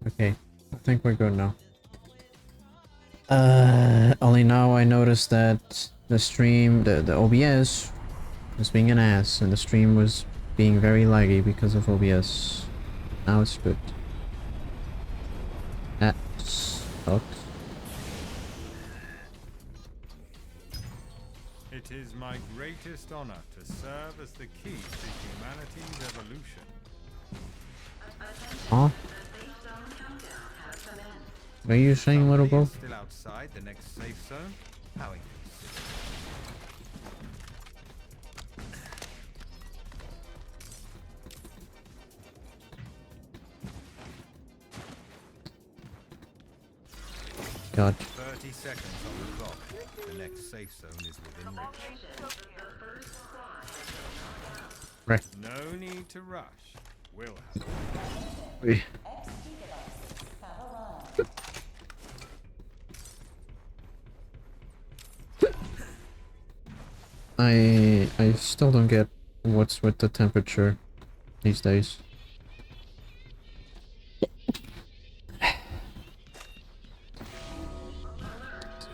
Okay, I think we're good now. Only now I noticed that the stream, the OBS was being an ass, and the stream was being very laggy because of OBS. Now it's good. That sucks. It is my greatest honor to serve as the key to humanity's evolution. Huh? What are you saying, little bro? Still outside the next safe zone? How inconsiderate. God. 30 seconds on the clock. The next safe zone is within reach. Right. No need to rush. We'll have Wait. I still don't get what's with the temperature these days.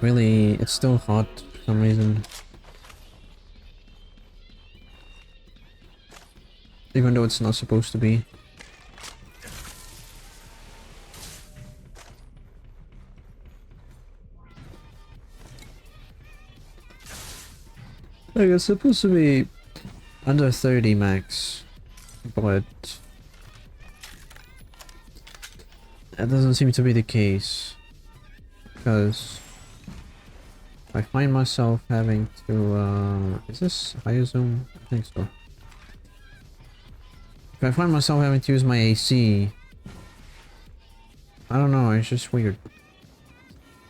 It's still hot for some reason. Even though it's not supposed to be. Like, it's supposed to be under 30 max, but that doesn't seem to be the case, because I find myself having to, is this higher zoom? I think so. If I find myself having to use my AC, I don't know, it's just weird.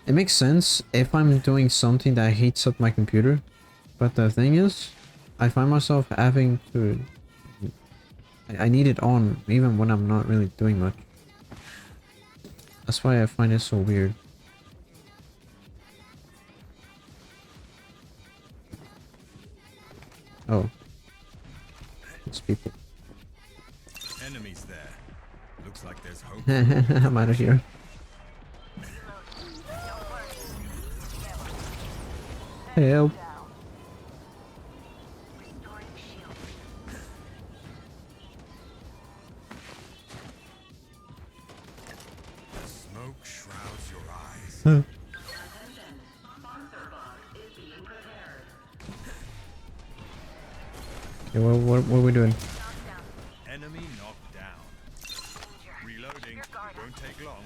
It makes sense if I'm doing something that heats up my computer, but the thing is, I find myself having to... I need it on even when I'm not really doing much. That's why I find it so weird. Oh. It's people. enemies there. Looks like there's hope. I'm out of here. Help. The smoke shrouds your eyes. Huh. Okay, what are we doing? Enemy knocked down. Reloading. It won't take long.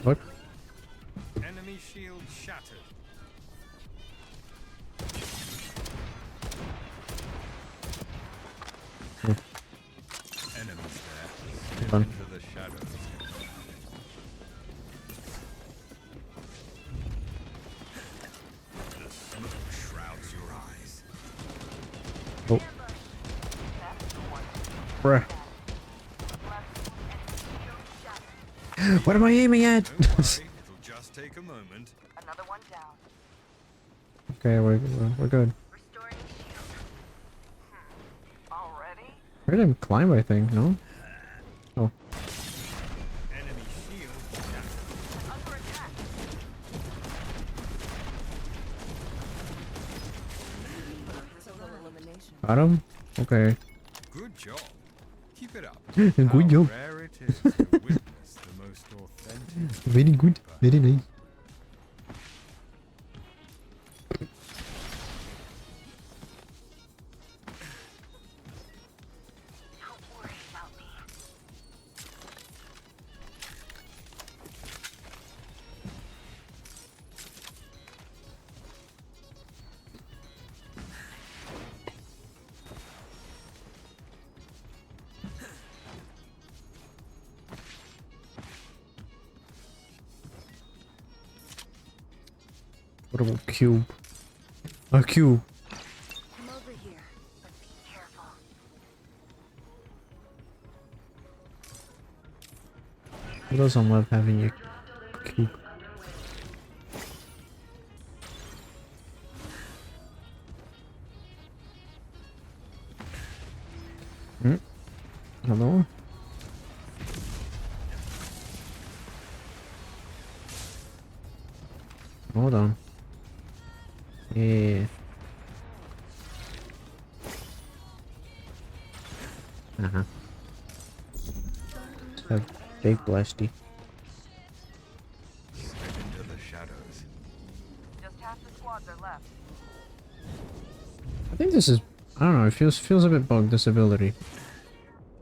What? Enemy shield shattered. Enemies there. Fun. Into the shadows. The smoke shrouds your eyes. Oh. Bruh. What am I aiming at? Don't worry, it'll just take a moment. Another one down. Okay, we're good. Restoring shield. Already? I heard him climb, I think, no? Oh. Enemy shield shattered. Under attack. Total elimination. Got him? Okay. Good job. Keep it up. Good How job. rare it is to witness the most authentic. Very good. Very nice. Don't worry about me. What about cube? A cube. Come over here, but be careful. Who doesn't love having a cube? Hmm? Hello? Hold on. Yeah. Uh-huh. A big blasty. Step into the shadows. Just half the squads are left. I think this is, I don't know, it feels a bit bugged, this ability.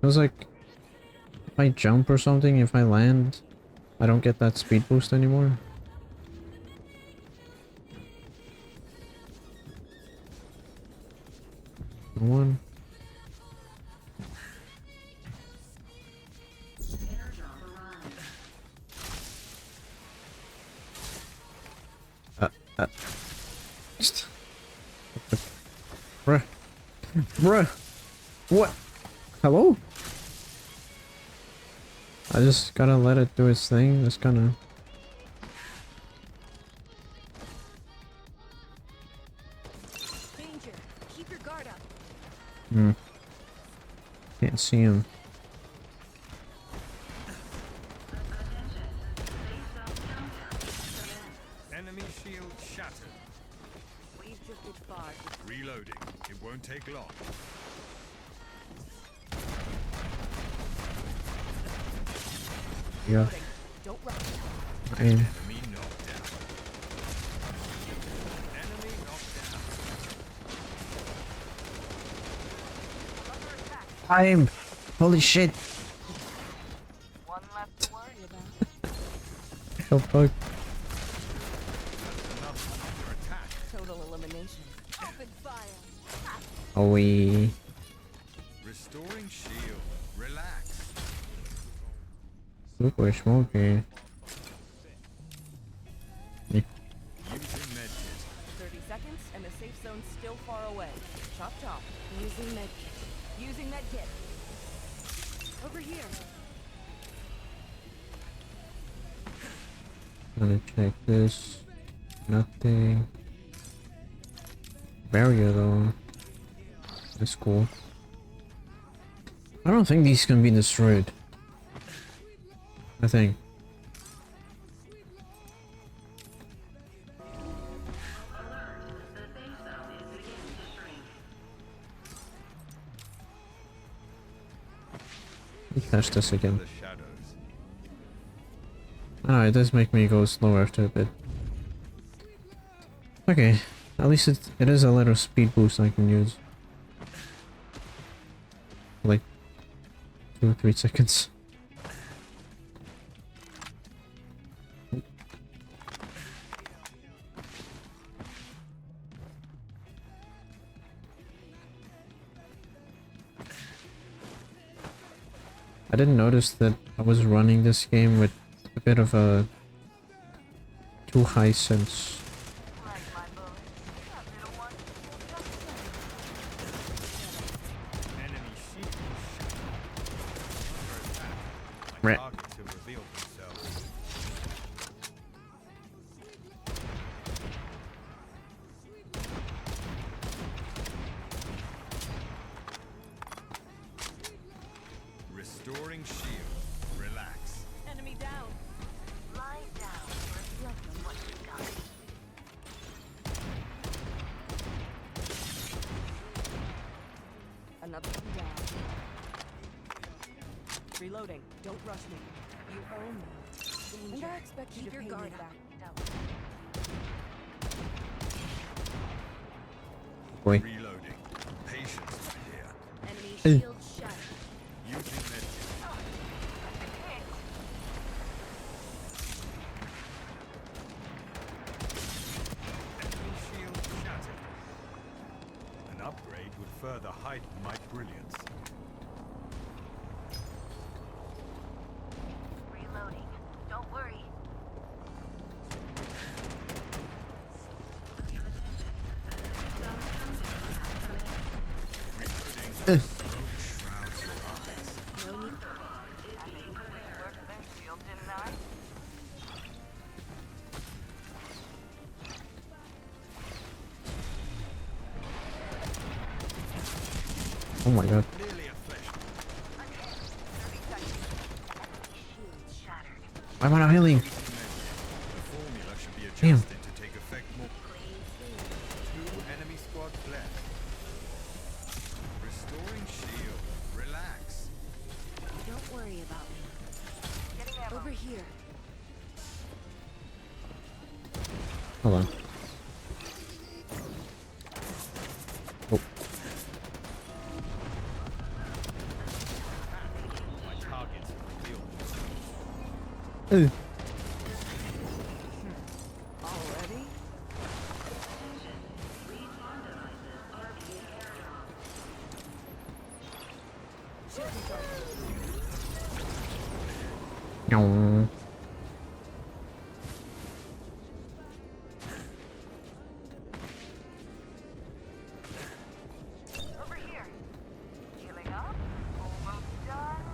Feels like if I jump or something, if I land, I don't get that speed boost anymore. No one. Uh. Just. Bruh. Bruh. What? Hello? I just gotta let it do its thing. Just kinda. Danger. Keep your guard up. Hmm. Can't see him. Enemy shield shattered. We've drifted far. Reloading. It won't take long. Yeah. Don't run. I mean, Enemy knocked down. Enemy knocked down. time. Holy shit. One left to worry about. So fuck. Another under attack. Total elimination. Open fire. Oh, we. Restoring shield. Relax. Super smoky. Using medkit. 30 seconds and the safe zone's still far away. Chop chop. Using medkit. Using medkit. Over here. Gonna check this. Nothing. Barrier though. That's cool. I don't think these can be destroyed. I think. Let me catch this again. The shadows. I know, it does make me go slower after a bit. Okay, at least it is a little speed boost I can use. Like 2 or 3 seconds. I didn't notice that I was running this game with a bit of a too high sense. Like my bullet. That little one. Enemy shield shattered. Under attack. My Right. targets have revealed themselves. Restoring shield. Relax. Enemy down. Lie down. Reflect on what you've done. Another one down. Reloading. Don't rush me. You own me. Danger. And I expect you to pay me back. Boy. Reloading. Patience, my dear. Enemy Hey. shield shattered. Using medkit. Enemy shield shattered. An upgrade would further heighten my brilliance. Reloading. Don't worry. Reloading. Shrouds your eyes. No need. I made quick work of their shield, didn't I? Oh my god. Nearly a flesh. Why am I not healing? The formula should be Damn. adjusted to take effect more. 2 enemy squads left. Restoring shield. Relax. Don't worry about me. Over here. Hold on. Oh. My target's revealed. Ooh. Already? No. Over here. Healing up. Almost done.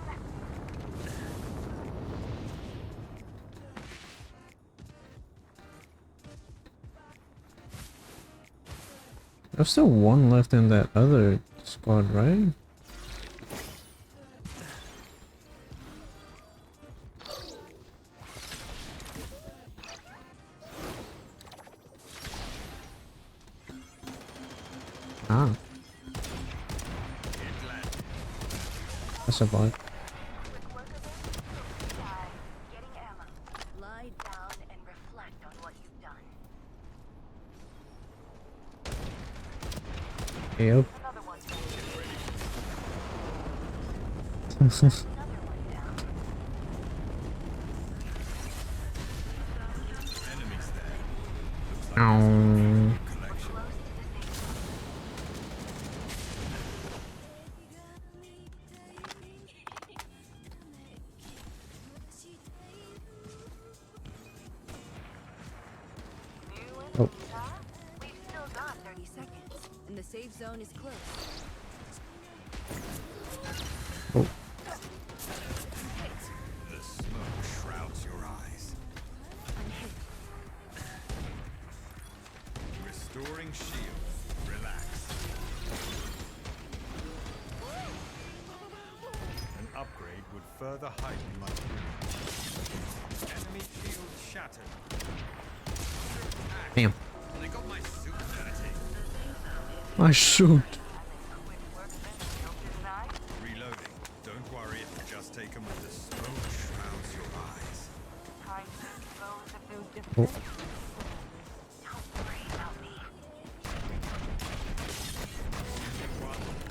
There's still one left in that other squad, right? Ah. That's a bot. Lie down and reflect on what you've done. Yep. Another one. Enemies there. Ow. Collection. Oh. We've still got 30 seconds, and the safe zone is close. Oh. The smoke shrouds your eyes. Restoring shield. Relax. An upgrade would further heighten my brilliance. Enemy shield shattered. Damn. I got my suit dirty. I shoot. Reloading. Don't worry, it'll just take a moment. The smoke shrouds your eyes. Oh.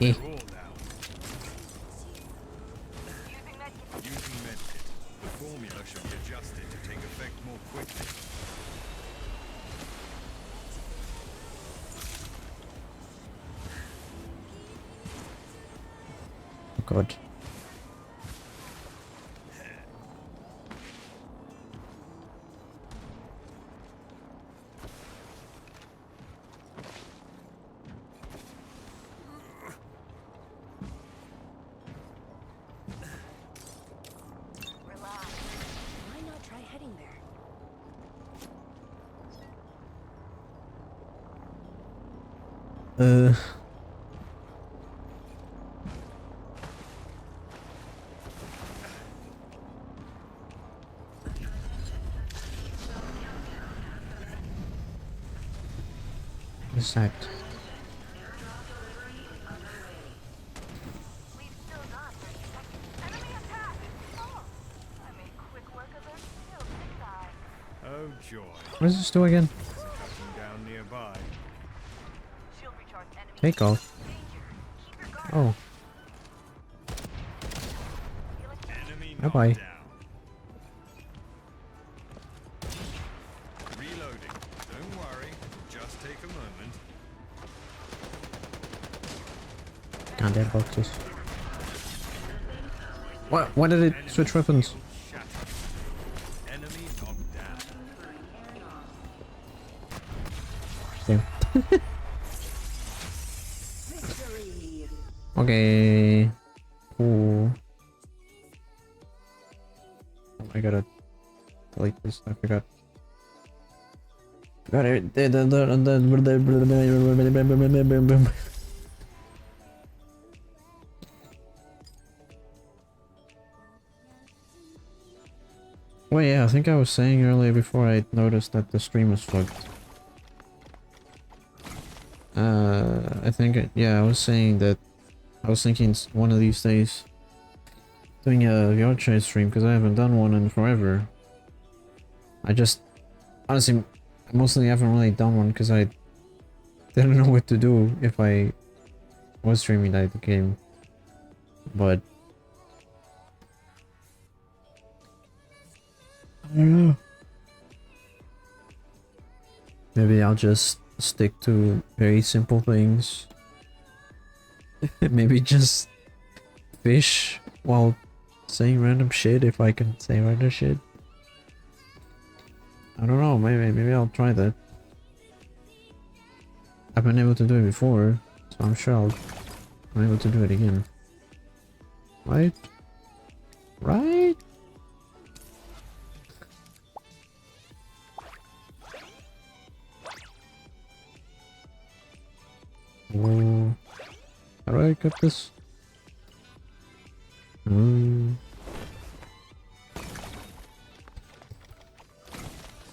Eh. They're all down. Using medkit. The formula should be adjusted to take effect more quickly. Oh god. Relax. Why not try heading there? What's that? We've still got 30 seconds. Enemy attack! Oh, I made quick work of their shield, didn't I? Oh joy. What does this do again? Cutting down nearby. Shield recharge enemy. Take off. Danger. Keep your guard. Oh. Enemy Bye knocked bye. down. Reloading. Don't worry. Just take a moment. Goddamn boxes. What? Why did it switch weapons? Shattered. Enemy knocked down. Damn. Victory! Okay. Cool. Oh, I gotta delete this. I forgot. Got it. Wait, yeah, I think I was saying earlier before I noticed that the stream was fucked. I think, yeah, I was saying that I was thinking one of these days doing a VR chat stream because I haven't done one in forever. I just, honestly, I mostly haven't really done one because I didn't know what to do if I was streaming that game. But I don't know. Maybe I'll just stick to very simple things. Maybe just fish while saying random shit if I can say random shit. I don't know, maybe I'll try that. I've been able to do it before, so I'm sure I'm able to do it again. Right? Right? Oh, how do I cut this?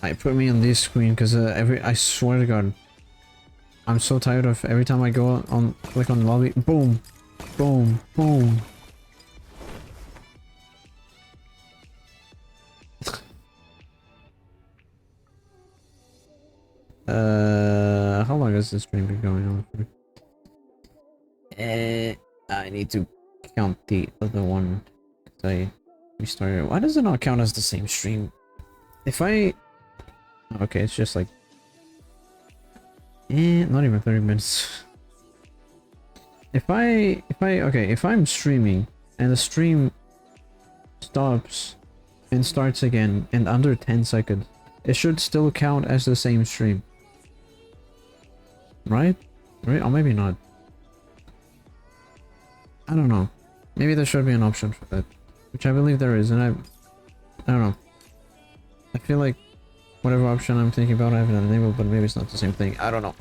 I put me on this screen because I swear to God, I'm so tired of every time I go on click on lobby, boom, boom, boom. How long has this stream been going on for? I need to count the other one because I restarted. Why does it not count as the same stream? If I, okay, it's just like, not even 30 minutes. If I'm streaming and the stream stops and starts again in under 10 seconds, it should still count as the same stream. Right? Right? Or maybe not. I don't know. Maybe there should be an option for that. Which I believe there is, and I don't know. I feel like whatever option I'm thinking about I have it enabled, but maybe it's not the same thing. I don't know.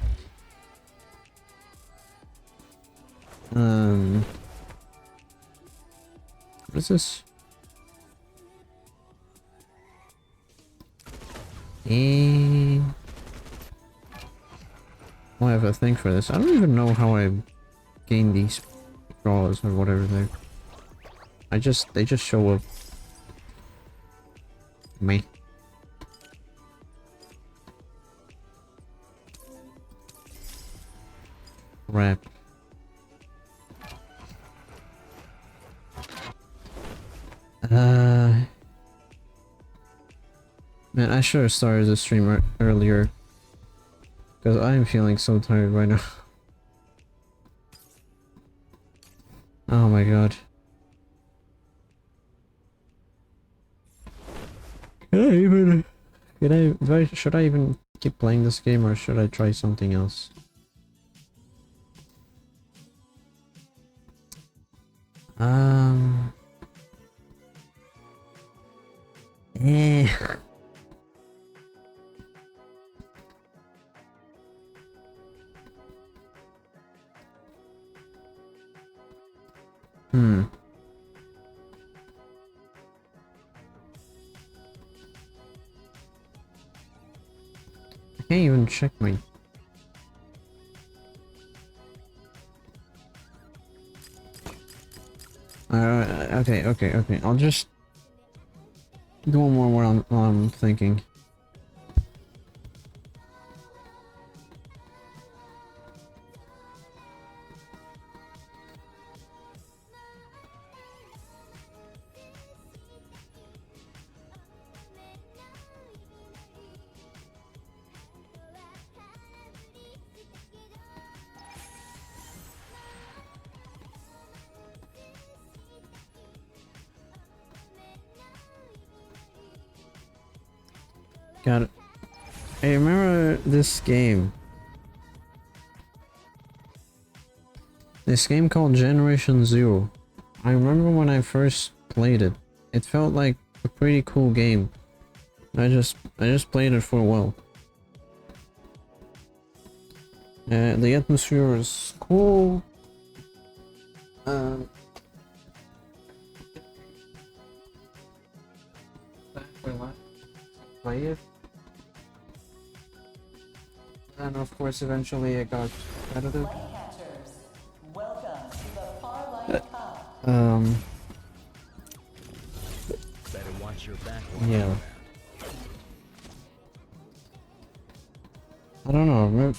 What is this? Oh, I have a thing for this. I don't even know how I gain these draws or whatever they just show up. Me. Crap. Man, I should have started the stream earlier. Because I'm feeling so tired right now. Oh my god. Should I even keep playing this game or should I try something else? Eh. I can't even check my... okay. I'll just do one more while I'm thinking. Got it. Hey, remember this game? This game called Generation Zero. I remember when I first played it. It felt like a pretty cool game. I just played it for a while. The atmosphere is cool. Back play it. And of course, eventually it got competitive. Better watch your back. Yeah. I don't know.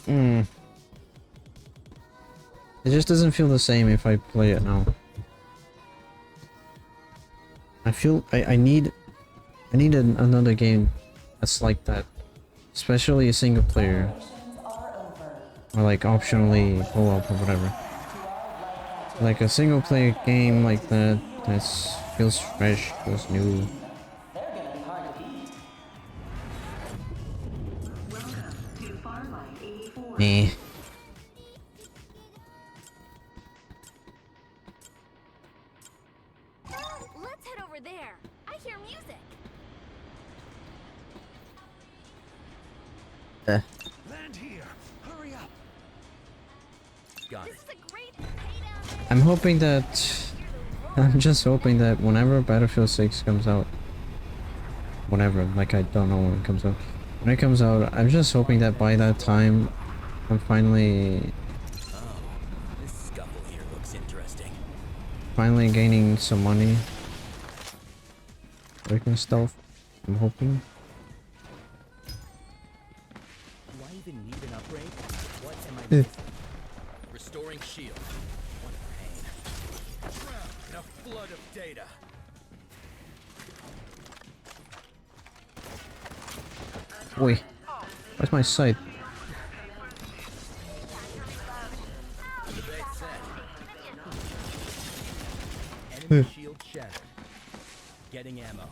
It just doesn't feel the same if I play it now. I feel I need another game that's like that, especially a single player, or like optionally co-op or whatever. Like a single player game like that feels fresh, feels new. Eh. Let's head over there. I hear music. Land here. Hurry up. Got This it. is a great paydown. I'm hoping that I'm just hoping that whenever Battlefield 6 comes out, whenever, like I don't know when it comes out. When it comes out, I'm just hoping that by that time I'm finally This scuffle here looks interesting. gaining some money. Breaking stuff. I'm hoping. Do I even need an upgrade? What am I missing? Restoring shield. What pain. Drown in a flood of data. Oi. Where's my sight? Debate set. Enemy shield shattered. Getting ammo.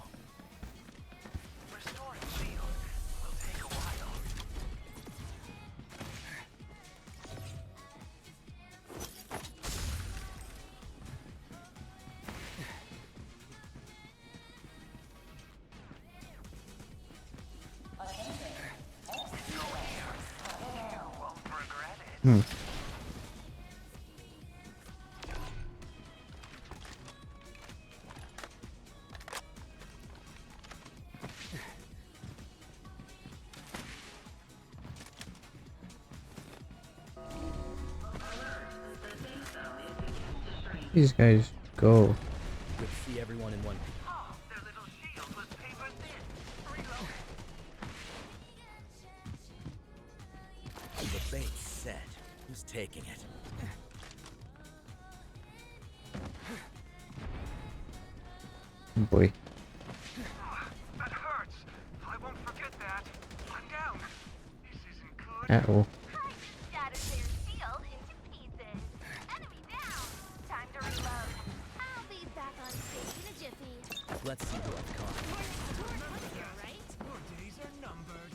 Restoring shield will take a while. You won't regret it. These guys go. Good to see everyone in one piece. Oh, their little shield was paper thin. Reload. Debate set. Who's taking it? Boy. That hurts. I won't forget that. I'm down. This isn't good. Uh-oh. Shattered their shield into pieces. Enemy down. Time to reload. I'll be back on stage in a jiffy. Let's see who I've caught. Right? Your days are numbered.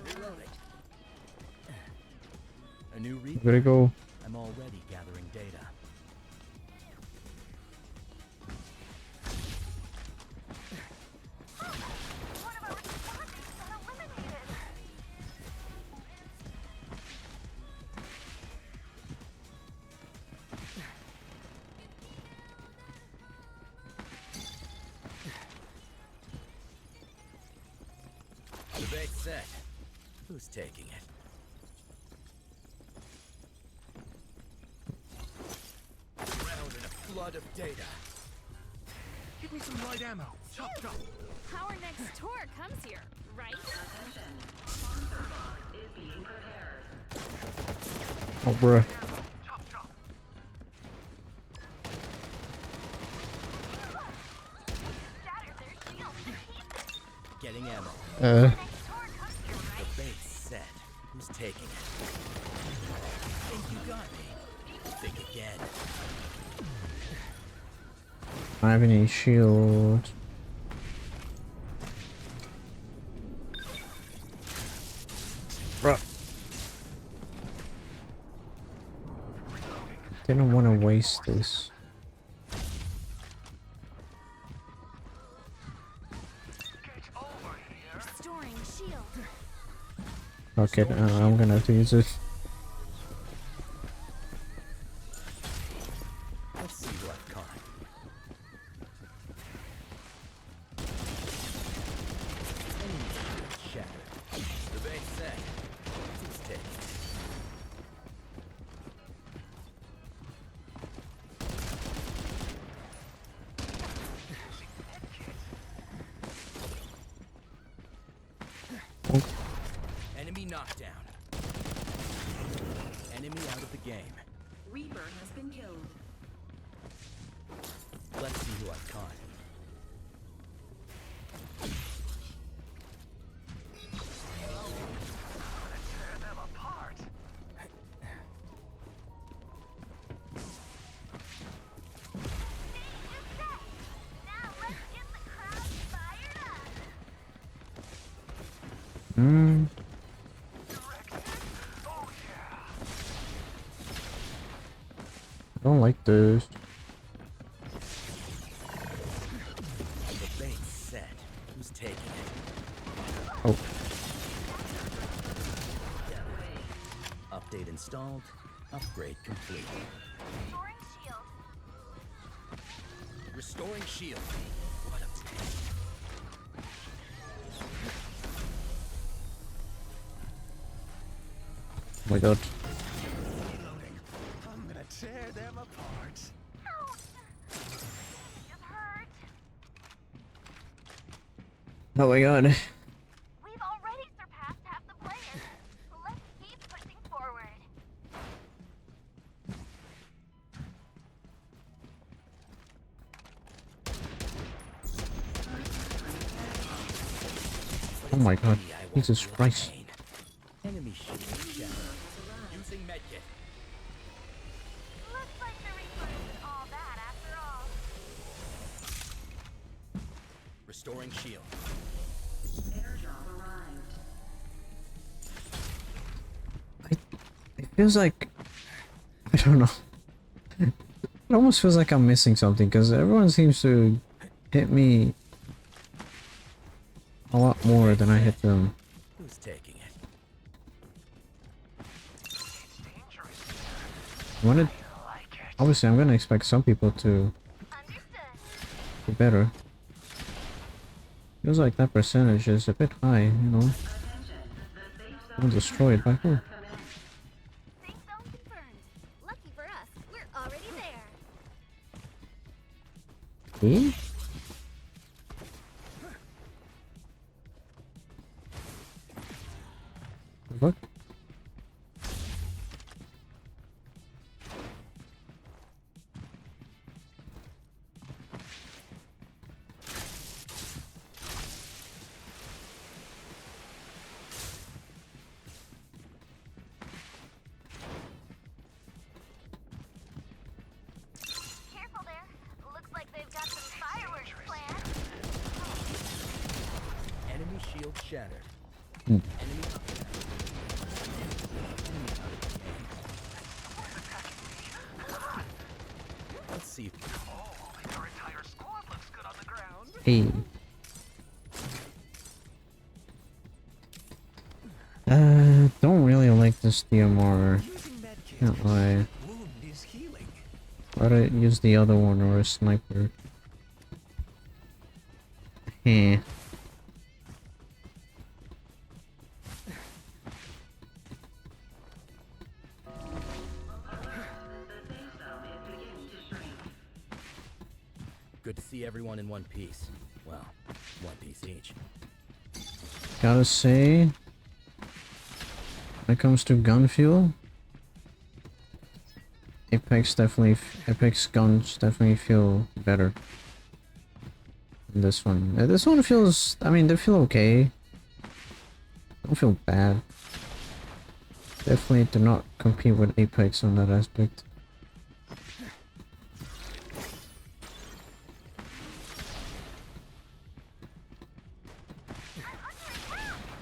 Reloading. A new I'm read. gonna go. I'm already gathering data. One of our respondents got eliminated. Debate set. Who's taking it? Drowned in a flood of data. Give me some light ammo. Chop chop. Our next tour comes here, right? Oh, bruh. Chop chop. Shattered their shield into pieces. Getting ammo. Next tour comes here, right? Debate set. Who's taking it? Think you got me? Think again. I don't have any shield. Bruh. Didn't want to waste this. Get over here. Restoring shield. Okay, I'm gonna have to use it. Let's see who I've caught. Knockdown. Enemy out of the game. Reaper has been killed. Let's see who I've caught. Tear them apart. Stage is set. Now let's get the crowd fired up. Hmm. Oh yeah. I don't like this. The bait's set. Who's taking it? Oh. Update installed. Upgrade complete. Restoring shield. Restoring shield. What a pain. Oh my god. Reloading. I'm gonna tear them apart. Ouch. Just hurt. Oh my god. We've already surpassed half the players. Let's keep pushing forward. Oh my god. Me, I won't Jesus feel the Christ. pain. Enemy shield shattered. Using medkit. Looks like the Reaper isn't all that after all. Restoring shield. It feels like... I don't know. It almost feels like I'm missing something because everyone seems to hit me a lot more than I hit them. Who's taking it? It's dangerous. I wanted... I like it. Obviously, I'm gonna expect some people to Understood. do better. Feels like that percentage is a bit high, you know. I'm destroyed by who? Safe zone confirmed. Lucky for us, we're already there. Eh? What? Careful there. Looks like they've got some fireworks planned. Enemy shield shattered. Hmm. Enemy up. Enemy out of the game. Let's see. Oh, your entire squad looks good on the ground. Hey. Don't really like this DMR. Using medkit. Can't lie. Wound is healing. Why don't I use the other one or a sniper? Heh. Good to see everyone in one piece. Well, one piece each. Gotta say, when it comes to gun feel, Apex guns definitely feel better than this one. This one feels, I mean, they feel okay. Don't feel bad. Definitely do not compete with Apex on that aspect.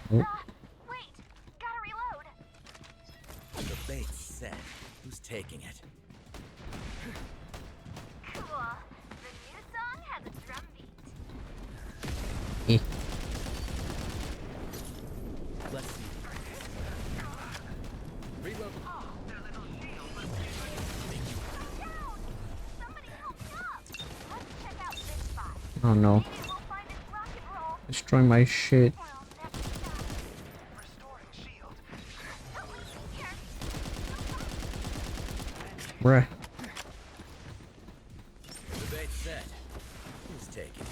Oh. Wait, gotta reload. The bait's set. Who's taking it? Cool. The new song has a drum beat. Eh. Let's see. Reload. Down! Somebody help me up! Let's check out this spot. Oh no. Maybe we'll find this rock and roll. Destroy my shit. Well, next time. Restoring shield. Someone's here. Bruh. The bait's set. Who's taking it?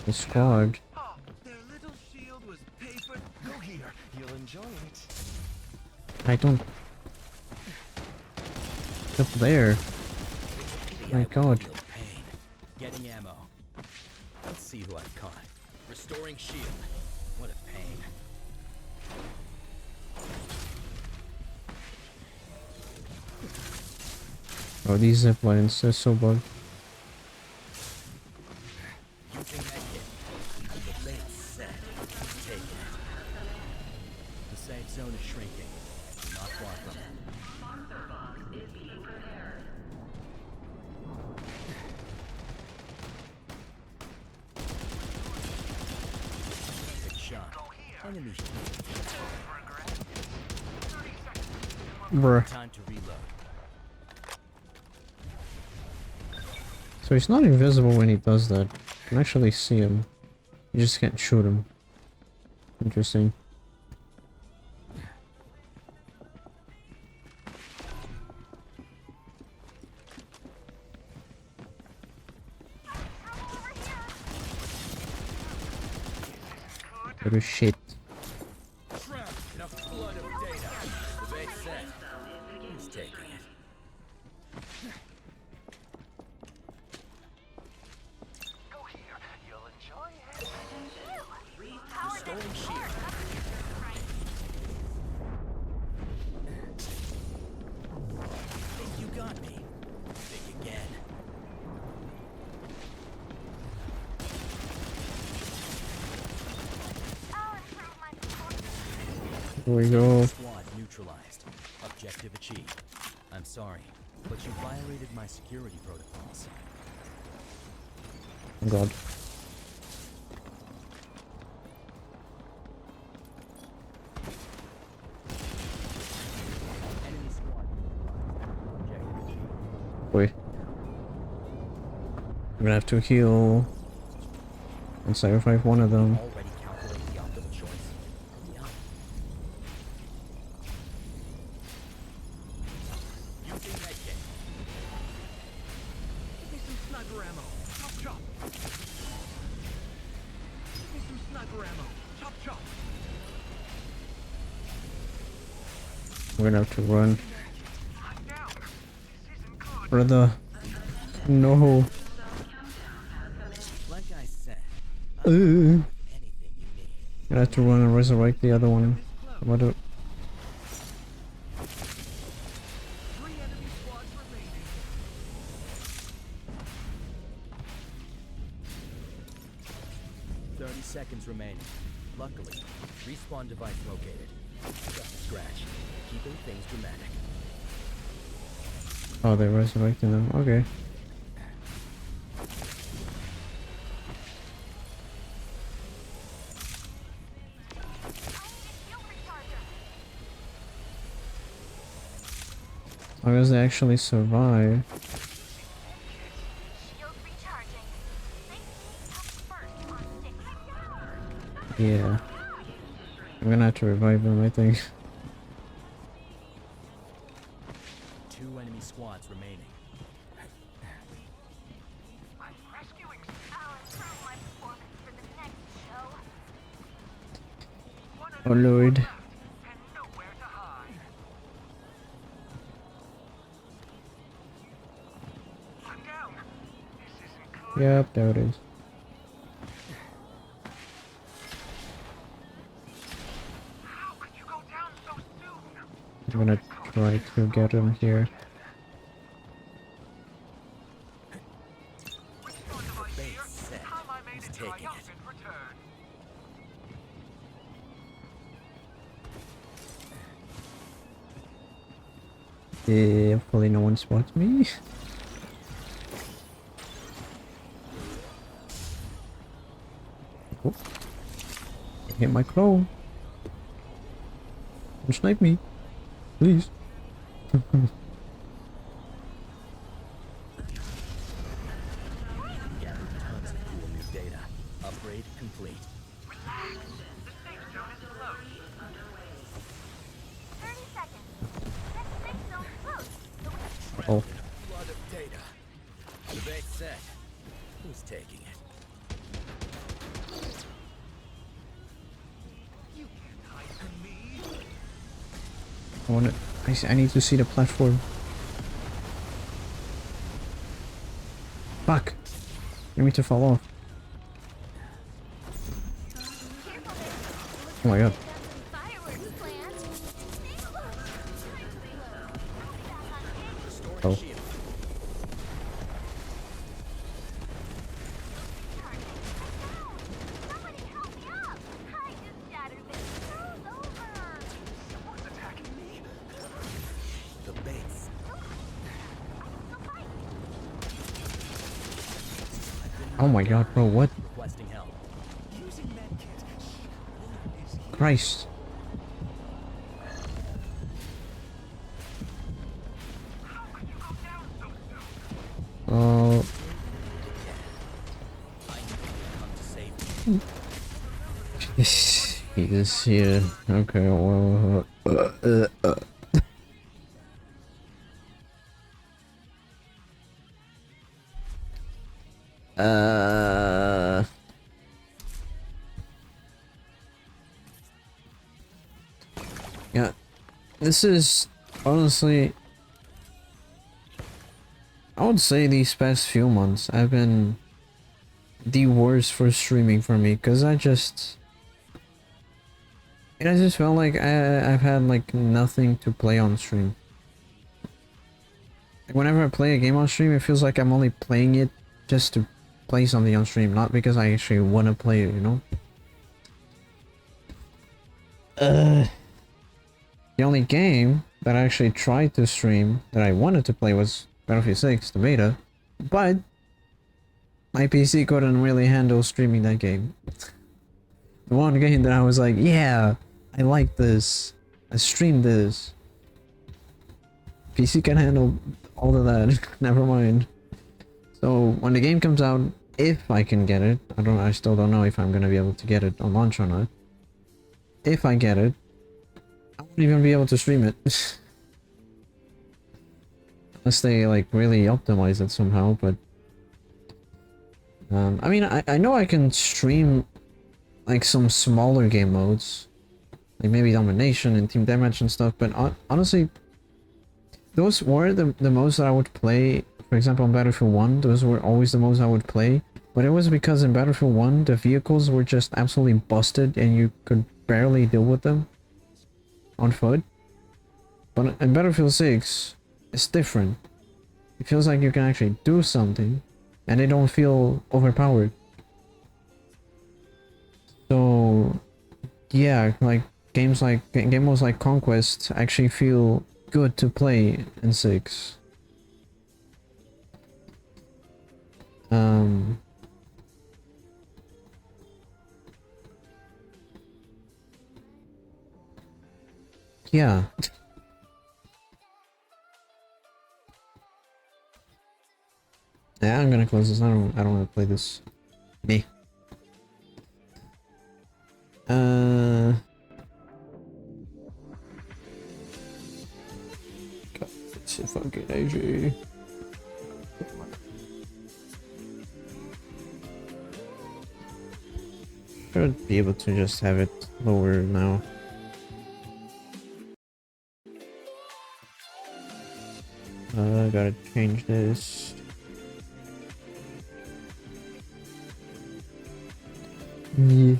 The squad. Oh, their little shield was paper. Go here. You'll enjoy it. I don't. Up there. My god. Feel pain. Getting ammo. Let's see who I've caught. Restoring shield. What a pain. Oh, these zip lines, they're so bugged. Using medkit. The bait's set. Take it. The safe zone is shrinking. Not far from it. Good shot. Enemy Bruh. time to reload. So he's not invisible when he does that. You can actually see him. You just can't shoot him. Interesting. Oh shit. Trapped in a flood of data. The bait's set. Who's taking it? Go here. You'll enjoy it. Restoring shield. Think you got me? Think again. I'll improve my performance. Here we go. Squad neutralized. Objective achieved. I'm sorry, but you violated my security protocols. Oh god. Enemy squad. Objective achieved. Wait. I'm gonna have to heal and sacrifice one of them. Already calculating the optimal choice. Yeah. Using medkit. Give me some sniper ammo. Chop chop. Give me some sniper ammo. Chop chop. We're gonna have to run. I'm down. This isn't good. Brother. No. Like I said, Ooh. anything you need. Gonna have to run and resurrect the other one. What do? 3 enemy squads remaining. 30 seconds remaining. Luckily, respawn device located. Just a scratch. Keeping things dramatic. Oh, they're resurrecting them. Okay. As long as they actually survive. Shield recharging. Safety comes first on stick. Yeah. I'm gonna have to revive them, I think. 2 enemy squads remaining. I'm rescuing. I'll improve my performance for the next show. One Oh enemy lord. left and nowhere to hide. I'm down. This isn't good. Yep, there it is. How could you go down so soon? I'm gonna try to get him here. Respawn device Base here. set. Time I made He's it taking it. triumphant return. Hopefully no one spots me. Oh. Hit my clone. Don't snipe me. Please. Gathered tons of cool new data. Upgrade complete. Relax. The safe zone is close. 30 seconds. Next safe zone close. Oh. Flood of data. The base set. Who's taking it? I want to. I need to see the platform. Fuck! I need to fall off. Oh my god. Fireworks planned. Oh. Somebody help me up! I just shattered this world over! Someone's attacking me. The base. Oh my god, bro, what? Requesting help. Using medkit. Is he? Christ. How could you go down so soon? Oh. I knew you would come to save me. Jesus, here. Okay, well. Yeah. This is honestly. I would say these past few months have been the worst for streaming for me, because I just felt like I've had like nothing to play on stream. Like, whenever I play a game on stream, it feels like I'm only playing it just to play something on stream, not because I actually want to play it, you know? The only game that I actually tried to stream that I wanted to play was Battlefield 6, the beta, but my PC couldn't really handle streaming that game. The one game that I was like, yeah, I like this, I streamed this. PC can handle all of that, never mind. So when the game comes out, if I can get it, I still don't know if I'm gonna be able to get it on launch or not. If I get it, I won't even be able to stream it. Unless they like really optimize it somehow, but I mean, I know I can stream like some smaller game modes, like maybe domination and team damage and stuff, but honestly, those were the modes that I would play. For example, on Battlefield 1, those were always the modes I would play, but it was because in Battlefield 1 the vehicles were just absolutely busted and you could barely deal with them on foot. But in Battlefield 6, it's different. It feels like you can actually do something, and they don't feel overpowered. So, yeah, like game modes like Conquest actually feel good to play in 6. Yeah. Yeah, I'm gonna close this. I don't want to play this. Me. God, it's a fucking AG. Should be able to just have it lower now. I gotta change this. Yeah.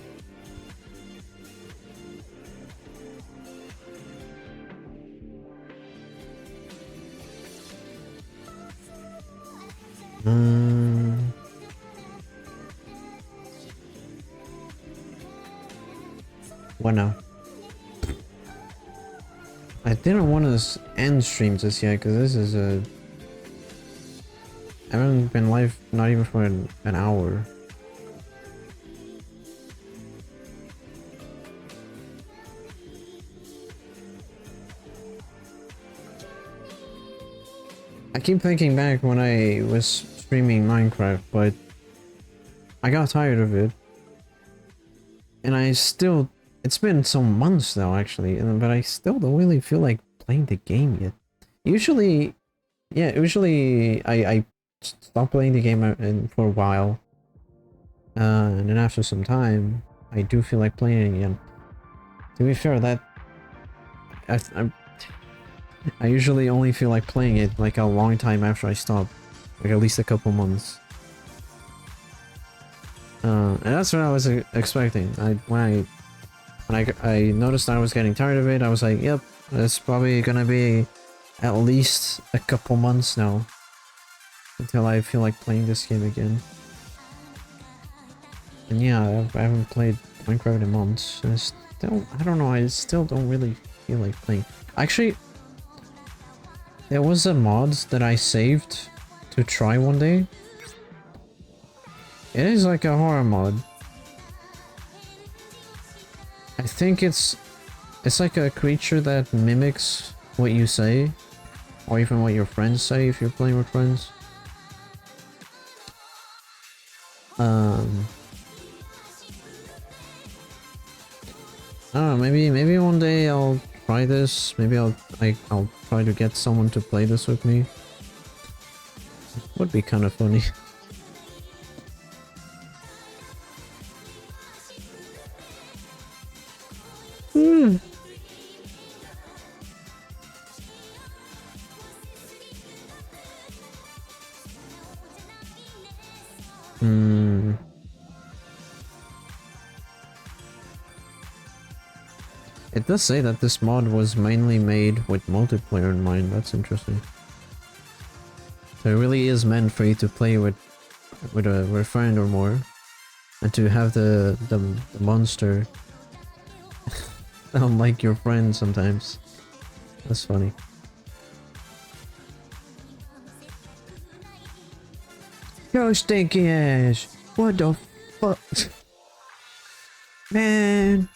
What now? I didn't want to end streams this yet because this is a. I haven't been live not even for an hour. I keep thinking back when I was streaming Minecraft, but I got tired of it. And I still, it's been some months now actually, but I still don't really feel like playing the game yet. Usually, yeah, I stop playing the game for a while. And then after some time, I do feel like playing it again. To be fair, that I usually only feel like playing it like a long time after I stop. Like at least a couple months. And that's what I was expecting. When I noticed I was getting tired of it, I was like, yep, it's probably gonna be at least a couple months now until I feel like playing this game again. And yeah, I haven't played Minecraft in months. And I don't know, I still don't really feel like playing. Actually, there was a mod that I saved to try one day. It is like a horror mod. I think it's like a creature that mimics what you say, or even what your friends say if you're playing with friends. I don't know, maybe one day I'll try this. Maybe I'll try to get someone to play this with me. Would be kind of funny. Hmm. It does say that this mod was mainly made with multiplayer in mind. That's interesting. So it really is meant for you to play with a friend or more, and to have the monster unlike your friend sometimes. That's funny. Yo, stinky ass! What the fuck? Man!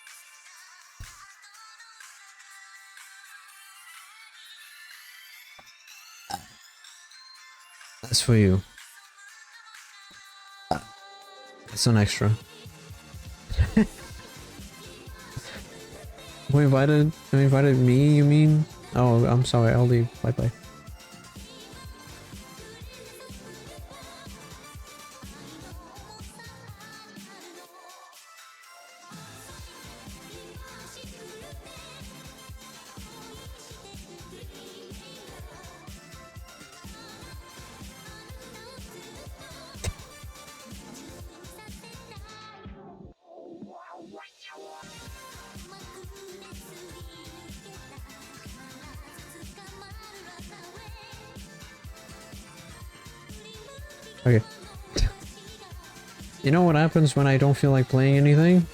That's for you. It's an extra. Who invited me, you mean? Oh, I'm sorry, I'll leave. Bye bye. Okay. You know what happens when I don't feel like playing anything?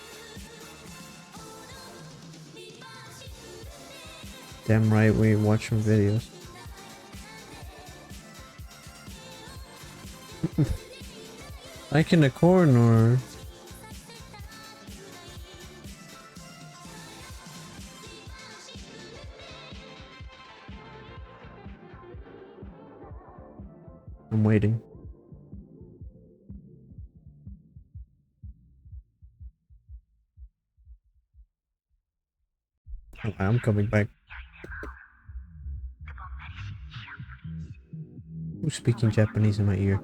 Damn right, we watch some videos. Like in the corner. I'm waiting. I'm coming back. Who's speaking Japanese in my ear?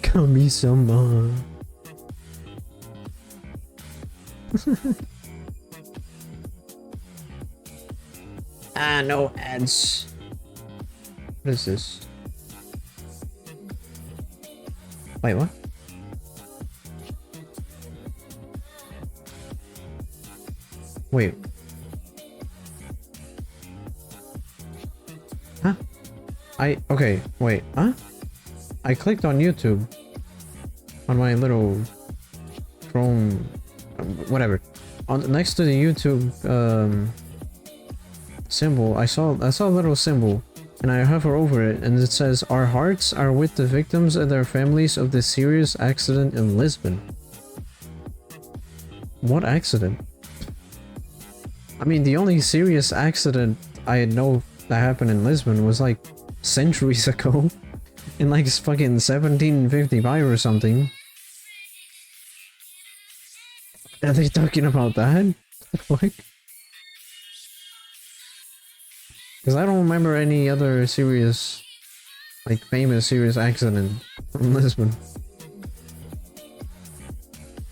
Kami-sama. Ah, no ads. What is this? Wait, what? Wait. Huh? Okay, wait, huh? I clicked on YouTube. On my little Chrome, whatever. Next to the YouTube symbol, I saw a little symbol, and I hover over it, and it says, "Our hearts are with the victims and their families of the serious accident in Lisbon." What accident? I mean, the only serious accident I know that happened in Lisbon was like centuries ago, in like fucking 1755 or something. Are they talking about that? What? Because I don't remember any other serious like famous serious accident in Lisbon.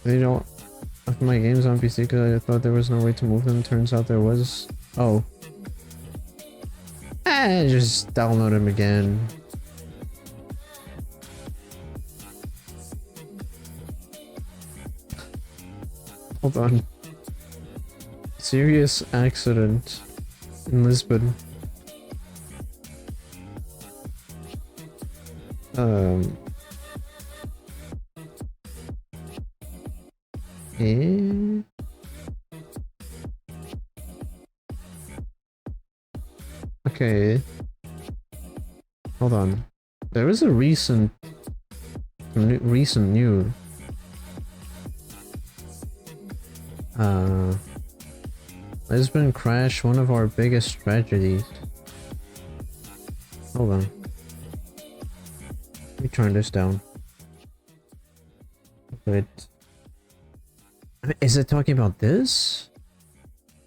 They don't of my games on PC because I thought there was no way to move them. Turns out there was. Oh. Just download them again. Hold on. Serious accident in Lisbon. Eh? Okay. Hold on. There is a recent news. Lisbon crash, one of our biggest tragedies. Hold on. Let me turn this down. Wait. Is it talking about this?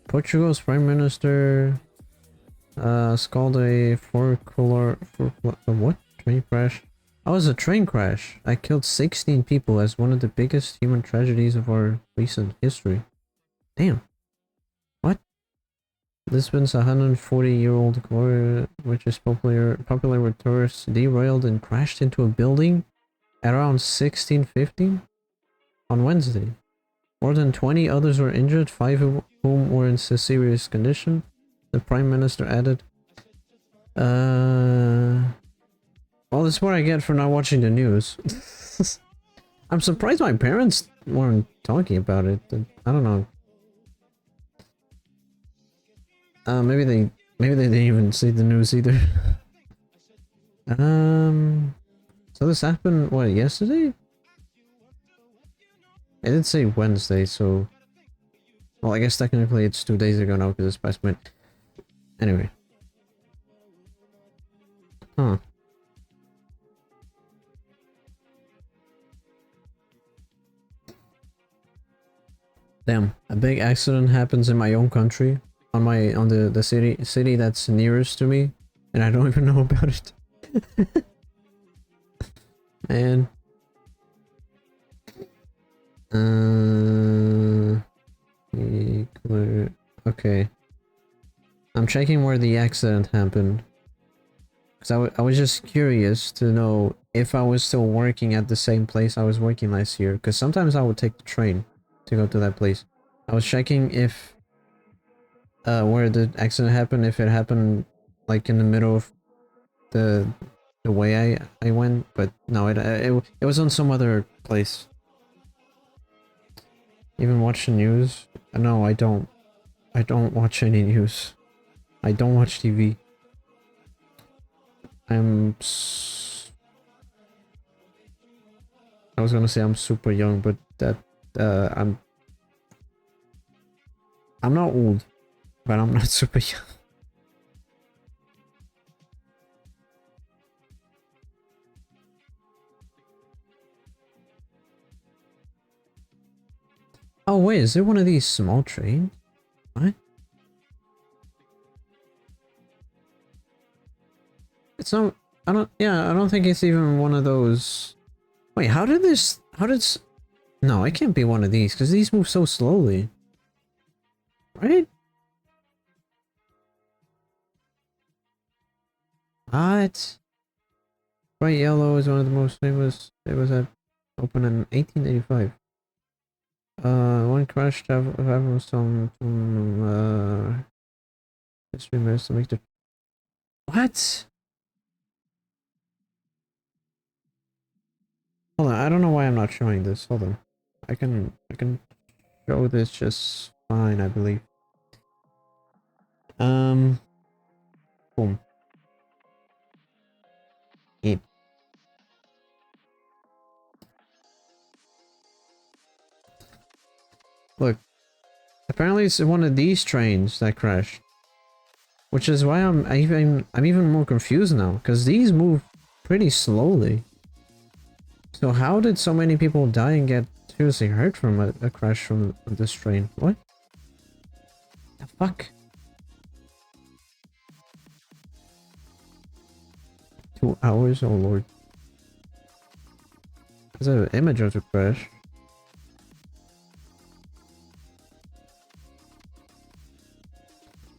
Portugal's Prime Minister scalded a what? Train crash? Oh, it was a train crash. I killed 16 people as one of the biggest human tragedies of our recent history. Damn. What? Lisbon's 140-year-old glory, which is popular with tourists, derailed and crashed into a building at around 1650 on Wednesday. More than 20 others were injured, 5 of whom were in serious condition. The Prime Minister added, well, that's what I get for not watching the news. I'm surprised my parents weren't talking about it. I don't know. Maybe they didn't even see the news either. So this happened, what, yesterday? It did say Wednesday, so... Well, I guess technically it's 2 days ago now because it's past midnight. Anyway. Huh. Damn, a big accident happens in my own country, on the city that's nearest to me, and I don't even know about it. Man. Okay. I'm checking where the accident happened. Because I was just curious to know if I was still working at the same place I was working last year. Because sometimes I would take the train to go to that place. I was checking if... where the accident happened, if it happened like in the middle of the way I went. But no, it was on some other place. Even watch the news? No, I don't. I don't watch any news. I don't watch TV. I was gonna say I'm super young, but that I'm not old, but I'm not super young. Oh wait, is it one of these small trains? What? It's not... I don't think it's even one of those... Wait, how did... No, it can't be one of these, because these move so slowly. Right? What? Bright Yellow is one of the most famous... It was opened in 1885. One crash travel some history minutes to make the... What? Hold on, I don't know why I'm not showing this. Hold on. I can show this just fine, I believe. Boom. Yep. Look. Apparently it's one of these trains that crashed. Which is why I'm even more confused now, because these move pretty slowly. So how did so many people die and get seriously hurt from a crash from this train? What? The fuck? 2 hours? Oh lord. There's an image of the crash.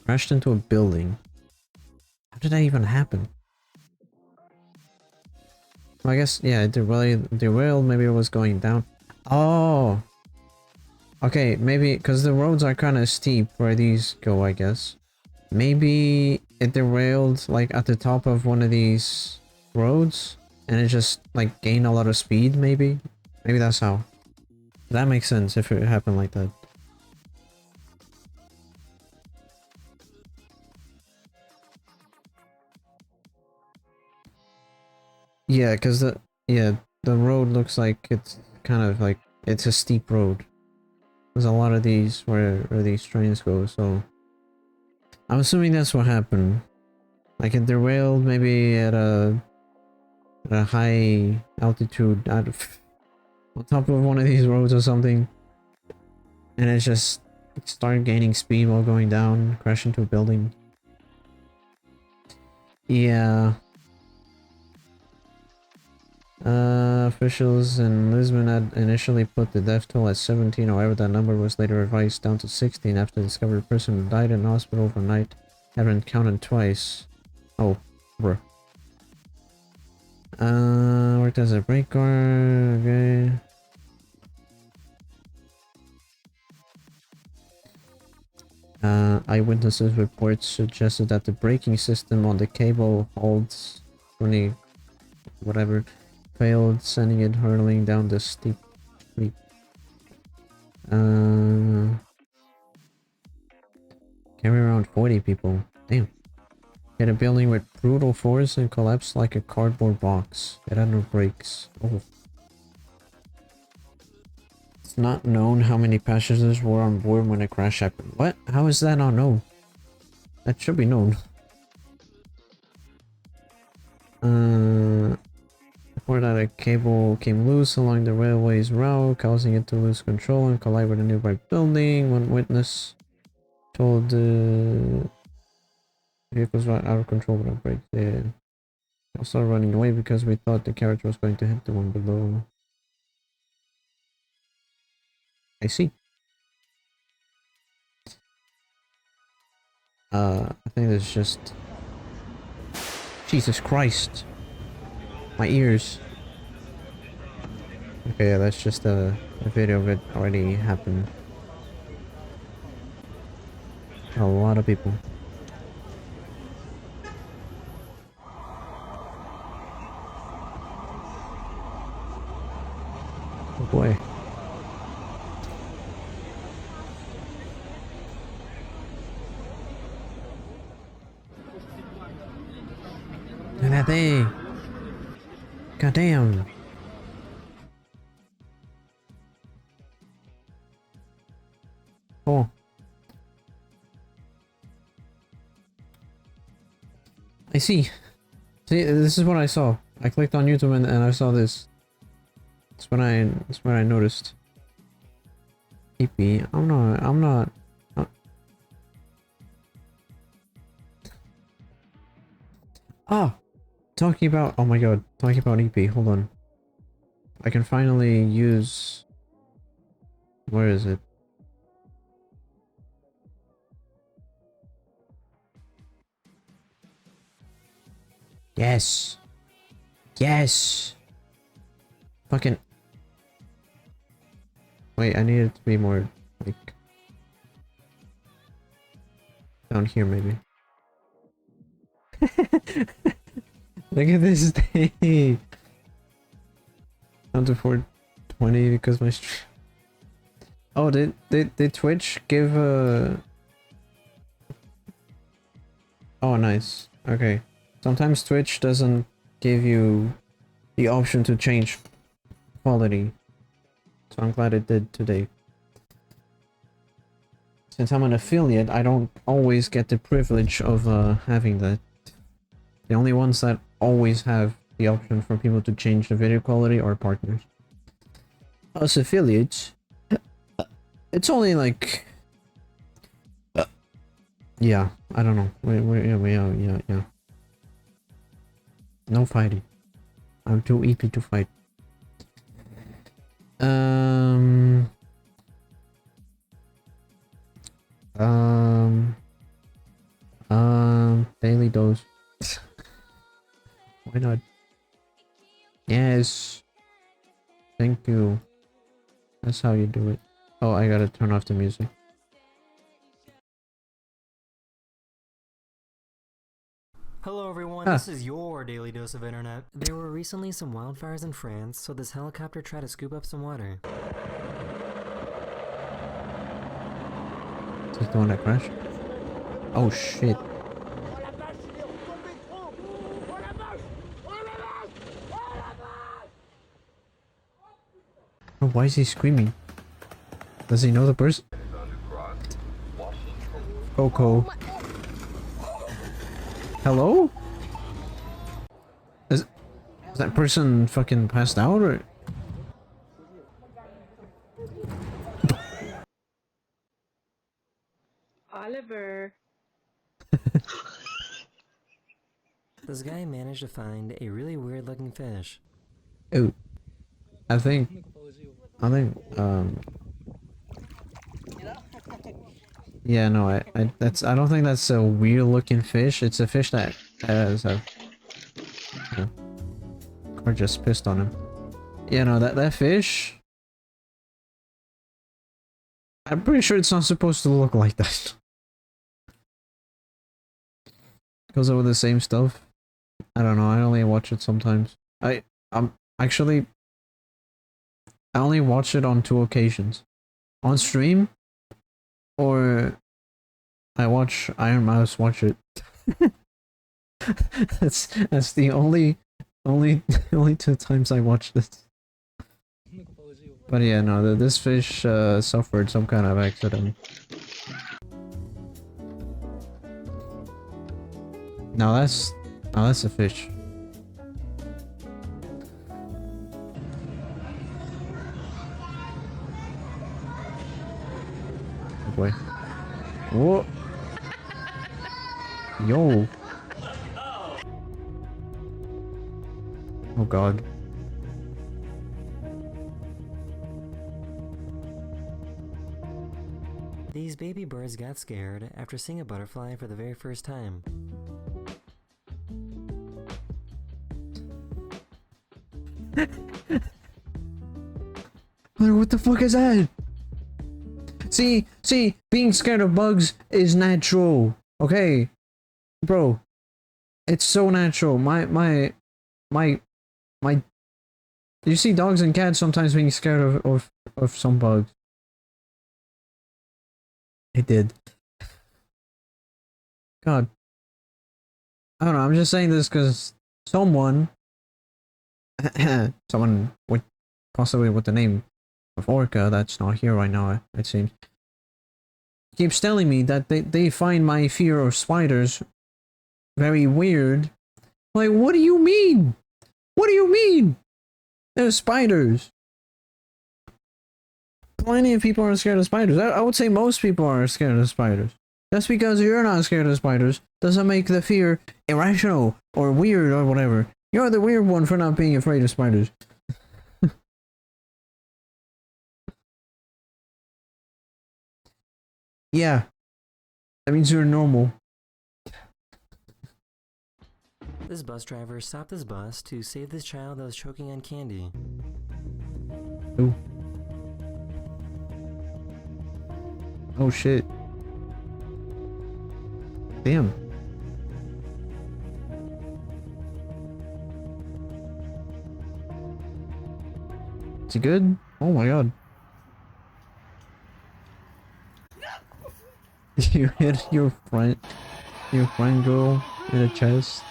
Crashed into a building. How did that even happen? Well, I guess, yeah, it derailed, maybe it was going down. Oh! Okay, maybe, because the roads are kind of steep where these go, I guess. Maybe it derailed, like, at the top of one of these roads, and it just, like, gained a lot of speed, maybe? Maybe that's how. That makes sense if it happened like that. Yeah, because the road looks like it's kind of like, it's a steep road. There's a lot of these where these trains go, so I'm assuming that's what happened. Like it derailed maybe at a high altitude on top of one of these roads or something, and it just started gaining speed while going down, crashed into a building. Yeah. Officials in Lisbon had initially put the death toll at 17, however that number was later revised down to 16 after the discovered person who died in hospital overnight had been counted twice. Oh, bruh. Worked as a brake guard, okay. Eyewitnesses reports suggested that the braking system on the cable holds 20 whatever failed, sending it hurtling down the steep street. Carry around 40 people. Damn. Hit a building with brutal force and collapsed like a cardboard box. It had no brakes. Oh. It's not known how many passengers were on board when the crash happened. What? How is that not known? That should be known. Before that, a cable came loose along the railway's route, causing it to lose control and collide with a nearby building. One witness told the vehicles were out of control without brakes. They all started running away because we thought the carriage was going to hit the one below. I see. I think that's just... Jesus Christ. My ears. Okay, yeah, that's just a video of it already happened. A lot of people. Oh boy. Look at that thing! God damn! Oh. I see. See, this is what I saw. I clicked on YouTube and I saw this. That's when I noticed. EP. I'm not. Ah! Talking about, oh my god, talking about EP, hold on. I can finally use... Where is it? Yes! Yes! Fucking... Wait, I need it to be more, like... Down here, maybe. Look at this thing! Down to 420 because my stream... Oh, did Twitch give a... Oh, nice. Okay. Sometimes Twitch doesn't give you the option to change quality. So I'm glad it did today. Since I'm an affiliate, I don't always get the privilege of having that. The only ones that always have the option for people to change the video quality are partners. Us affiliates, it's only like... yeah, I don't know. Yeah. No fighting. I'm too EP to fight. Um, daily dose. Why not? Yes. Thank you. That's how you do it. Oh, I gotta turn off the music. Hello everyone, Ah. this is your daily dose of internet. There were recently some wildfires in France, so this helicopter tried to scoop up some water. Is this the one that crashed? Oh shit. Oh, why is he screaming? Does he know the person? Coco. Hello? Is that person fucking passed out or? Oliver. This guy managed to find a really weird looking fish. Oh, I think, yeah, no, I don't think that's a weird looking fish. It's a fish that has a, or just pissed on him. Yeah, no, that fish, I'm pretty sure it's not supposed to look like that. Goes over the same stuff. I don't know, I only watch it sometimes. Actually, I only watch it on 2 occasions. On stream, or I watch Iron Mouse watch it. that's the only 2 times I watched this. But yeah, no, this fish suffered some kind of accident. Now that's a fish. Oh boy. Whoa. Yo. Oh god. These baby birds got scared after seeing a butterfly for the very first time. What the fuck is that? See, being scared of bugs is natural. Okay, bro, it's so natural. My. You see dogs and cats sometimes being scared of some bugs. It did. God. I don't know. I'm just saying this because someone with possibly with the name of Orca that's not here right now, it seems, keeps telling me that they find my fear of spiders very weird. Like, what do you mean? What do you mean? There's spiders. Plenty of people are scared of spiders. I would say most people are scared of spiders. Just because you're not scared of spiders doesn't make the fear irrational or weird or whatever. You're the weird one for not being afraid of spiders. Yeah. That means you're normal. This bus driver stopped his bus to save this child that was choking on candy. Ooh. Oh shit. Damn. Is he good? Oh my god. You hit your friend girl in the chest.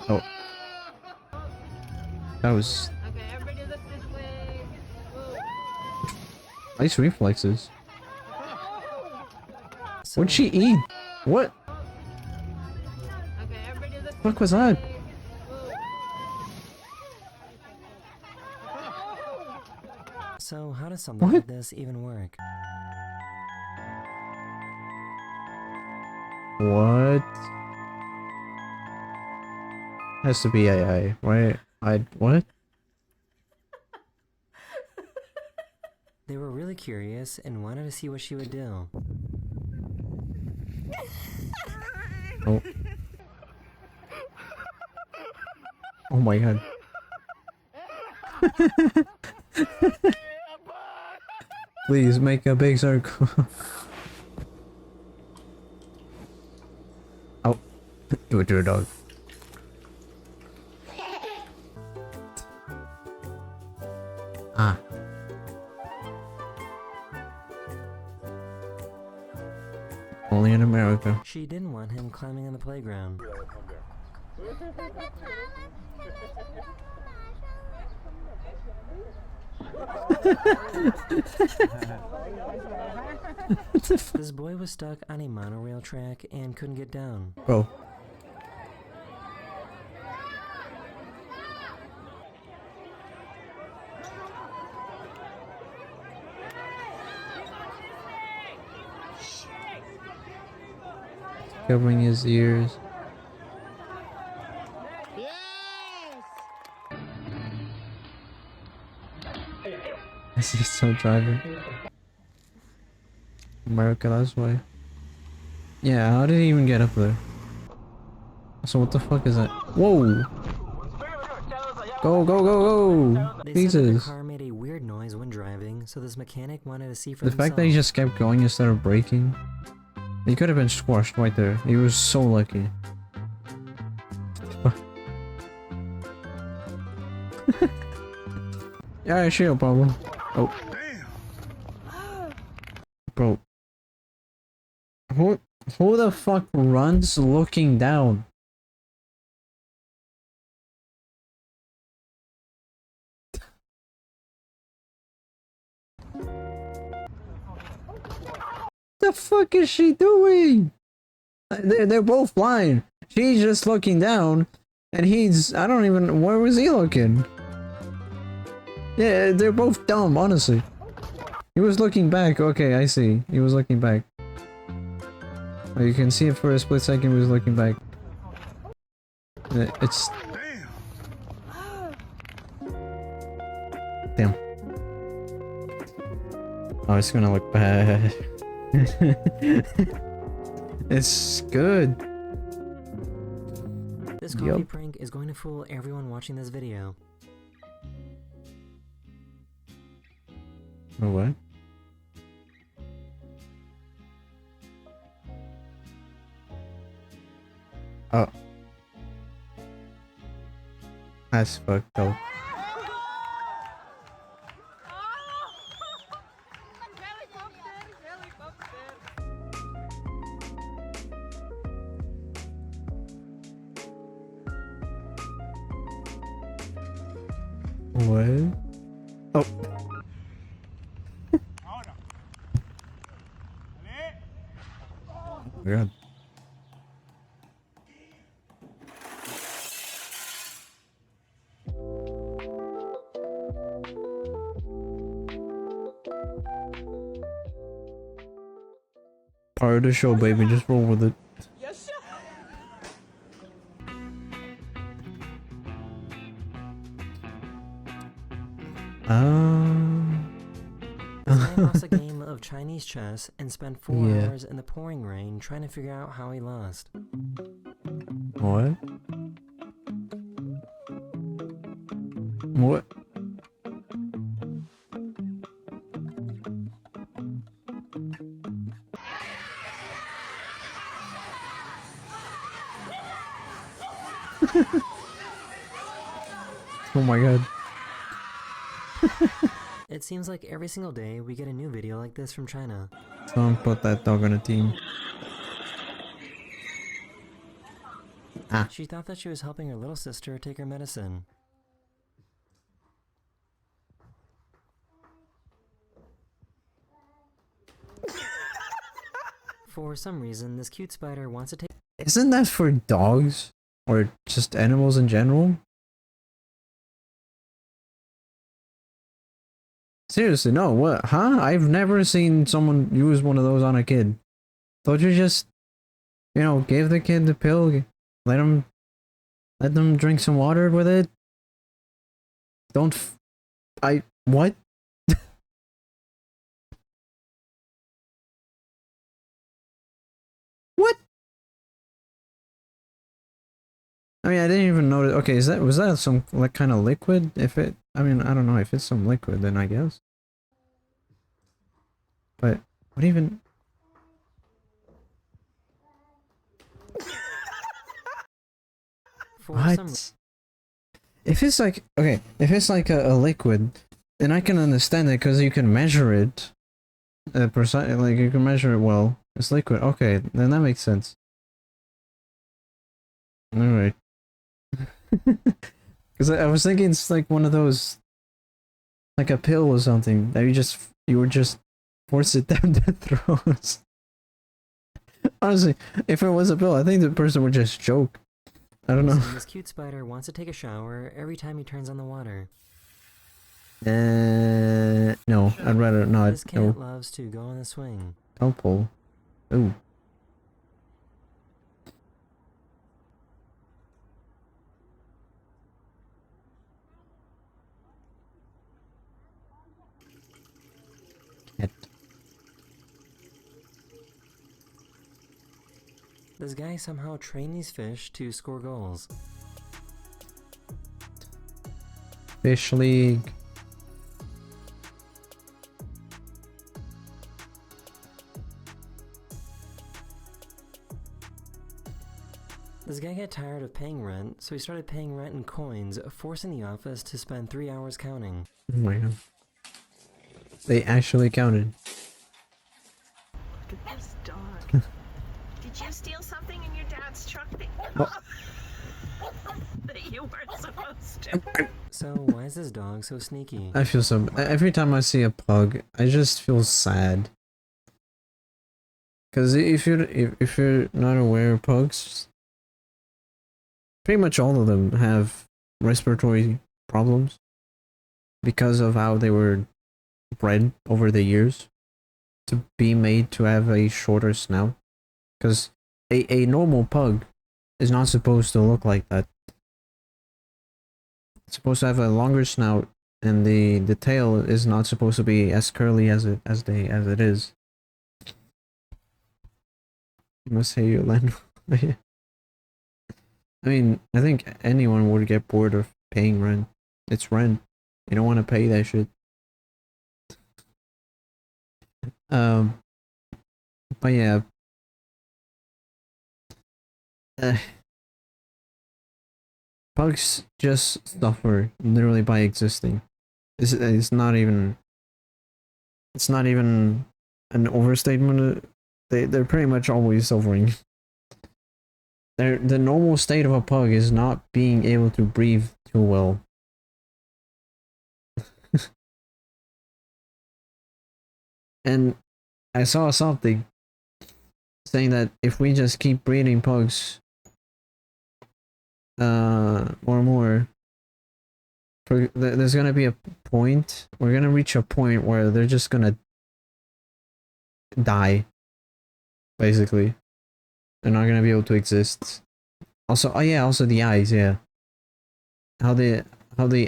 Oh. That was Okay, everybody look this way. nice reflexes. So, What'd she eat? What Okay, everybody look the fuck was that? so how does something What? like this even work? What? Has to be AI, right? What? They were really curious and wanted to see what she would do. Oh. Oh my god. Please make a big circle. Oh. Do it to a dog. Ah. Only in America. She didn't want him climbing on the playground. This boy was stuck on a monorail track and couldn't get down. Bro. Covering his ears. Yes! He's still driving. America, that's why. Yeah, how did he even get up there? So what the fuck is that? Whoa! Go, go, go, go! They said that the Jesus. car made a weird noise when driving, so this mechanic wanted to see for The himself. fact that he just kept going instead of braking. He could have been squashed right there. He was so lucky. Yeah, sure, problem. Oh. Bro. Who the fuck runs looking down? The fuck is she doing? They're both blind. She's just looking down, and he's, I don't even, where was he looking? Yeah, they're both dumb, honestly. He was looking back. Okay, I see. He was looking back. Oh, you can see it for a split second. He was looking back. It's... Damn. Oh, it's gonna look bad. It's good. This coffee prank is going to fool everyone watching this video. Oh, what? Oh. That's fucked up. What? Oh. Oh my god. Part of the show, baby. Just roll with it. This man lost a game of Chinese chess and spent 4 Yeah. hours in the pouring rain trying to figure out how he lost. What? What? Oh my god. It seems like every single day we get a new video like this from China. Someone put that dog on a team. Ah. She thought that she was helping her little sister take her medicine. For some reason, this cute spider wants to take... Isn't that for dogs? Or just animals in general? Seriously, no, what? Huh? I've never seen someone use one of those on a kid. Don't you just You know, give the kid the pill. Let him let them drink some water with it. Don't I what? What? I mean, I didn't even notice. Okay, was that some like kind of liquid? If it, I mean, I don't know if it's some liquid, then I guess. But what even? For some What? If it's like okay, if it's like a liquid, then I can understand it because you can measure it. Precise, like you can measure it well. It's liquid. Okay, then that makes sense. All right. Because I was thinking it's like one of those, like a pill or something that you would just force it down their throats. Honestly, if it was a pill, I think the person would just choke. I don't know. this cute spider wants to take a shower every time he turns on the water. No, I'd rather not. This cat loves to go on the swing. Don't pull. Ooh. Cat. This guy somehow trained these fish to score goals. Fish League. This guy got tired of paying rent, so he started paying rent in coins, forcing the office to spend 3 hours counting. Oh my god. They actually counted. Look at this dog. Did you steal something in your dad's truck that you weren't supposed to? So why is this dog so sneaky? I feel so. Every time I see a pug, I just feel sad. Because if you're not aware of pugs, pretty much all of them have respiratory problems because of how they were bred over the years to be made to have a shorter snout. Because a normal pug is not supposed to look like that. It's supposed to have a longer snout, and the tail is not supposed to be as curly as it is. You must say your land. I mean, I think anyone would get bored of paying rent. It's rent. You don't want to pay that shit. But yeah. Pugs just suffer literally by existing. It's not even an overstatement. They're pretty much always suffering. The normal state of a pug is not being able to breathe too well. And I saw something saying that if we just keep breeding pugs more and more, there's gonna be a point, we're gonna reach a point where they're just gonna die, basically. They're not gonna be able to exist. Also, oh yeah, also the eyes, yeah. How the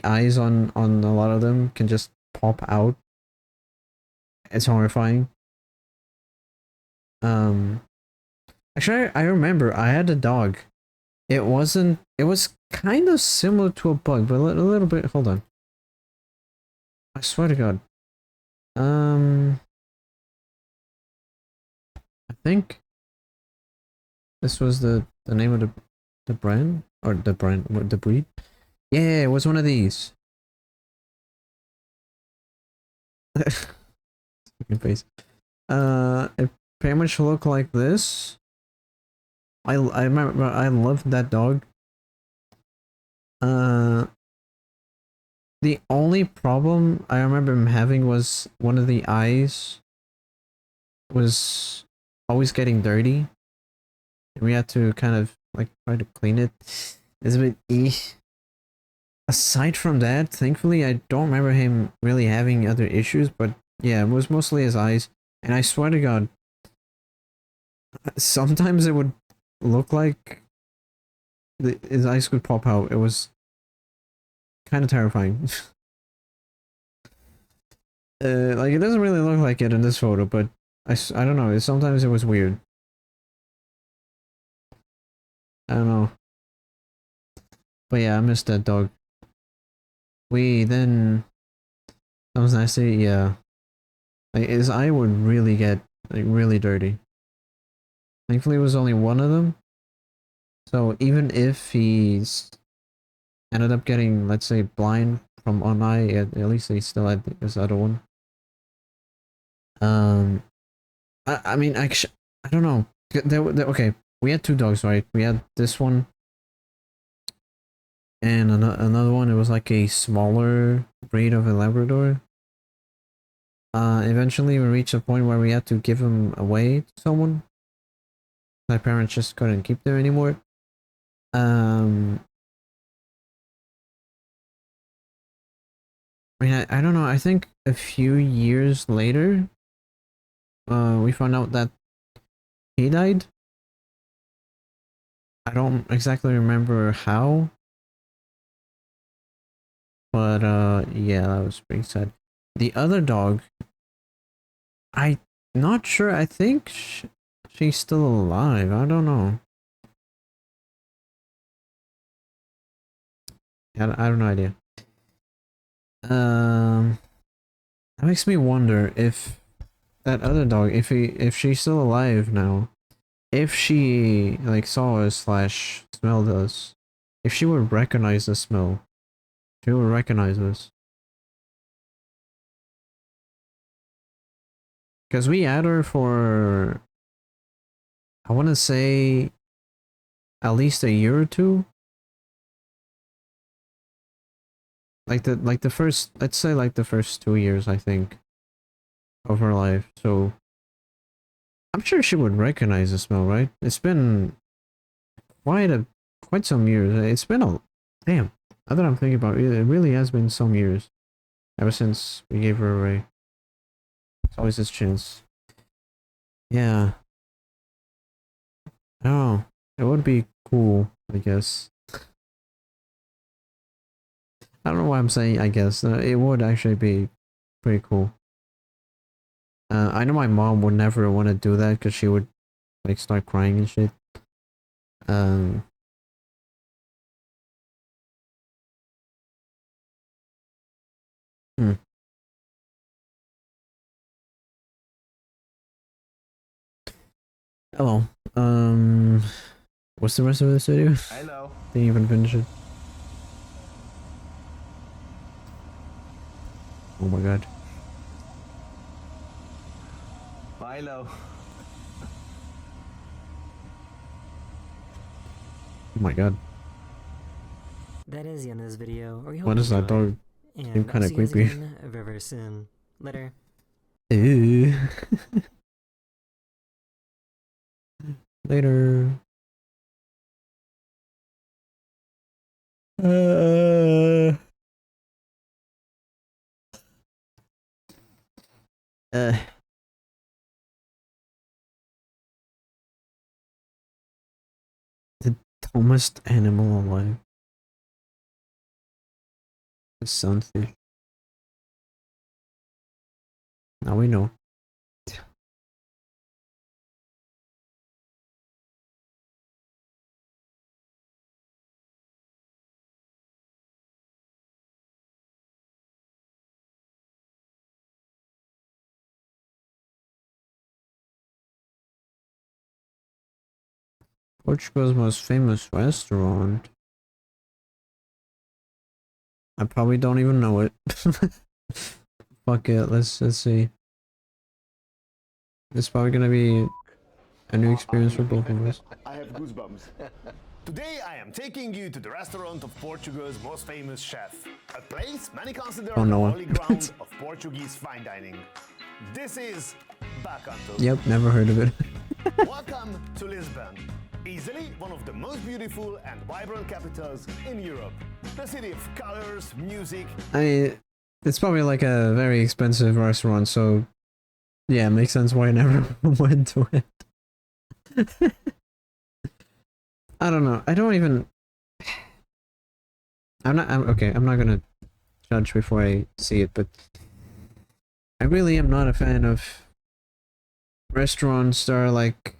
eyes on a lot of them can just pop out. It's horrifying. Actually, I remember I had a dog. It was kind of similar to a bug, but a little bit. Hold on. I swear to God. I think this was the name of the brand, or the breed. Yeah, it was one of these. Face. It pretty much looked like this. I remember I loved that dog. The only problem I remember him having was one of the eyes was always getting dirty. And we had to kind of like try to clean it. It's a bit Aside from that, thankfully I don't remember him really having other issues, but yeah, it was mostly his eyes. And I swear to God, sometimes it would look like his eyes could pop out. It was kind of terrifying. Like, it doesn't really look like it in this photo, but I don't know. Sometimes it was weird. I don't know. But yeah, I missed that dog. Then... That was nice to see, yeah. Like, his eye would really get, like, really dirty. Thankfully, it was only one of them. So even if he's ended up getting, let's say, blind from one eye, at least he still had this other one. I mean, actually, I don't know. Okay, we had two dogs, right? We had this one and another one. It was like a smaller breed of a Labrador. Eventually we reached a point where we had to give him away to someone. My parents just couldn't keep them anymore. I mean, I don't know. I think a few years later, we found out that he died. I don't exactly remember how. But, yeah, that was pretty sad. The other dog, I'm not sure. I think she's still alive. I don't know. I have no idea. That makes me wonder if that other dog, if she's still alive now, if she like saw us slash smelled us, if she would recognize the smell, she would recognize us. Because we had her for, I want to say, at least a year or two. Like the first, let's say like the first 2 years, I think, of her life. So I'm sure she would recognize the smell, right? It's been quite some years. It's been a damn. Now that I'm thinking about it, it really has been some years ever since we gave her away. It's always this chance. Yeah. Oh, it would be cool, I guess. I don't know why I'm saying I guess. It would actually be pretty cool. I know my mom would never want to do that because she would like start crying and shit. Um. Hmm. Oh. What's the rest of this video? Hello. Didn't even finish it. Oh my god. Milo. Oh my god. That is the end of this video. We hope What you is that enjoyed. dog? And Seemed I'll kinda see you guys creepy. again very, very soon. Later. Ew. Later. Uh, uh, the dumbest animal alive. The sunfish. Now we know. Portugal's most famous restaurant. I probably don't even know it. Fuck it, let's see. It's probably gonna be a new experience for both of us. I have goosebumps. Today I am taking you to the restaurant of Portugal's most famous chef. A place many consider Oh, the Noah. holy ground of Portuguese fine dining. This is Bacanto. Yep, never heard of it. Welcome to Lisbon. Easily one of the most beautiful and vibrant capitals in Europe. The city of colors, music. I mean, it's probably like a very expensive restaurant, so yeah, it makes sense why I never went to it. I don't know. I don't even. Okay. I'm not gonna judge before I see it, but I really am not a fan of restaurants that are like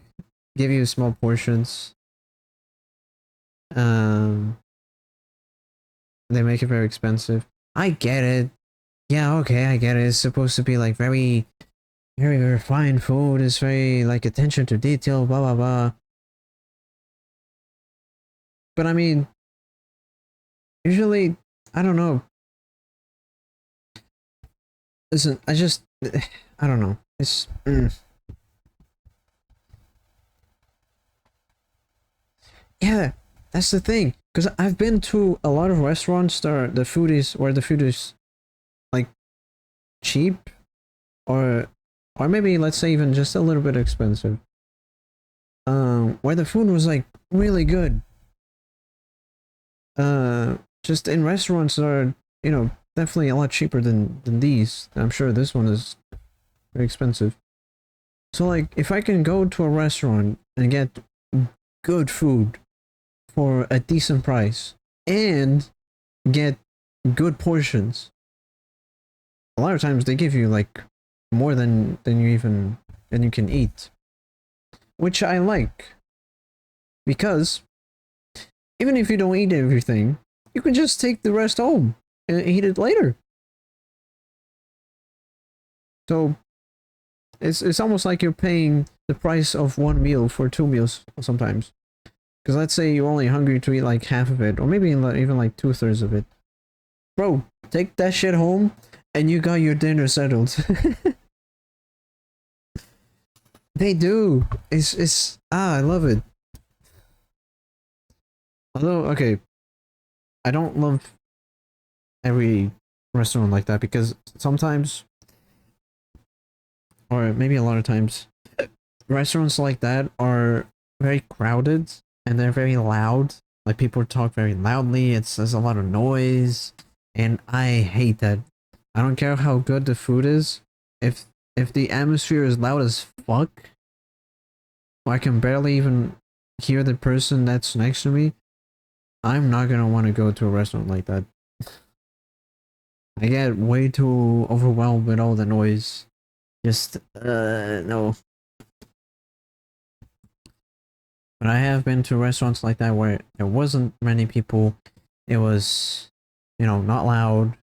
give you small portions. Um, they make it very expensive. I get it. Yeah, okay, I get it. It's supposed to be like very, very, very fine food. It's very like attention to detail, blah blah blah. But I mean, usually, I don't know. Listen, I don't know. It's yeah, that's the thing. Because I've been to a lot of restaurants that are, the food is like cheap, or maybe let's say even just a little bit expensive. Where the food was like really good. Just in restaurants that are, you know, definitely a lot cheaper than these. I'm sure this one is very expensive. So like, if I can go to a restaurant and get good food for a decent price and get good portions, a lot of times they give you like more than you can eat, which I like, because even if you don't eat everything, you can just take the rest home and eat it later. So it's almost like you're paying the price of one meal for two meals sometimes. Because let's say you're only hungry to eat like half of it, or maybe even like 2/3 of it. Bro, take that shit home and you got your dinner settled. They do. I love it. Although, okay, I don't love every restaurant like that, because sometimes, or maybe a lot of times, restaurants like that are very crowded and they're very loud. Like, people talk very loudly. There's a lot of noise, and I hate that. I don't care how good the food is. If the atmosphere is loud as fuck, or I can barely even hear the person that's next to me, I'm not gonna want to go to a restaurant like that. I get way too overwhelmed with all the noise. Just, no. But I have been to restaurants like that where there wasn't many people. It was, you know, not loud.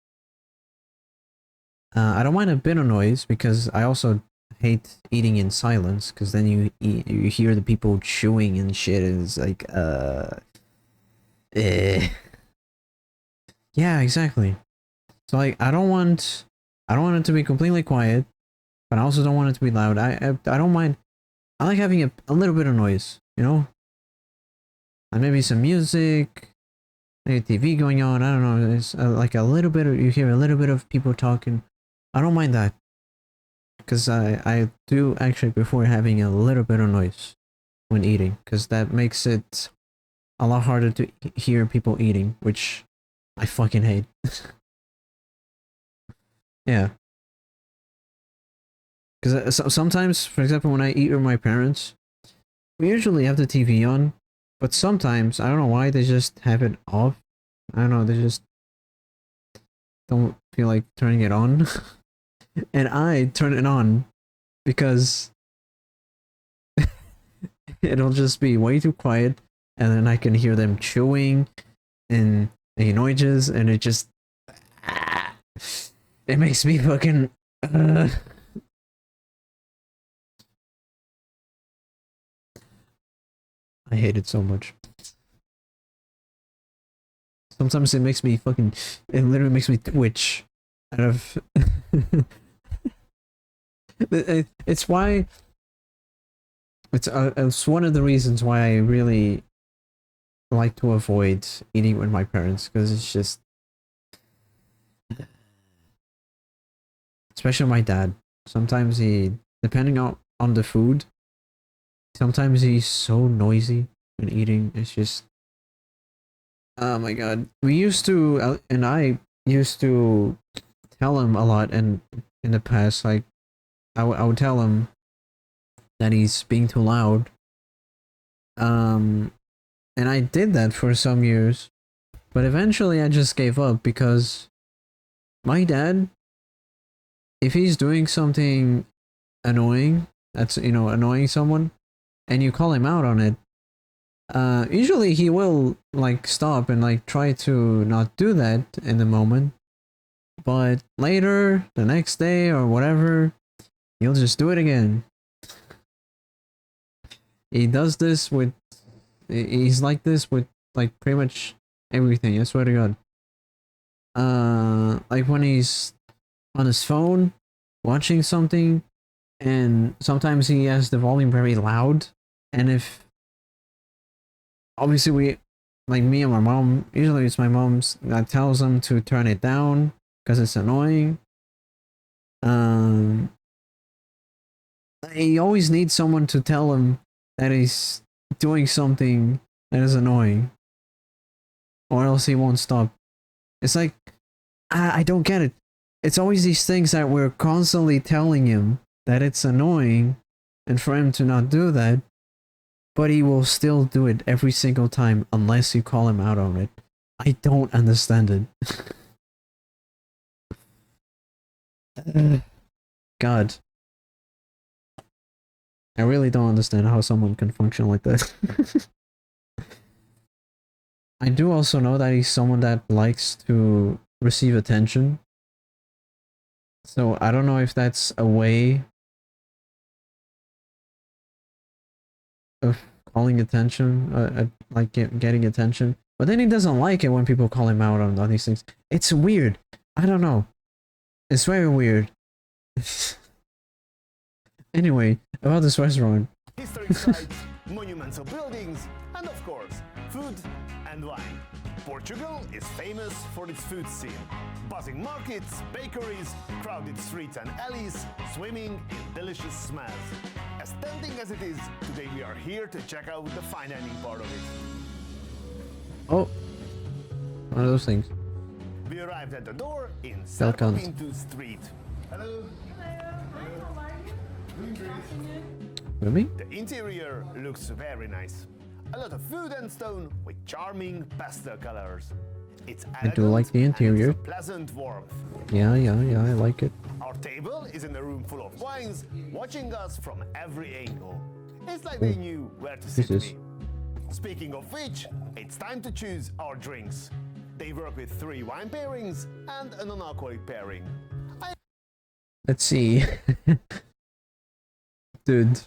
I don't mind a bit of noise, because I also hate eating in silence, because then you hear the people chewing and shit, and it's like, yeah, exactly. So like, I don't want it to be completely quiet, but I also don't want it to be loud. I don't mind. I like having a little bit of noise, you know? And maybe some music, maybe TV going on, I don't know. It's like a little bit of, you hear a little bit of people talking. I don't mind that. Because I do actually prefer having a little bit of noise when eating, because that makes it a lot harder to hear people eating, which I fucking hate. Yeah. Because sometimes, for example, when I eat with my parents, we usually have the TV on, but sometimes, I don't know why, they just have it off. I don't know, they just don't feel like turning it on. And I turn it on because it'll just be way too quiet, and then I can hear them chewing and making noises, and it just... it makes me fucking... I hate it so much. Sometimes it makes me fucking... it literally makes me twitch out of... it's why... it's one of the reasons why I really like to avoid eating with my parents, because it's just... especially my dad. Sometimes depending on the food, sometimes he's so noisy when eating. It's just... oh my god. We used to, and I used to tell him a lot in the past, like, I would tell him that he's being too loud. And I did that for some years. But eventually I just gave up because my dad, if he's doing something annoying, that's, you know, annoying someone, and you call him out on it, usually he will like stop and like try to not do that in the moment, but later, the next day or whatever, he'll just do it again. He does this with, he's like this with like pretty much everything, I swear to God. Like when he's on his phone watching something, and sometimes he has the volume very loud, and if obviously we, like me and my mom, usually it's my mom's that tells him to turn it down because it's annoying. He always needs someone to tell him that he's doing something that is annoying, or else he won't stop. It's like, I don't get it. It's always these things that we're constantly telling him that it's annoying, and for him to not do that, but he will still do it every single time unless you call him out on it. I don't understand it. God. I really don't understand how someone can function like that. I do also know that he's someone that likes to receive attention. So I don't know if that's a way of calling attention, like getting attention. But then he doesn't like it when people call him out on these things. It's weird. I don't know. It's very weird. Anyway, about this restaurant. Historic sites, monumental buildings, and of course, food and wine. Portugal is famous for its food scene. Buzzing markets, bakeries, crowded streets and alleys, swimming in delicious smells. As tempting as it is, today we are here to check out the fine dining part of it. Oh, one of those things. We arrived at the door in Welcome. Sarpinto Street. Hello. Really? The interior looks very nice. A lot of wood and stone with charming pastel colors. It's I do like the interior. and it's a pleasant warmth. Yeah, I like it. Our table is in a room full of wines, watching us from every angle. It's like they knew where to sit me. Speaking of which, it's time to choose our drinks. They work with 3 wine pairings and a non-alcoholic pairing. Let's see. Dude.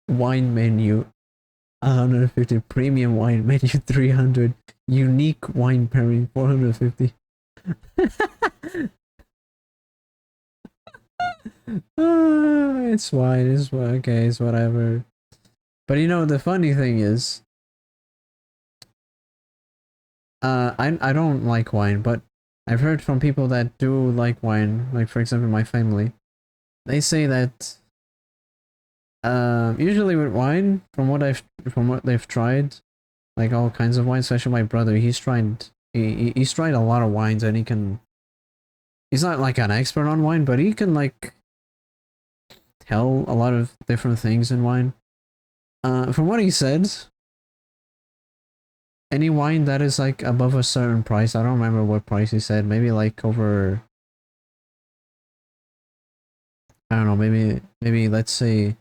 Wine menu 150, premium wine menu 300, unique wine pairing 450. It's fine, okay, it's whatever. But you know, the funny thing is, I don't like wine, but I've heard from people that do like wine, like for example my family. They say that usually with wine, from what they've tried, like all kinds of wines, especially my brother, he's tried a lot of wines, and he's not like an expert on wine, but he can like tell a lot of different things in wine. From what he said, any wine that is like above a certain price, I don't remember what price he said, maybe like over, I don't know, maybe let's say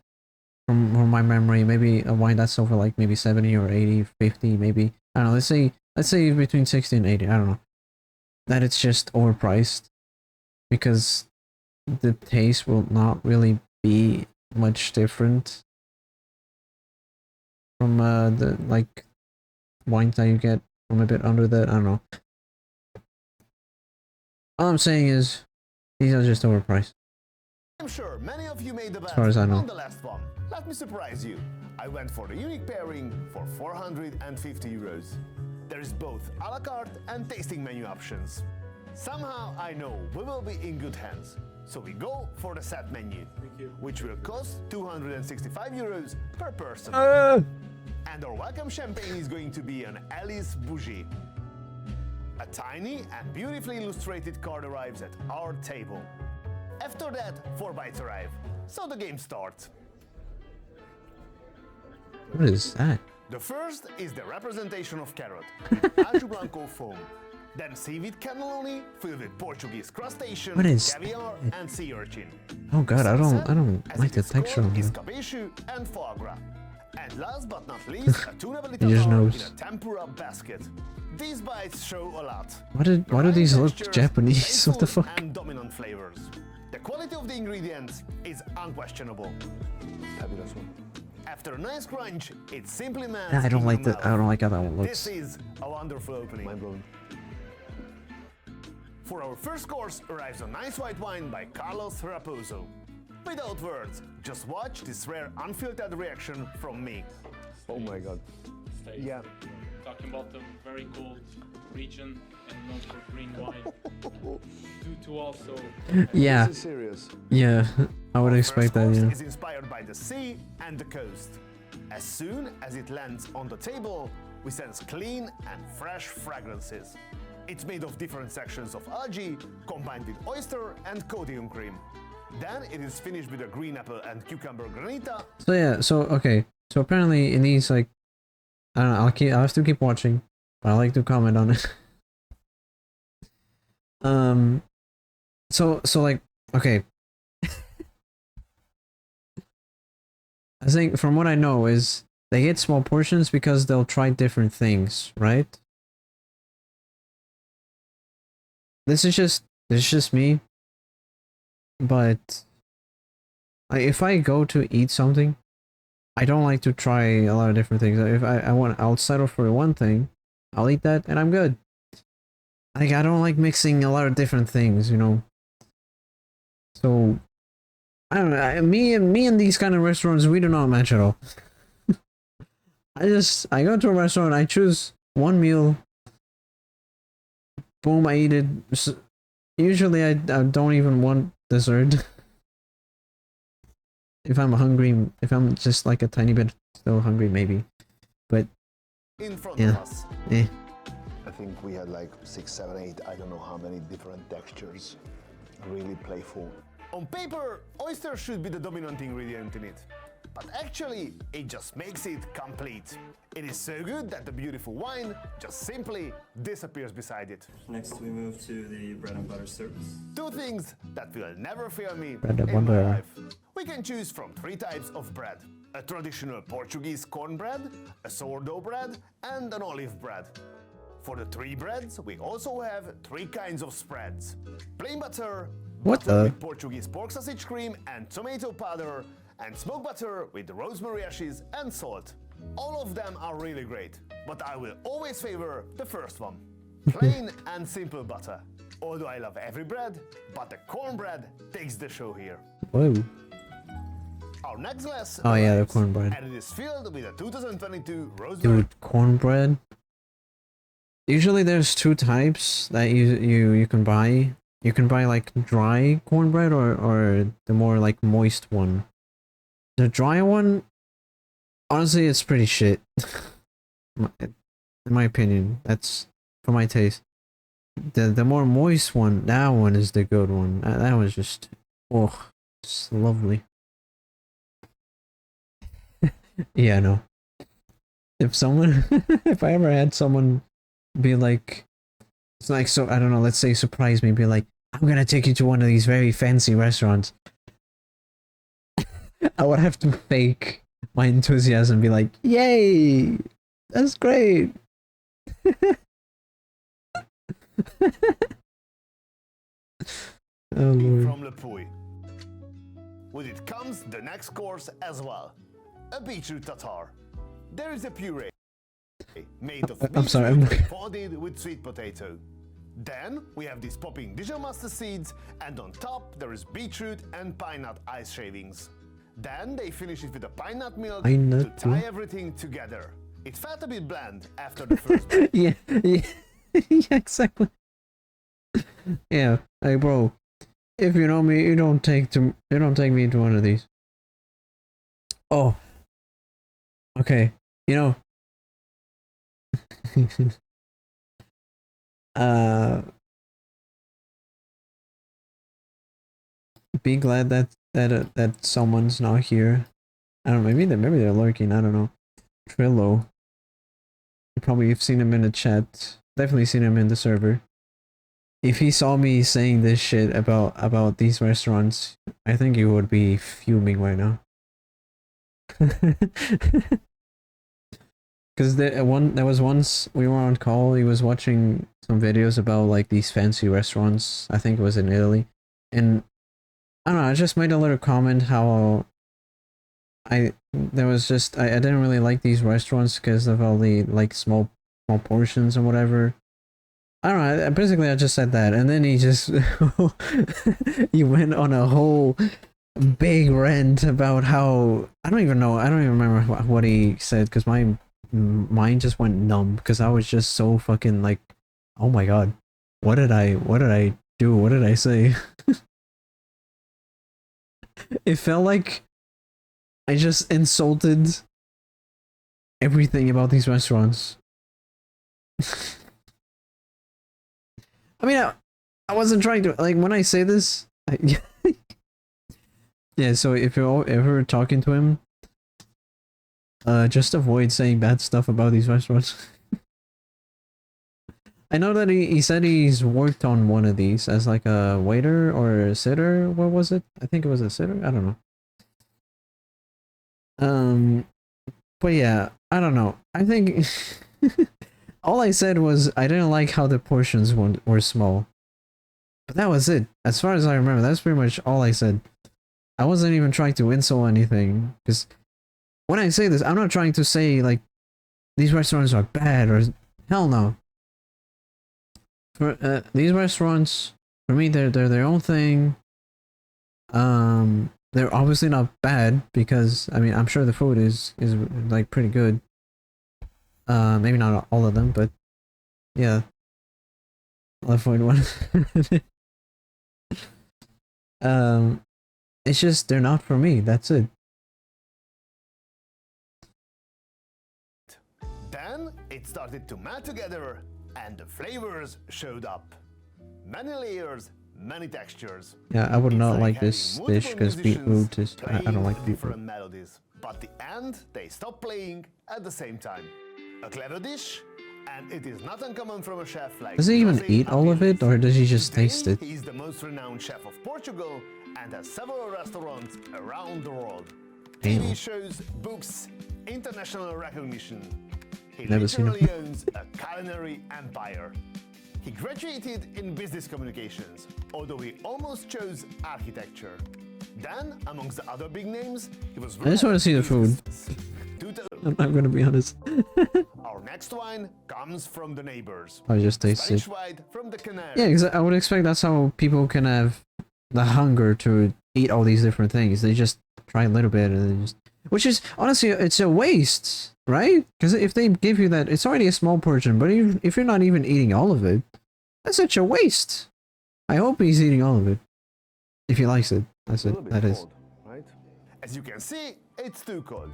from my memory, maybe a wine that's over like maybe 70 or 80, 50, maybe, I don't know, let's say between 60 and 80, I don't know, that it's just overpriced because the taste will not really be much different from the like wines that you get from a bit under that. I don't know. All I'm saying is these are just overpriced. I'm sure many of you made the bet As far as I know. on the last one. Let me surprise you. I went for the unique pairing for 450 euros. There is both a la carte and tasting menu options. Somehow I know we will be in good hands. So we go for the set menu, which will cost 265 euros per person. And our welcome champagne is going to be an Alice Bougie. A tiny and beautifully illustrated card arrives at our table. After that, 4 bites arrive. So the game starts. What is that? The first is the representation of carrot with ajo blanco foam. Then seaweed cannelloni filled with Portuguese crustacean, What is caviar, and sea urchin. Oh god, I don't As like it the is texture called, of is it. cabechu and foie gras. And last but not least, a tuna belly He just tartare in knows. a tempura basket. These bites show a lot. Why do these look Textures, Japanese? What the playful fuck? And dominant flavors. The quality of the ingredients is unquestionable. Fabulous one. After a nice crunch, it simply melts. I don't in like your that. I don't like how that one This looks. is a wonderful opening. Mind blowing. For our first course arrives a nice white wine by Carlos Raposo. Without words, just watch this rare unfiltered reaction from me. Oh my god. State. Yeah. Talking about a very cold region and known for green wine. Due to also Yeah, This is serious. yeah. I would Our expect first that. course Yeah. is inspired by the sea and the coast. As soon as it lands on the table, we sense clean and fresh fragrances. It's made of different sections of algae, combined with oyster and codium cream. Then it is finished with a green apple and cucumber granita. So yeah. So okay. So apparently in these like, I don't know. I'll have to keep watching, but I like to comment on it. So like, okay. I think from what I know is they get small portions because they'll try different things, right? This is just me. But if I go to eat something, I don't like to try a lot of different things. If I'll settle for one thing, I'll eat that and I'm good. Like I don't like mixing a lot of different things, you know. So I don't know. Me and these kind of restaurants, we do not match at all. I go to a restaurant, I choose one meal. Boom, I eat it. Usually I don't even want dessert. If I'm hungry, if I'm just like a tiny bit still hungry, maybe. But In front yeah, of us. I think we had like 6, 7, 8, I don't know how many different textures. Really playful. On paper, oyster should be the dominant ingredient in it. But actually, it just makes it complete. It is so good that the beautiful wine just simply disappears beside it. Next, we move to the bread and butter service. Two things that will never fail me Bread and in my butter. life. We can choose from 3 types of bread. A traditional Portuguese cornbread, a sourdough bread, and an olive bread. For the 3 breads, we also have 3 kinds of spreads. Plain butter, What butter the? with Portuguese pork sausage cream and tomato powder, and smoked butter with rosemary ashes and salt. All of them are really great, but I will always favor the first one. Plain and simple butter. Although I love every bread, but the cornbread takes the show here. Whoa. Our next glass Oh yeah, the arrives, cornbread. and it is filled with a 2022 rosemary. Dude, cornbread. Usually there's 2 types that you can buy. You can buy like dry cornbread or the more like moist one. The dry one, honestly, it's pretty shit. In my opinion, that's for my taste. The more moist one, that one is the good one. That was just, oh, it's lovely. Yeah, no. If someone, if I ever had someone be like, it's like, so I don't know, let's say surprise me, be like, I'm gonna take you to one of these very fancy restaurants. I would have to fake my enthusiasm, be like, yay, that's great. Oh lord. From Le Puy. With it comes the next course as well. A beetroot tartare. There is a puree made of I'm sorry, beetroot pounded with sweet potato. Then we have these popping Dijon mustard seeds, and on top there is beetroot and pine nut ice shavings. Then they finish it with a pine nut milk Pine to nut tie milk? everything together. It felt a bit bland after the first bite. Yeah, yeah, yeah, exactly. Yeah, hey bro, if you know me, you don't take me to one of these. Oh, okay, you know. Be glad that someone's not here. I don't know, maybe they're lurking, I don't know. Trillo. You probably have seen him in the chat. Definitely seen him in the server. If he saw me saying this shit about these restaurants, I think he would be fuming right now. Because there was once we were on call, he was watching some videos about like these fancy restaurants. I think it was in Italy, and I don't know. I just made a little comment how I didn't really like these restaurants because of all the like small portions and whatever. I don't know. Basically, I just said that, and then he just he went on a whole big rant about how I don't even know. I don't even remember what he said because my mind just went numb because I was just so fucking like, oh my god, what did I do? What did I say? It felt like I just insulted everything about these restaurants. I mean, I wasn't trying to, like, when I say this, yeah, so if you're ever talking to him, just avoid saying bad stuff about these restaurants. I know that he said he's worked on one of these as like a waiter or a sitter. What was it? I think it was a sitter. I don't know. But yeah, I don't know. I think all I said was I didn't like how the portions were small. But that was it. As far as I remember, that's pretty much all I said. I wasn't even trying to insult anything. Because when I say this, I'm not trying to say like these restaurants are bad or hell no. For these restaurants, for me, they're their own thing. They're obviously not bad because I mean I'm sure the food is like pretty good. Maybe not all of them, but yeah. 11.1. It's just they're not for me. That's it. Then it started to melt together and the flavors showed up. Many layers, many textures. Yeah, I would It's not like having this multiple dish because musicians beetroot is. I don't like beetroot. different melodies. But the end, they stop playing at the same time. A clever dish, and it is not uncommon from a chef like. Does he even José eat all of it, or does he just Today, taste it? He is the most renowned chef of Portugal and has several restaurants around the world. Damn. TV shows, books, international recognition. He Never seen literally him. owns a culinary empire. He graduated in business communications, although he almost chose architecture. Then, amongst the other big names, he was. I just want to see the food. I'm gonna be honest. Our next wine comes from the neighbors. I just taste Spanish it. wine from the Canaries. Yeah, because I would expect that's how people can have the hunger to eat all these different things. They just try a little bit and they just, which is honestly it's a waste, right? Because if they give you that, it's already a small portion. But if you're not even eating all of it, that's such a waste. I hope he's eating all of it. If he likes it, that's it. That is. Cold, right? As you can see, it's too cold,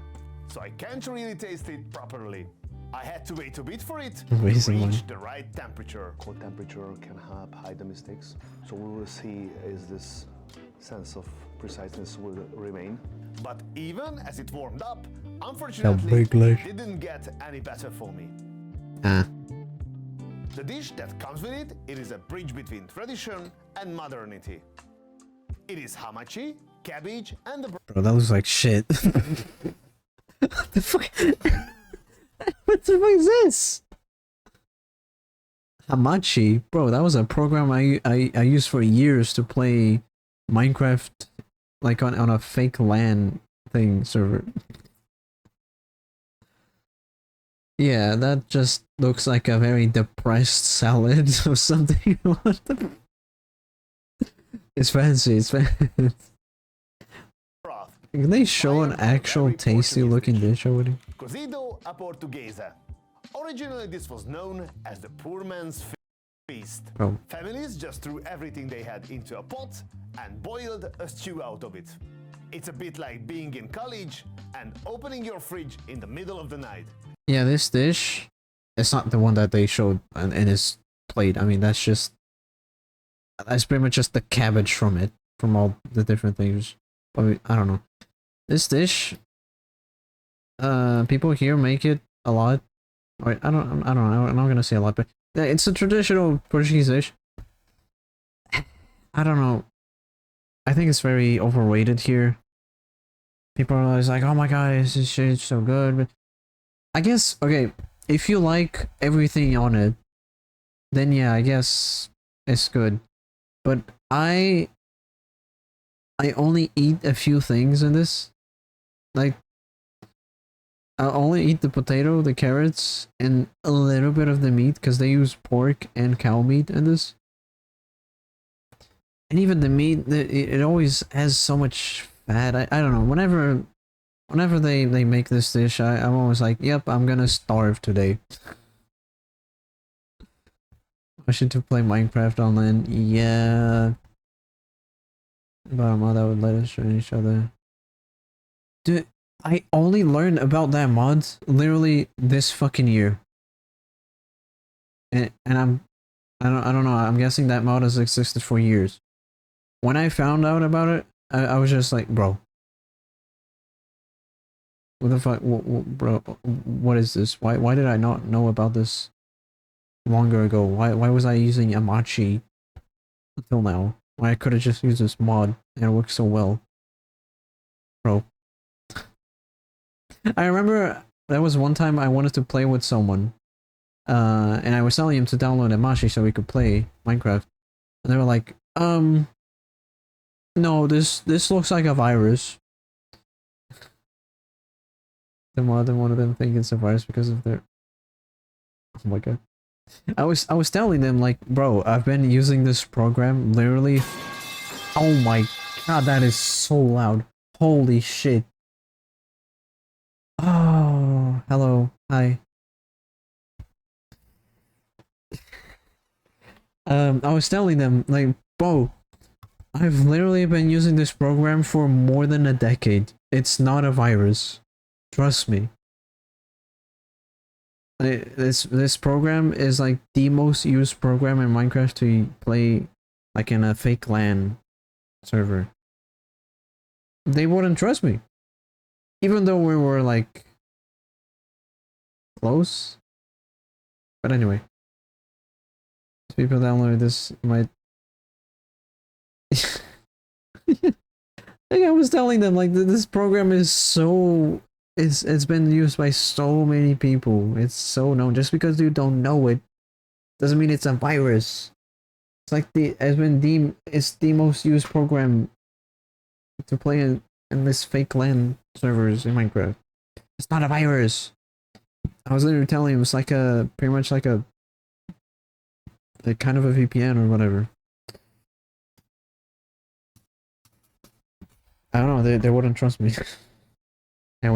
so I can't really taste it properly. I had to wait a bit for it to Wasting reach money. the right temperature. Cold temperature can hide the mistakes. So we will see is this sense of preciseness will remain. But even as it warmed up, big unfortunately, leg. it didn't get any better for me. Ah. The dish that comes with it, it is a bridge between tradition and modernity. It is hamachi, cabbage, and the Bro, that looks like shit. What the fuck? What the fuck is this? Hamachi? Bro, that was a program I used for years to play Minecraft like on a fake LAN thing server. Yeah, that just looks like a very depressed salad or something. What the? It's fancy, it's fancy. broth. Can they show an actual tasty looking dish already? Cozido a portuguesa. Originally this was known as the poor man's feast. Oh. Families just threw everything they had into a pot and boiled a stew out of it. It's a bit like being in college and opening your fridge in the middle of the night. Yeah, this dish, it's not the one that they showed in his plate. I mean, that's pretty much just the cabbage from it, from all the different things. But I don't know. This dish, people here make it a lot. Wait, I don't know. I'm not gonna say a lot, but it's a traditional Portuguese dish. I don't know. I think it's very overrated here. People are always like, "Oh my god, this shit is so good." But I guess okay, if you like everything on it, then yeah, I guess it's good. But I only eat a few things in this. Like I only eat the potato, the carrots, and a little bit of the meat because they use pork and cow meat in this. And even the meat, it always has so much fat. I don't know. Whenever they make this dish, I'm always like, yep, I'm gonna starve today. I should to play Minecraft online. Yeah. But a mod that would let us join each other. Dude, I only learned about that mod literally this fucking year. And I don't know, I'm guessing that mod has existed for years. When I found out about it, I was just like, bro. What the fuck, bro, what is this? Why did I not know about this longer ago? Why was I using Amachi until now? Why I could have just used this mod and it works so well. Bro. I remember there was one time I wanted to play with someone. And I was telling him to download Amachi so we could play Minecraft. And they were like, no, this looks like a virus. Then one of them think it's a virus because of their... Oh my god. I was telling them like, bro, I've been using this program literally... Oh my god, that is so loud. Holy shit. Oh, hello. Hi. I was telling them like, bro, I've literally been using this program for more than a decade. It's not a virus. Trust me. This program is like the most used program in Minecraft to play like in a fake LAN server. They wouldn't trust me. Even though we were like close. But anyway. People download this might... Like I was telling them, like, this program is so... It's been used by so many people. It's so known. Just because you don't know it doesn't mean it's a virus. It's like it's the most used program to play in this fake LAN servers in Minecraft. It's not a virus. I was literally telling him it's like pretty much like a kind of a VPN or whatever. I don't know, they wouldn't trust me. And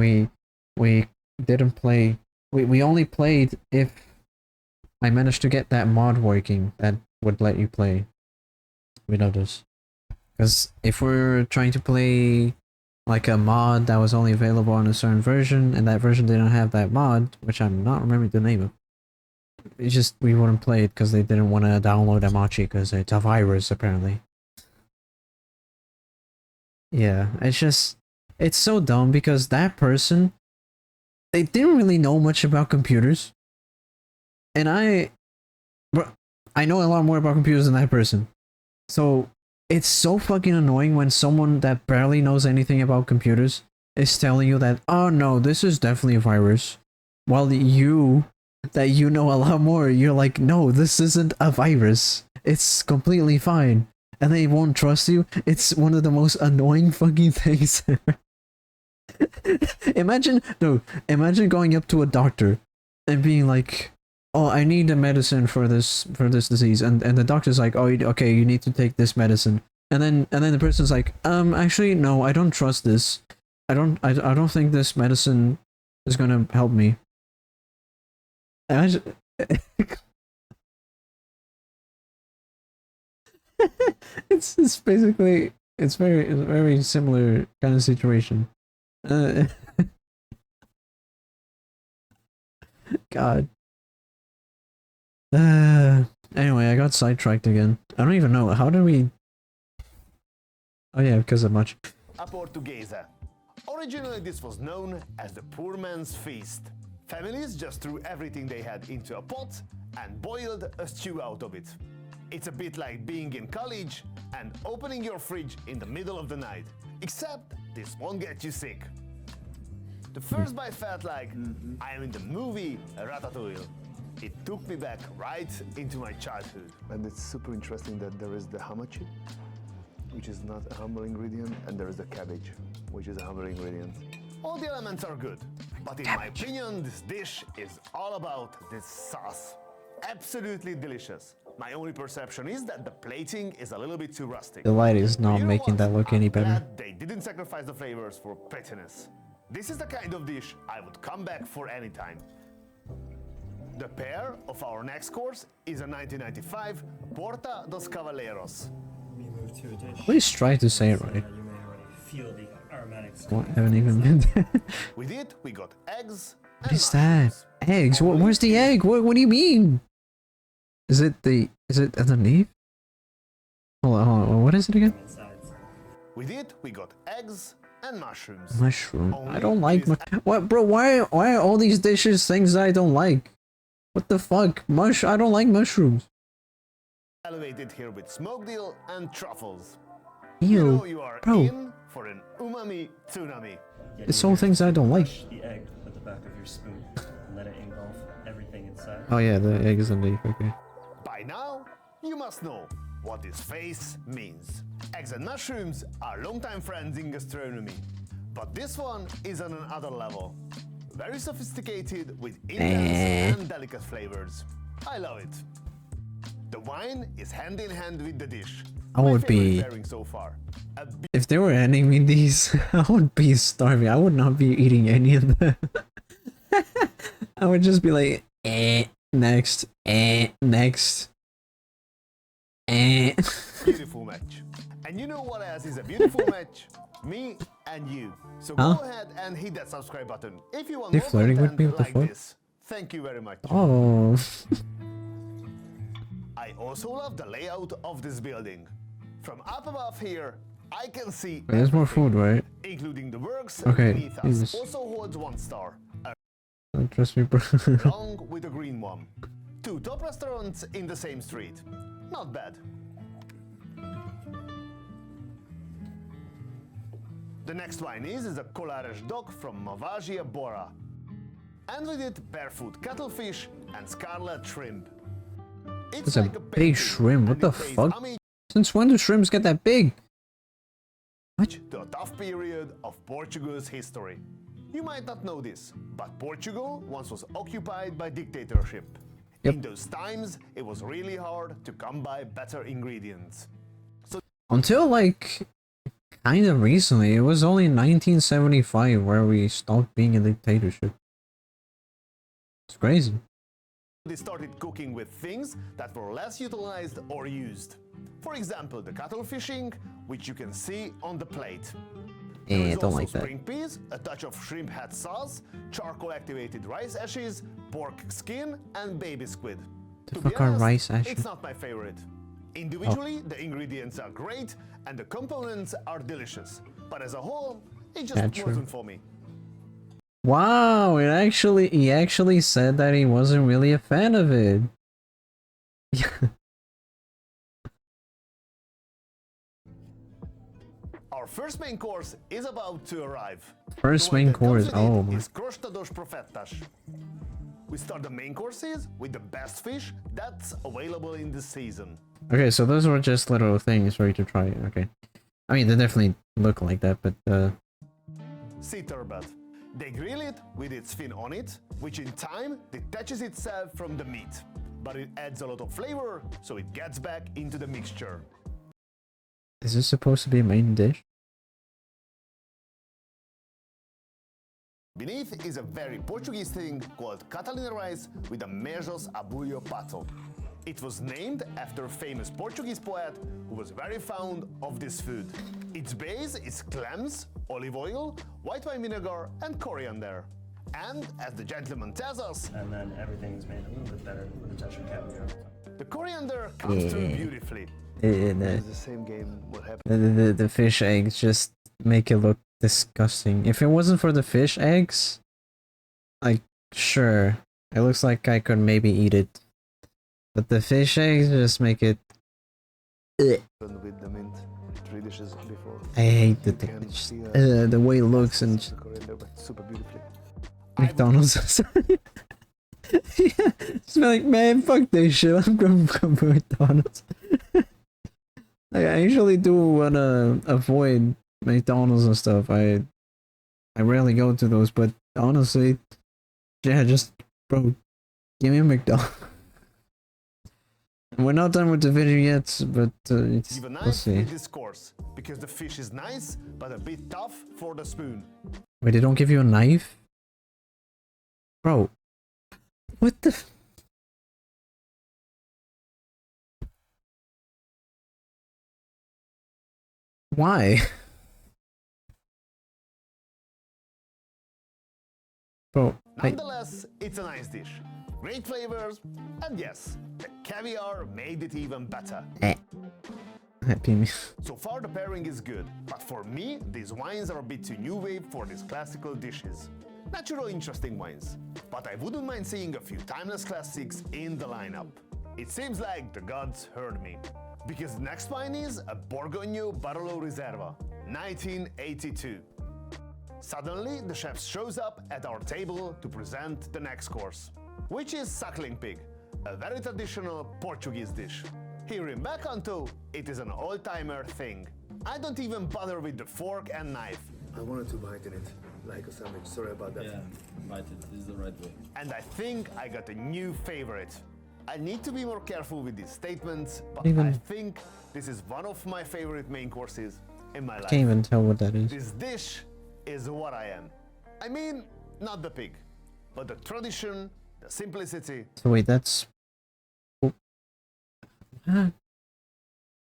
we didn't play. We only played if I managed to get that mod working that would let you play with others. Because if we're trying to play like a mod that was only available on a certain version and that version didn't have that mod, which I'm not remembering the name of, it's just we wouldn't play it because they didn't want to download Amachi because it's a virus apparently. Yeah, it's so dumb because that person, they didn't really know much about computers. And I know a lot more about computers than that person. So it's so fucking annoying when someone that barely knows anything about computers is telling you that, oh no, this is definitely a virus. While you know a lot more, you're like, no, this isn't a virus. It's completely fine. And they won't trust you. It's one of the most annoying fucking things ever. Imagine going up to a doctor and being like, oh, I need a medicine for this disease, and the doctor's like, oh, okay, you need to take this medicine, and then the person's like, actually no, I don't trust this. I don't think this medicine is gonna help me. Imagine... it's basically it's very similar kind of situation. God. Anyway, I got sidetracked again. I don't even know how did we... Oh yeah, because of much. A portuguesa. Originally, this was known as the poor man's feast. Families just threw everything they had into a pot and boiled a stew out of it. It's a bit like being in college and opening your fridge in the middle of the night. Except this won't get you sick. The first bite felt like I am in the movie Ratatouille. It took me back right into my childhood. And it's super interesting that there is the hamachi, which is not a humble ingredient, and there is the cabbage, which is a humble ingredient. All the elements are good, but in my opinion, this dish is all about this sauce. Absolutely delicious. My only perception is that the plating is a little bit too rustic. The light is not making that look any better. Glad they didn't sacrifice the flavors for prettiness. This is the kind of dish I would come back for any time. The pair of our next course is a 1995 Porta dos Cavalleiros. We move to a dish. Please try to say it right. You may already feel the aromatics. What? I haven't even been there. With it, we got eggs and What is that? Eggs? Where's the egg? What do you mean? Is it underneath? Hold on. What is it again? With it, we got eggs and mushrooms. Mushroom. I don't like what, bro? Why are all these dishes things I don't like? What the fuck? I don't like mushrooms. Elevated here with smoked eel and truffles. Ew, You know you are bro. in for an umami tsunami. It's all things I don't like. Crush the egg with the back of your spoon and let it engulf everything inside. Oh yeah, the egg is underneath. Okay. By now, you must know what this face means. Eggs and mushrooms are longtime friends in gastronomy, but this one is on another level. Very sophisticated with intense and delicate flavors. I love it. The wine is hand in hand with the dish. I would be pairing so far. if they were handing me these. I would be starving. I would not be eating any of them. I would just be like, next, next. Beautiful match. And you know what else is a beautiful match? Me and you. So Huh? go ahead and hit that subscribe button if you want They more flirting with content me? What the like fuck? this. Thank you very much. Oh. I also love the layout of this building. From up above here, I can see There's more food, right? including the works Okay, beneath us. Jesus. Also holds 1 star, Don't trust me, bro. along with a green one. 2 top restaurants in the same street. Not bad. The next wine is a Colares Dock from Mavagia Bora. And with it, barefoot cuttlefish and scarlet shrimp. It's a like big shrimp. What the tastes fuck? amazing. Since when do shrimps get that big? To a tough period of Portugal's history. You might not know this, but Portugal once was occupied by dictatorship. Yep. In those times, it was really hard to come by better ingredients. So Until like kind of recently. It was only 1975 where we stopped being a dictatorship. It's crazy. they started cooking with things that were less utilized or used. For example, the cattle fishing, which you can see on the plate. There I is don't also like that. spring peas, a touch of shrimp head sauce, charcoal activated rice ashes, pork skin, and baby squid. The To be fuck are honest, rice ashes? It's not my favorite. Individually, the ingredients are great and the components are delicious, but as a whole, it just Yeah, true. wasn't for me. Wow, he actually said that he wasn't really a fan of it. Our first main course is about to arrive. First The one main that comes course, with oh it my. is Crosta dos Profetas. We start the main courses with the best fish that's available in this season. Okay, so those were just little things for you to try. Okay. I mean, they definitely look like that, but Sea turbot. They grill it with its fin on it, which in time detaches itself from the meat. But it adds a lot of flavor, so it gets back into the mixture. is this supposed to be a main dish? Beneath is a very Portuguese thing called Catalina rice with a mejos abulho pato. It was named after a famous Portuguese poet who was very fond of this food. Its base is clams, olive oil, white wine vinegar, and coriander. And as the gentleman tells us, And then everything is made a little bit better with a touch of caviar. the coriander comes through Yeah. beautifully. It's the same game. What happened? The fish eggs just make it look disgusting. If it wasn't for the fish eggs, like, sure. It looks like I could maybe eat it. But the fish eggs just make it... Ugh. With the mint, 3 dishes before. I hate You the can just, see, the way it looks and the coriander, but super beautifully. McDonald's. Yeah, it's like, man, fuck this shit. I'm going to McDonald's. Like, I usually do wanna avoid McDonald's and stuff. I rarely go to those, but honestly, yeah, just bro, give me a McDonald's. We're not done with the video yet, but Give a we'll knife see. with this course, because the fish is nice, but a bit tough for the spoon. Wait, they don't give you a knife? Bro, what the... Why? Bro, Nonetheless, it's a nice dish. Great flavors, and yes, the caviar made it even better. Happy me. So far the pairing is good, but for me, these wines are a bit too new wave for these classical dishes. Natural interesting wines, but I wouldn't mind seeing a few timeless classics in the lineup. It seems like the gods heard me, because the next wine is a Borgogno Barolo Riserva, 1982. Suddenly, the chef shows up at our table to present the next course, which is suckling pig, a very traditional Portuguese dish. Here in Bacanto, it is an all-timer thing. I don't even bother with the fork and knife. I wanted to bite in it, like a sandwich. Sorry about that. Yeah, bite it. This is the right way. And I think I got a new favorite. I need to be more careful with these statements, but Even- I think this is one of my favorite main courses in my life. Can't even tell what that is. This dish is what I am. I mean, not the pig, but the tradition, the simplicity. So wait, that's... Oh. Huh?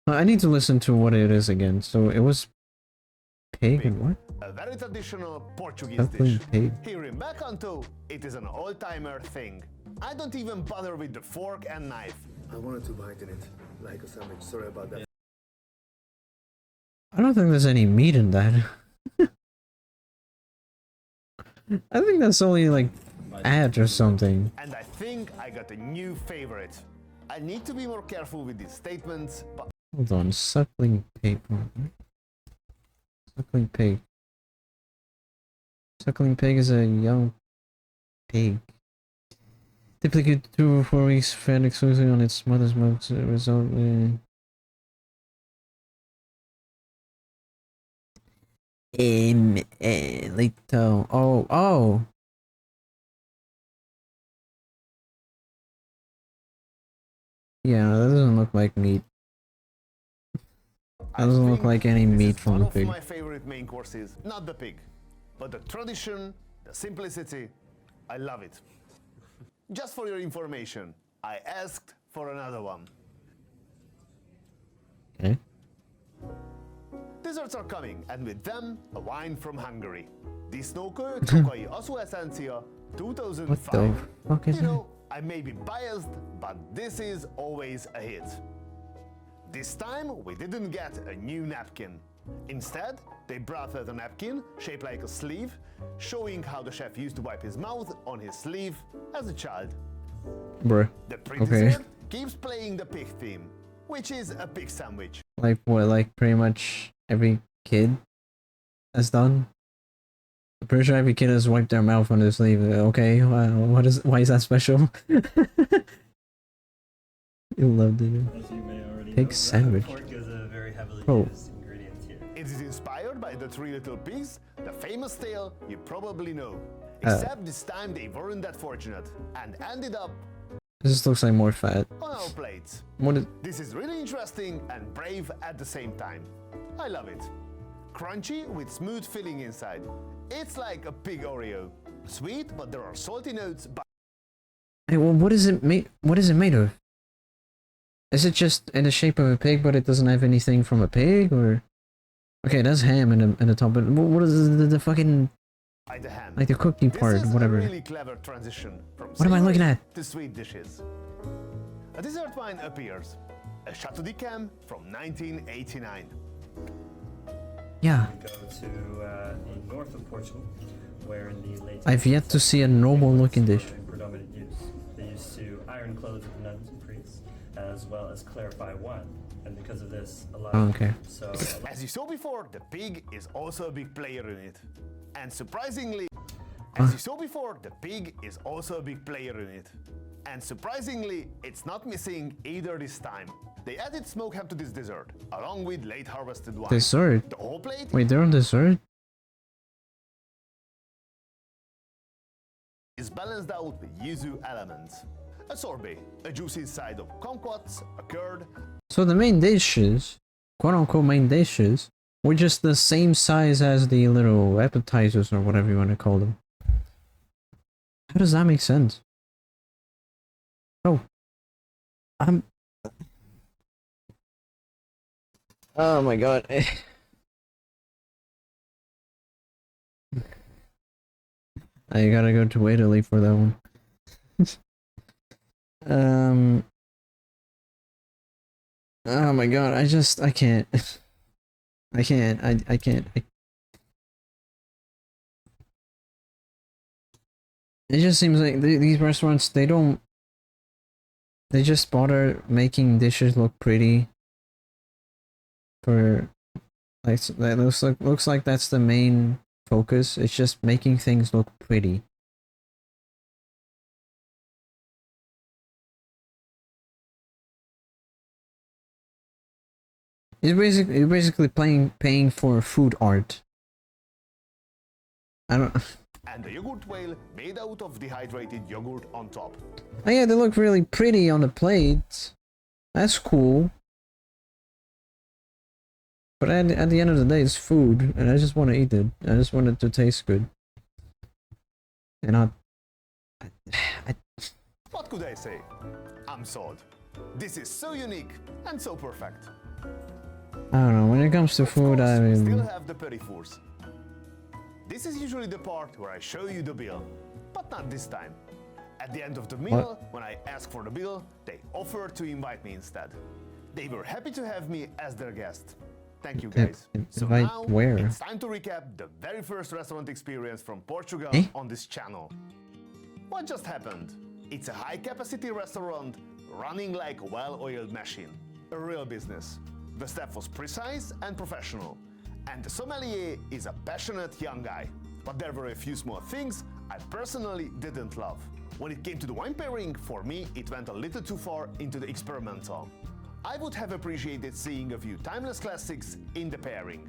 I need to listen to what it is again. So it was pig and what? A very traditional Portuguese Suckling dish. pig. Here in Bacanto, it is an all-timer thing. I don't even bother with the fork and knife. I wanted to bite in it, like a sandwich. Sorry about that. I don't think there's any meat in that. I think that's only like ad or something. And I think I got a new favorite. I need to be more careful with these statements, but Hold on, suckling pig. Suckling pig. Suckling pig is a young pig. Typically 2 or 4 weeks fed exclusively on its mother's milk to result in... Little. Oh. Yeah, that doesn't look like meat. That doesn't look like any meat from one the of pig. my favorite main courses, not the pig, but the tradition, the simplicity. I love it. Just for your information, I asked for another one. Okay. Desserts are coming, and with them, a wine from Hungary. Disznókő Csokai Aszú Essencia 2005. What the fuck is You that? know, I may be biased, but this is always a hit. This time, we didn't get a new napkin. Instead, they brought out a napkin shaped like a sleeve, showing how the chef used to wipe his mouth on his sleeve as a child. Bruh. The Okay. pre-dessert keeps playing the pig theme, which is a pig sandwich. Like what, like pretty much every kid has done? I'm pretty sure every kid has wiped their mouth on their sleeve. Okay, why is that special? You loved it. As you may already Pig know, sandwich. pork is a very heavily Oh. used ingredient here. It is inspired by the Three Little Pigs, the famous tale you probably know. Uh. Except this time they weren't that fortunate and ended up This just looks like more fat. on our plates. What is... This is really interesting and brave at the same time. I love it. Crunchy with smooth filling inside. It's like a pig Oreo. Sweet, but there are salty notes. But Hey, well, what is it made? What is it made of? Is it just in the shape of a pig, but it doesn't have anything from a pig, or? Okay, that's ham in the top. But what is the fucking by the ham. like the cookie This part, is whatever? a really clever transition from What am I looking savory at? to sweet dishes. A dessert wine appears. A Chateau d'Yquem from 1989. Yeah. You go to the north of Portugal, where in the late I've yet to see a normal looking dish. in predominant use. They used to iron clothes of the nuns and priests, as well as clarify wine. And because of this, a lot of Okay. As you saw before, the pig is also a big player in it. And surprisingly, the pig is also a big player in it. And surprisingly, it's not missing either this time. They added smoked ham to this dessert, along with late harvested wine. Dessert? The whole plate? Wait, they're on dessert? Is balanced out with yuzu elements. A sorbet, a juicy side of kumquats, a curd. So the main dishes, quote-unquote main dishes, were just the same size as the little appetizers or whatever you want to call them. How does that make sense? Oh. Oh my god. I gotta go to Italy for that one. Oh my god, I can't. I can't. I can't. It just seems like these restaurants, they just bother making dishes look pretty. For like that looks like that's the main focus. It's just making things look pretty. You're basically paying for food art. I don't. And a yogurt whale made out of dehydrated yogurt on top. Oh yeah, they look really pretty on the plate. That's cool. But at the end of the day, it's food, and I just want to eat it. I just want it to taste good. And not. What could I say? I'm sold. This is so unique and so perfect. I don't know. When it comes to food, I We mean. still have the perifours. This is usually the part where I show you the bill, but not this time. At the end of the meal, when I ask for the bill, they offered to invite me instead. They were happy to have me as their guest. Thank you guys. So Invite now, where? it's time to recap the very first restaurant experience from Portugal on this channel. What just happened? It's a high-capacity restaurant running like a well-oiled machine. A real business. The staff was precise and professional. And the sommelier is a passionate young guy. But there were a few small things I personally didn't love. When it came to the wine pairing, for me it went a little too far into the experimental. I would have appreciated seeing a few timeless classics in the pairing.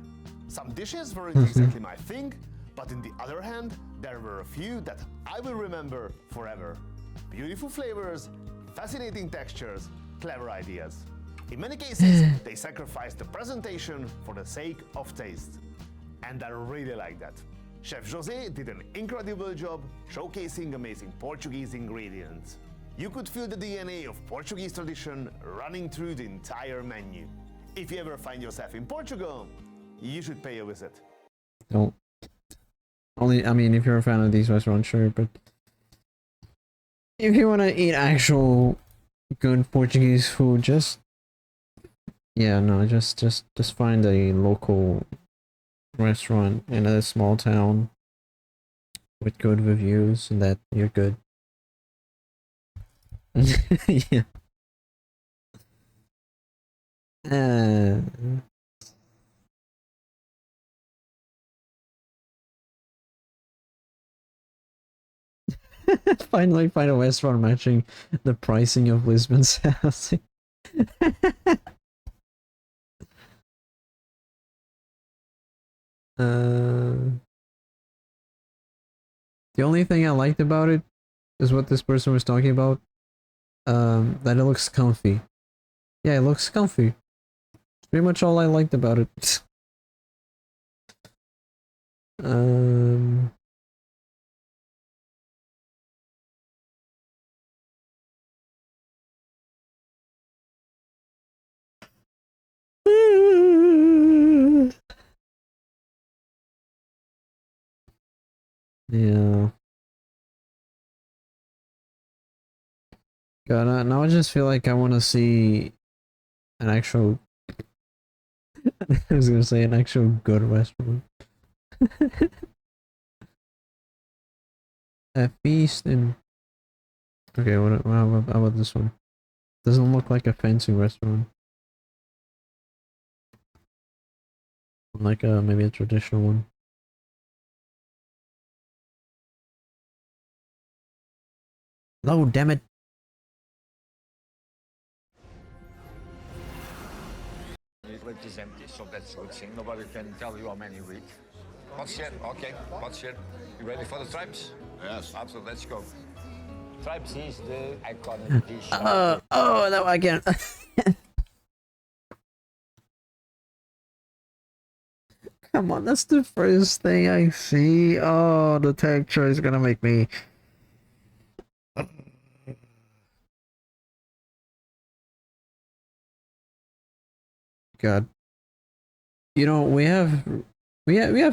Some dishes weren't exactly my thing, but on the other hand, there were a few that I will remember forever. Beautiful flavors, fascinating textures, clever ideas. In many cases, they sacrificed the presentation for the sake of taste. And I really like that. Chef José did an incredible job showcasing amazing Portuguese ingredients. You could feel the DNA of Portuguese tradition running through the entire menu. If you ever find yourself in Portugal, you should pay a visit. Don't. Only, I mean, if you're a fan of these restaurants, sure, but if you want to eat actual good Portuguese food, just find a local restaurant in a small town with good reviews, and that you're good. Yeah. Finally find a restaurant matching the pricing of Lisbon's housing. The only thing I liked about it is what this person was talking about. That it looks comfy. Yeah, it looks comfy. Pretty much all I liked about it. Yeah. God, now I just feel like I want to see an actual I was gonna say an actual good restaurant. A feast in. Okay, how about this one? Doesn't look like a fancy restaurant. Like maybe a traditional one. No, damn it. It is empty, so that's a good thing. Nobody can tell you how many you eat. What's here? Okay, what's here? You ready for the tribes? Yes. Absolutely, let's go. Tribes is the iconic dish. Oh, no, I can't. Come on, that's the first thing I see. Oh, the texture is gonna make me. God. You know, we have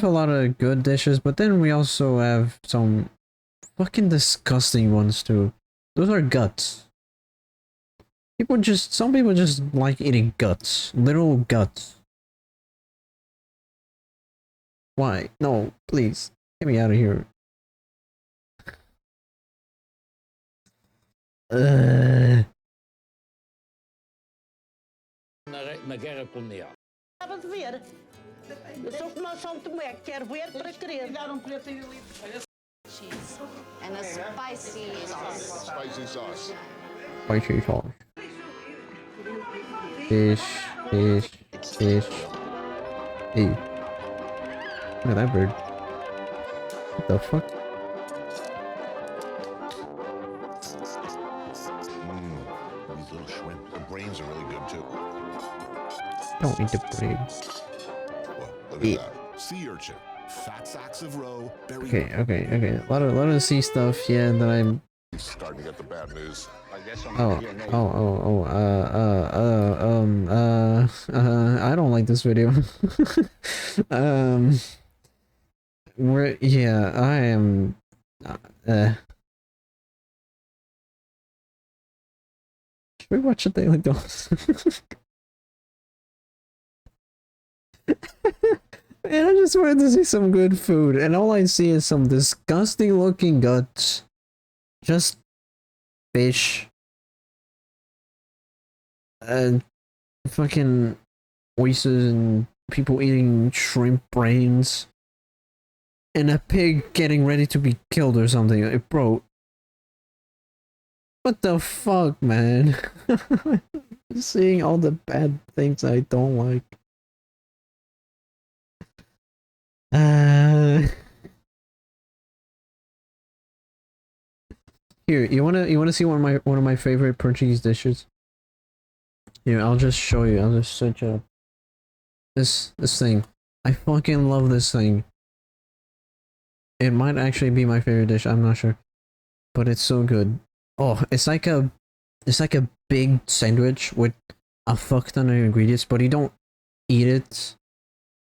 a lot of good dishes, but then we also have some fucking disgusting ones too. Those are guts. Some people just like eating guts. Literal guts. Why? No, please. Get me out of here. Na guerra colonial. Estava de ver. Eu sou como o São Tomé, quero ver para querer. Cheese and a spicy sauce. Spicy sauce. Spicy sauce. Fish. Hey. Look at that bird. What the fuck? These little shrimp. The brains are really good too. Don't eat the brain. Well, look at that. Sea urchin. Fat sacks of roe. Okay. A lot of sea stuff, yeah, that I'm Starting to get the bad news. I guess I don't like this video. I am, should we watch a Daily Dose? Man, I just wanted to see some good food, and all I see is some disgusting looking guts. Just fish. And fucking oysters and people eating shrimp brains. And a pig getting ready to be killed or something. Like, bro. What the fuck, man? Seeing all the bad things I don't like. Here, you wanna see one of my favorite Portuguese dishes? Here, I'll just show you. I'll just search up this thing. I fucking love this thing. It might actually be my favorite dish. I'm not sure, but it's so good. Oh, it's like a big sandwich with a fuck ton of ingredients, but you don't eat it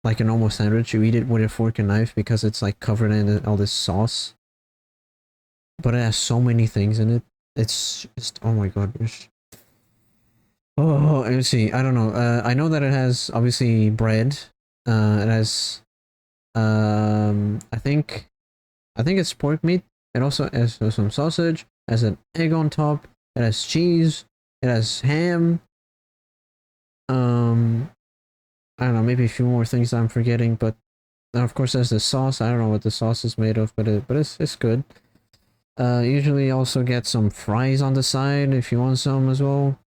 like a normal sandwich. You eat it with a fork and knife because it's like covered in all this sauce. But it has so many things in it. It's just, oh my god. Oh, let me see. I don't know. I know that it has obviously bread. It has, I think it's pork meat. It also has some sausage. It has an egg on top. It has cheese. It has ham. I don't know. Maybe a few more things I'm forgetting, but of course there's the sauce. I don't know what the sauce is made of, but it's good. Usually also get some fries on the side if you want some as well.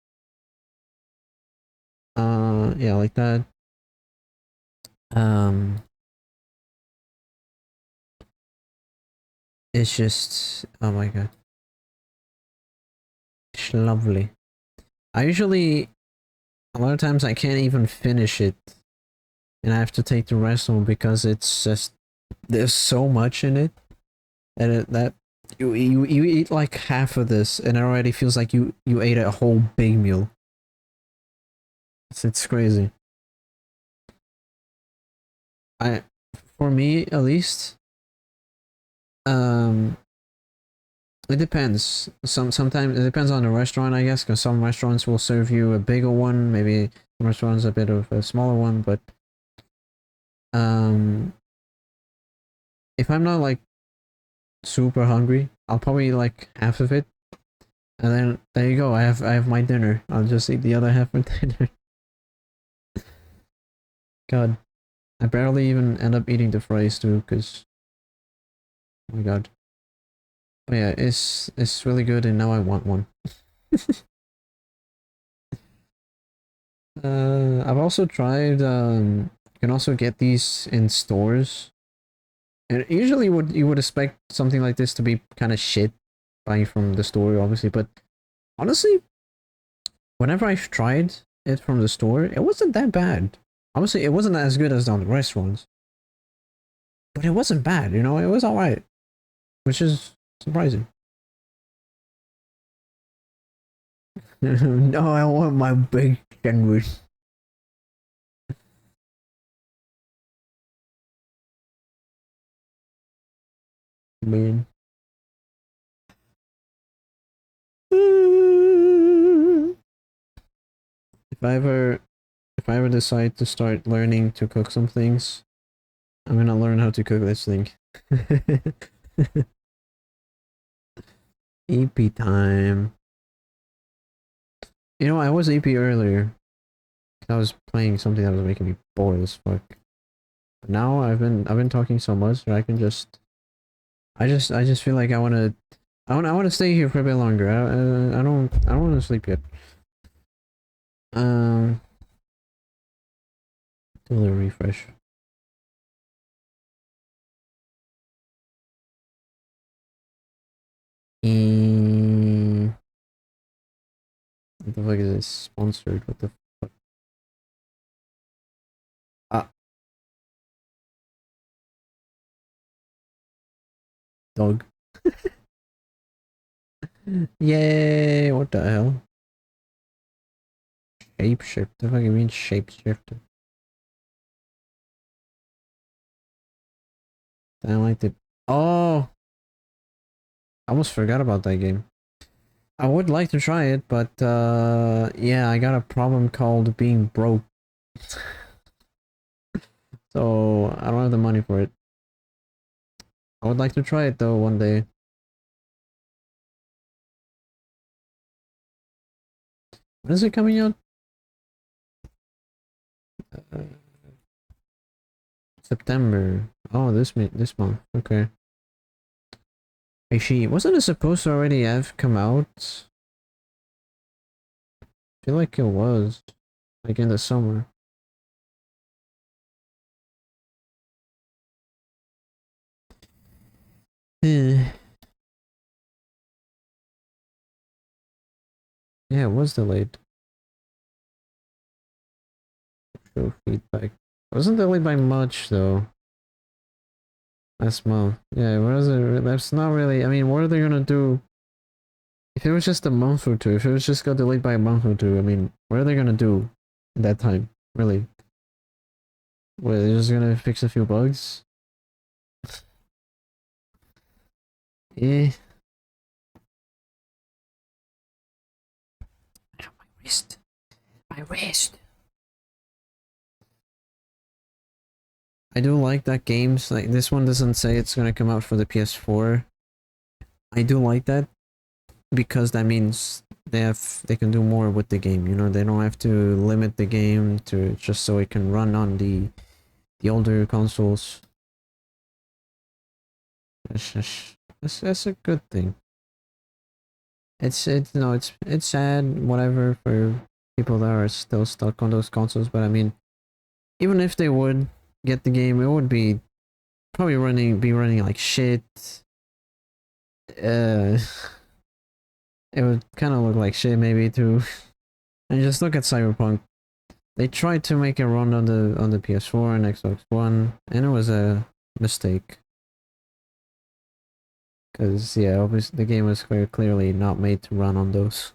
Yeah, like that. It's just, oh my god. It's lovely. A lot of times I can't even finish it. And I have to take the rest home because it's just, there's so much in it. And you eat like half of this and it already feels like you ate a whole big meal. It's crazy. For me at least, It depends. Sometimes it depends on the restaurant, I guess, because some restaurants will serve you a bigger one, maybe some restaurants a bit of a smaller one, but if I'm not like super hungry, I'll probably like half of it, and then there you go. I have my dinner. I'll just eat the other half for dinner. God, I barely even end up eating the fries too, because oh my god. But yeah, it's really good, and now I want one. I've also tried. You can also get these in stores, and usually you would expect something like this to be kind of shit, buying from the store, obviously. But honestly, whenever I've tried it from the store, it wasn't that bad. Obviously, it wasn't as good as on the restaurants, but it wasn't bad. You know, it was all right, which is surprising. No, I want my big sandwich. Man. If I ever decide to start learning to cook some things, I'm gonna learn how to cook this thing. EP time. You know, I was EP earlier. I was playing something that was making me bored as fuck. But now I've been talking so much that I can just I just feel like I wanna stay here for a bit longer. I don't wanna sleep yet. Do a little refresh. What the fuck is this? Sponsored? What the fuck? Ah. Dog. Yay! What the hell? Shapeshift? The fuck you mean shapeshifter? I liked it. Oh! I almost forgot about that game. I would like to try it, but yeah, I got a problem called being broke. So I don't have the money for it. I would like to try it though one day. When is it coming out? September. Oh, this month. Okay. Actually, wasn't it supposed to already have come out? I feel like it was, like in the summer. Yeah, it was delayed. Show feedback. It wasn't delayed by much though. Last month. Yeah, what is it? That's not really. I mean, what are they gonna do? If it was just a month or two, if it was just got delayed by a month or two, I mean, what are they gonna do in that time? Really? What, they're just gonna fix a few bugs? Yeah. My wrist. My wrist. I do like that games, like this one doesn't say it's gonna come out for the PS4. I do like that because that means they can do more with the game, you know, they don't have to limit the game to just so it can run on the older consoles. That's a good thing. It's no, it's sad, whatever, for people that are still stuck on those consoles, but I mean, even if they would get the game, it would be probably be running like shit. It would kind of look like shit maybe too. And just look at Cyberpunk. They tried to make it run on the PS4 and Xbox One, and it was a mistake. Cause yeah, obviously the game was very clearly not made to run on those.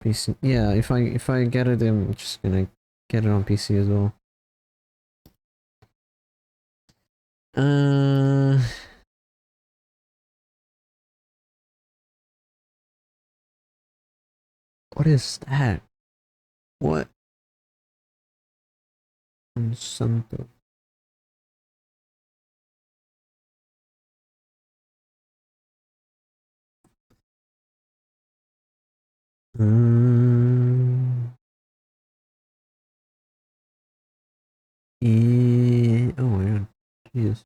PC. Yeah, if I get it, I'm just gonna get it on PC as well. What is that? What? Santo. Oh my god. Jesus.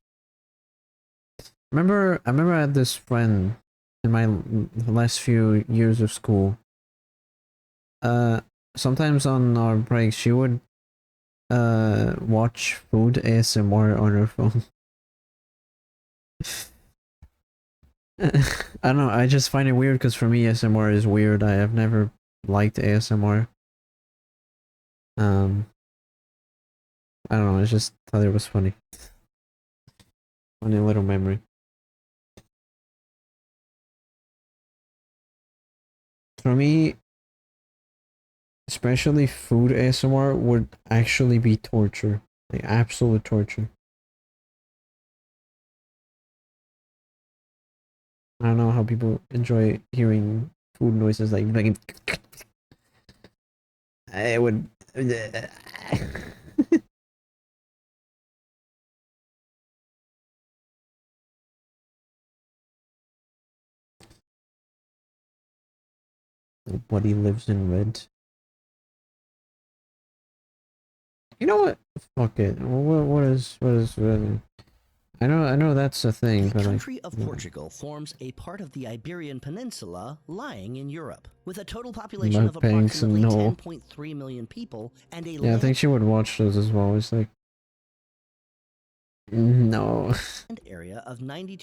I remember I had this friend in my last few years of school. Sometimes on our breaks she would watch food ASMR on her phone. I don't know, I just find it weird because for me ASMR is weird. I have never liked ASMR. I don't know, I just thought it was funny. Funny little memory. For me, especially food ASMR would actually be torture. Like absolute torture. I don't know how people enjoy hearing food noises like I would Nobody lives in red. You know what? Fuck it. What is I know that's a thing, The but country of Portugal forms a part of the Iberian Peninsula lying in Europe. With a total population of paying some approximately no. 10.3 million people and a Yeah, I think she would watch those as well. It's like no. area of Late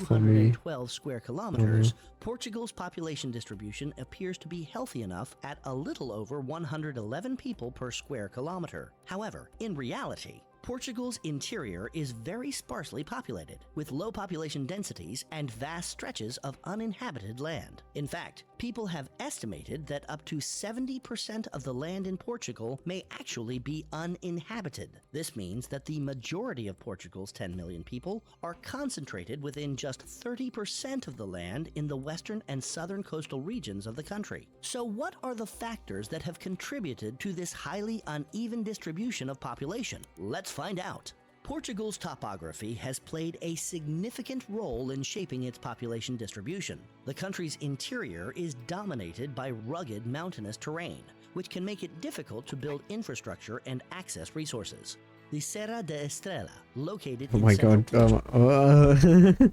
for me. 92,212 square kilometers, Portugal's population distribution appears to be healthy enough at a little over 111 people per square kilometer. However, in reality, Portugal's interior is very sparsely populated, with low population densities and vast stretches of uninhabited land. In fact, people have estimated that up to 70% of the land in Portugal may actually be uninhabited. This means that the majority of Portugal's 10 million people are concentrated within just 30% of the land in the western and southern coastal regions of the country. So what are the factors that have contributed to this highly uneven distribution of population? Let's find out. Portugal's topography has played a significant role in shaping its population distribution. The country's interior is dominated by rugged mountainous terrain, which can make it difficult to build infrastructure and access resources. The Serra da Estrela, located Oh in my central god.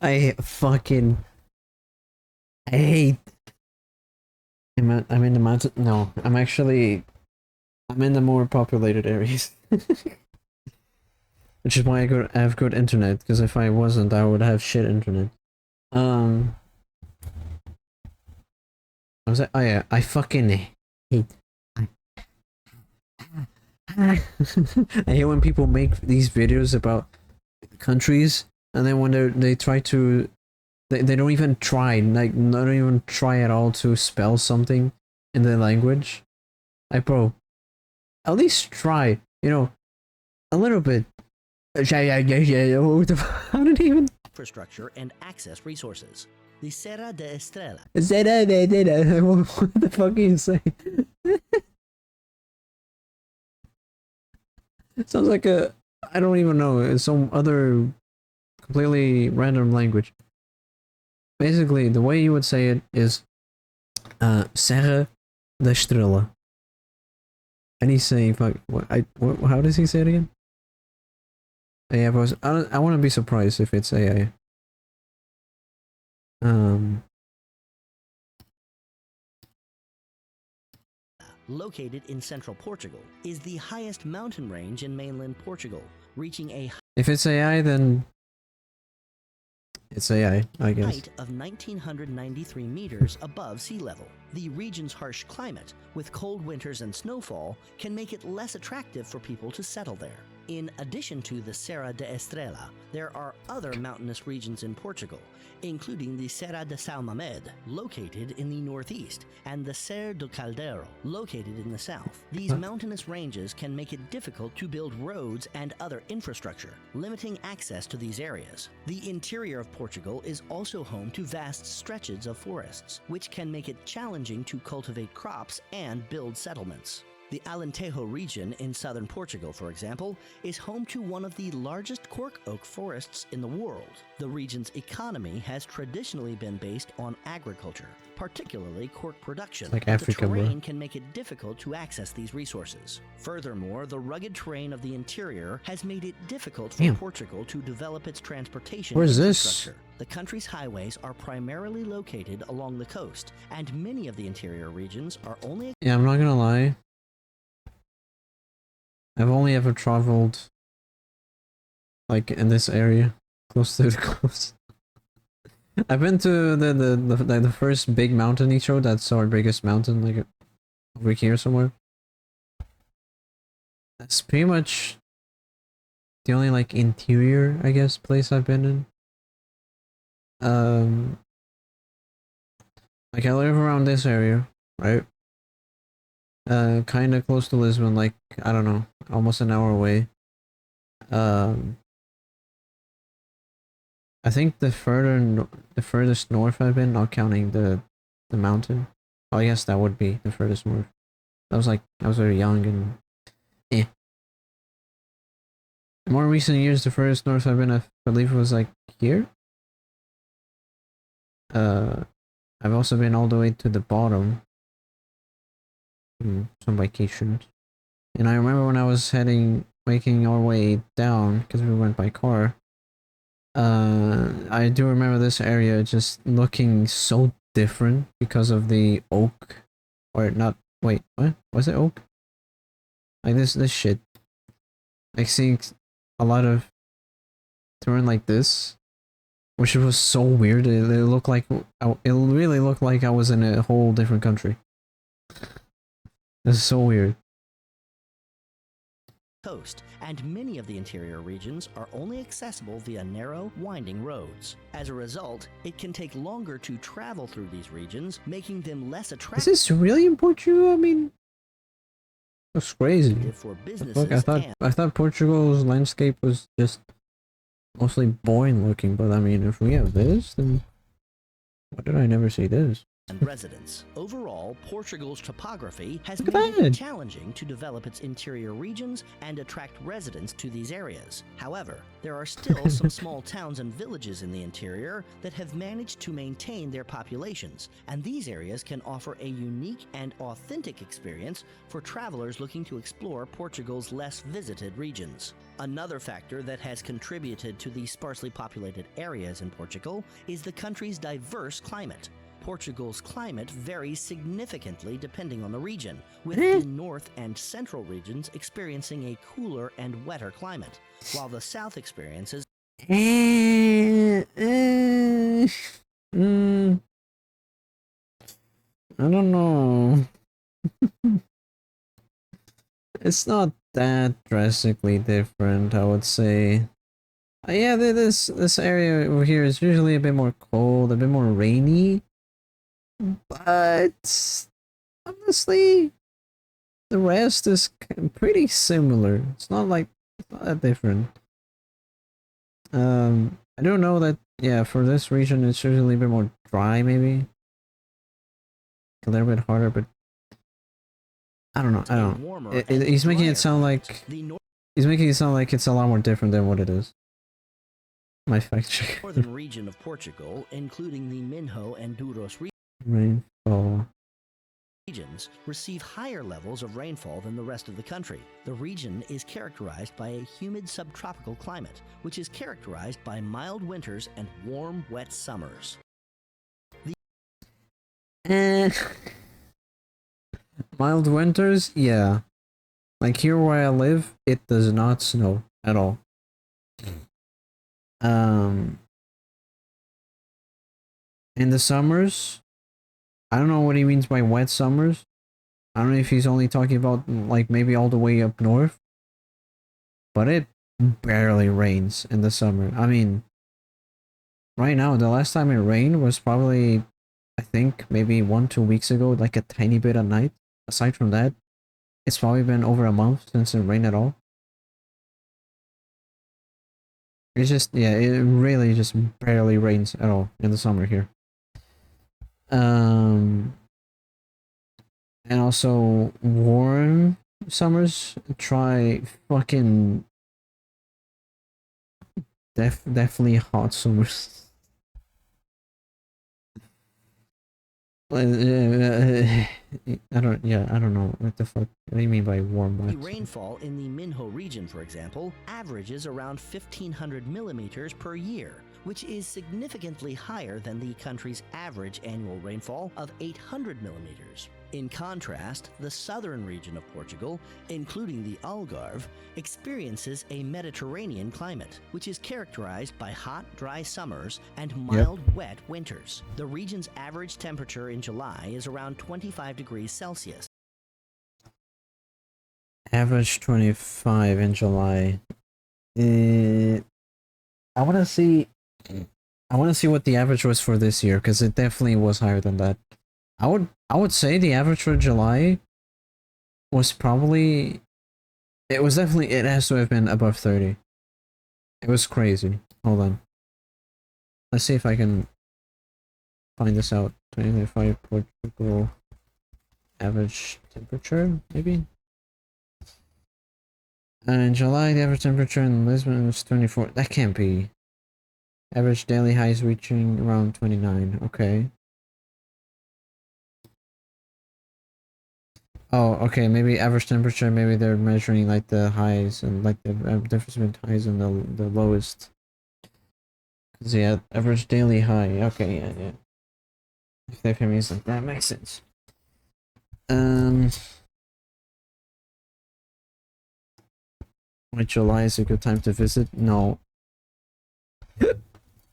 I hate. I'm in the mountain. No, I'm in the more populated areas. Which is why I have good internet, because if I wasn't, I would have shit internet. I was like, oh yeah, I fucking hate. I hate when people make these videos about countries, and then when they try to, they don't even try, like, not even try at all to spell something in the language. Like, bro, at least try, you know, a little bit. How did he even? Infrastructure and access resources. The Serra da Estrela. What the fuck are you saying? It sounds like I don't even know, it's some other completely random language. Basically, the way you would say it is Serra da Estrela. And he's saying, fuck, how does he say it again? AI voice. I want to be surprised if it's AI. Located in central Portugal, is the highest mountain range in mainland Portugal, reaching a If it's AI, then it's AI, I guess. height of 1,993 meters above sea level. The region's harsh climate, with cold winters and snowfall, can make it less attractive for people to settle there. In addition to the Serra da Estrela, there are other mountainous regions in Portugal, including the Serra de São Mamed, located in the northeast, and the Serra do Caldeiro, located in the south. These mountainous ranges can make it difficult to build roads and other infrastructure, limiting access to these areas. The interior of Portugal is also home to vast stretches of forests, which can make it challenging to cultivate crops and build settlements. The Alentejo region in southern Portugal, for example, is home to one of the largest cork oak forests in the world. The region's economy has traditionally been based on agriculture, particularly cork production. Like but Africa, the bro. terrain can make it difficult to access these resources. Furthermore, the rugged terrain of the interior has made it difficult for Damn. Portugal to develop its transportation Where's this? infrastructure. The country's highways are primarily located along the coast, and many of the interior regions are only Yeah, I'm not gonna lie. I've only ever traveled like in this area, close to the coast. I've been to the first big mountain he showed. That's our biggest mountain, like over here somewhere. That's pretty much the only like interior, I guess, place I've been in. Like I live around this area, right? Kind of close to Lisbon, like I don't know, almost an hour away. I think the furthest north I've been, not counting the mountain. Oh, I guess that would be the furthest north. I was very young and eh. In more recent years, the furthest north I've been, I believe it was like here. I've also been all the way to the bottom. Some vacations. And I remember when I was making our way down, because we went by car. I do remember this area just looking so different because of the oak, or not. Wait, what was it? Oak? Like this shit. Like seeing a lot of terrain like this, which was so weird. It looked like it really looked like I was in a whole different country. This is so weird. coast, and many of the interior regions are only accessible via narrow, winding roads. As a result, it can take longer to travel through these regions, making them less Is attractive this really in Portugal? I mean, that's crazy. for Fuck, businesses I thought Portugal's landscape was just mostly boring looking, but I mean, if we have this, then why did I never see this? and residents. Overall, Portugal's topography has Look at made that. it challenging to develop its interior regions and attract residents to these areas. However, there are still some small towns and villages in the interior that have managed to maintain their populations, and these areas can offer a unique and authentic experience for travelers looking to explore Portugal's less visited regions. Another factor that has contributed to the sparsely populated areas in Portugal is the country's diverse climate. Portugal's climate varies significantly depending on the region, with the north and central regions experiencing a cooler and wetter climate, while the south experiences I don't know. It's not that drastically different, I would say. Yeah, this area over here is usually a bit more cold, a bit more rainy. But honestly, the rest is pretty similar. It's not that different. I don't know that. Yeah, for this region, it's usually a bit more dry, maybe a little bit harder, but I don't know. I don't know. He's making it sound like it's a lot more different than what it is. My fact check. northern region of Portugal, including the Minho and Douro Rainfall. regions, receive higher levels of rainfall than the rest of the country. The region is characterized by a humid subtropical climate, which is characterized by mild winters and warm, wet summers. Mild winters, yeah. Like here where I live, it does not snow at all. In the summers, I don't know what he means by wet summers. I don't know if he's only talking about like maybe all the way up north. but it barely rains in the summer. I mean, right now, the last time it rained was probably, I think, maybe 1-2 weeks ago, like a tiny bit at night. Aside from that, it's probably been over a month since it rained at all. It's just, yeah, it really just barely rains at all in the summer here. And also warm summers. Try fucking definitely hot summers. I don't know what the fuck. What do you mean by warm The months? rainfall in the Minho region, for example, averages around 1,500 millimeters per year, which is significantly higher than the country's average annual rainfall of 800 millimeters. In contrast, the southern region of Portugal, including the Algarve, experiences a Mediterranean climate, which is characterized by hot, dry summers and mild, wet winters. The region's average temperature in July is around 25 degrees Celsius. Average 25 in July. I want to see. I want to see what the average was for this year, because it definitely was higher than that. I would say the average for July was probably. It was definitely. It has to have been above 30. It was crazy. Hold on. Let's see if I can find this out. 2025 Portugal average temperature, maybe. In July, the average temperature in Lisbon was 24. That can't be. Average daily highs reaching around 29. Okay. Oh, okay. Maybe average temperature. Maybe they're measuring like the highs and like the difference between highs and the lowest. Cause yeah, average daily high. Okay, yeah. If that means like that makes sense. Like July is a good time to visit? No.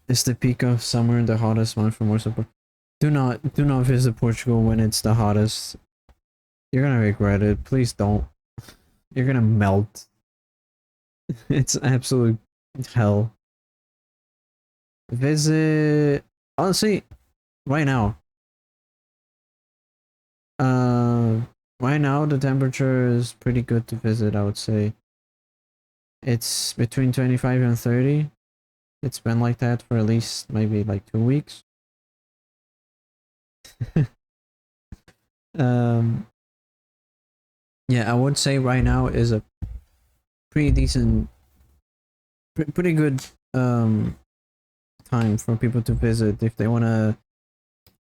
It's the peak of summer and the hottest month for most of Portugal. Do not visit Portugal when it's the hottest. You're gonna regret it. Please don't. You're gonna melt. It's absolute hell. Visit, honestly, right now. Right now the temperature is pretty good to visit, I would say. It's between 25 and 30. It's been like that for at least maybe like 2 weeks. Yeah, I would say right now is a pretty decent, pretty good time for people to visit if they want to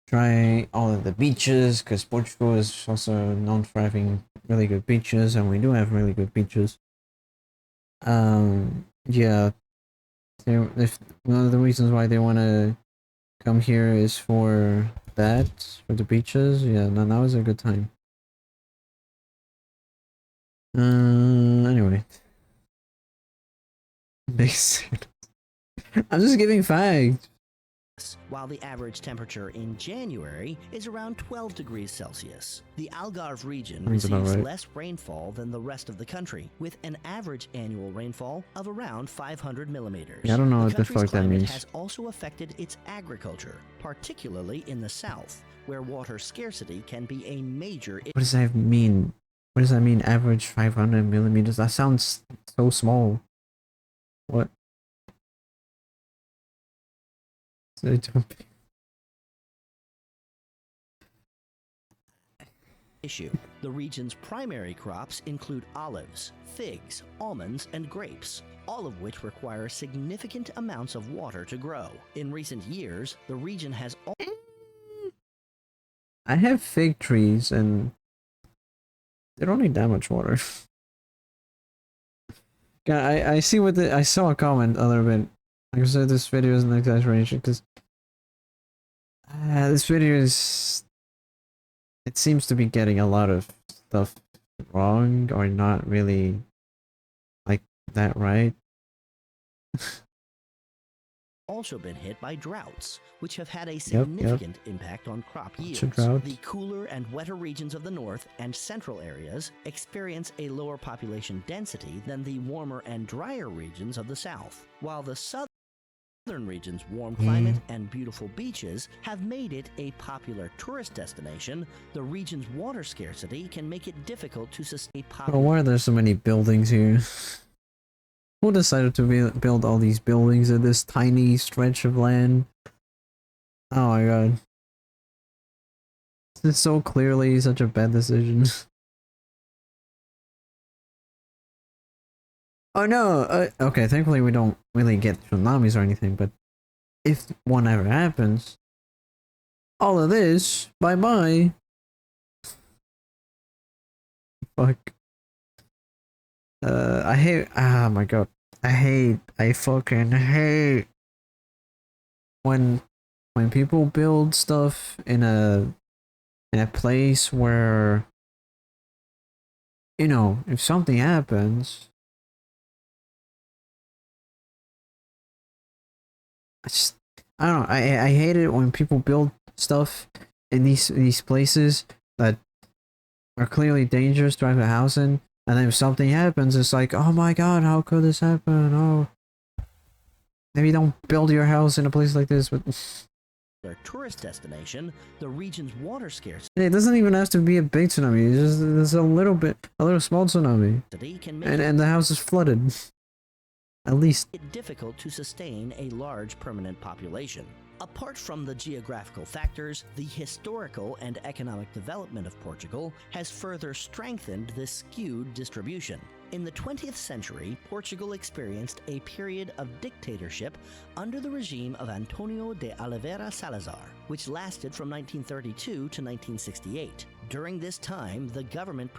try all of the beaches, because Portugal is also known for having really good beaches, and we do have really good beaches. Yeah, if one of the reasons why they want to come here is for that, for the beaches. Yeah, now is a good time. Anyway. Makes sense. I'm just giving facts. While the average temperature in January is around 12 degrees Celsius. The Algarve region receives less rainfall than the rest of the country, with an average annual rainfall of around 500 millimeters. Yeah, I don't know what the country's fuck that climate means. has also affected its agriculture, particularly in the south, where water scarcity can be a major issue. What does that mean? What does that mean, average 500 millimeters? That sounds so small. What? Issue. The region's primary crops include olives, figs, almonds, and grapes, all of which require significant amounts of water to grow. In recent years, the region has I have fig trees and they don't need that much water. Yeah, I see what I saw a comment a little bit. Like I said, this video is an exaggeration because this video is. It seems to be getting a lot of stuff wrong or not really like that right. also been hit by droughts, which have had a significant impact on crop yields. drought. The cooler and wetter regions of the north and central areas experience a lower population density than the warmer and drier regions of the south, while the southern region's warm climate and beautiful beaches have made it a popular tourist destination. The region's water scarcity can make it difficult to sustain Oh, why are there so many buildings here? Who decided to build all these buildings in this tiny stretch of land? Oh my god. This is so clearly such a bad decision. Oh no, okay, thankfully we don't really get tsunamis or anything, but if one ever happens, all of this, bye-bye. Fuck. I hate, oh my god, I fucking hate when people build stuff in a place where, you know, if something happens, I don't know, I hate it when people build stuff in these places that are clearly dangerous to have a house in, and then if something happens, it's like, oh my god, how could this happen? Oh, maybe don't build your house in a place like this, but their tourist destination, the region's water scarcity. It doesn't even have to be a big tsunami. It's just a little small tsunami, and the house is flooded. At least it's difficult to sustain a large permanent population. Apart from the geographical factors, the historical and economic development of Portugal has further strengthened this skewed distribution. In the 20th century, Portugal experienced a period of dictatorship under the regime of Antonio de Oliveira Salazar, which lasted from 1932 to 1968. During this time, the government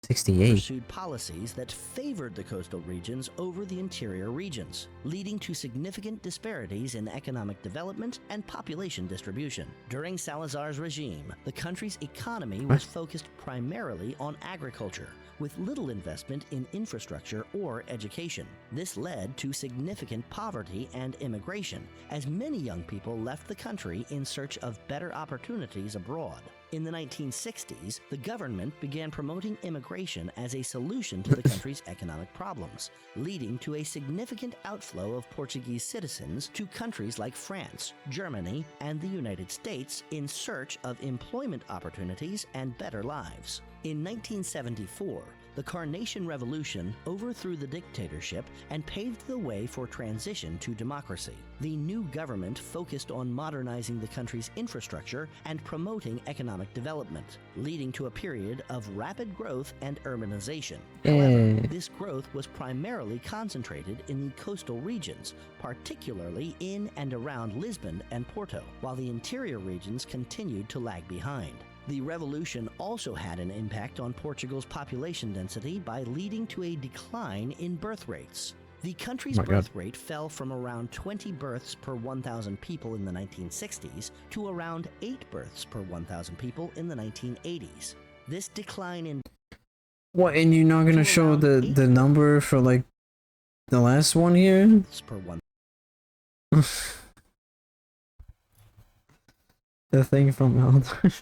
68 pursued policies that favored the coastal regions over the interior regions, leading to significant disparities in economic development and population distribution. During Salazar's regime, the country's economy was focused primarily on agriculture, with little investment in infrastructure or education. This led to significant poverty and immigration, as many young people left the country in search of better opportunities abroad. In the 1960s, the government began promoting immigration as a solution to the country's economic problems, leading to a significant outflow of Portuguese citizens to countries like France, Germany, and the United States in search of employment opportunities and better lives. In 1974, the Carnation Revolution overthrew the dictatorship and paved the way for transition to democracy. The new government focused on modernizing the country's infrastructure and promoting economic development, leading to a period of rapid growth and urbanization. However, this growth was primarily concentrated in the coastal regions, particularly in and around Lisbon and Porto, while the interior regions continued to lag behind. The revolution also had an impact on Portugal's population density by leading to a decline in birth rates. The country's birth rate fell from around 20 births per 1,000 people in the 1960s to around 8 births per 1,000 people in the 1980s. This decline in... What, and you're not gonna show the number for, like, the last one here? Per one. The thing from Elder.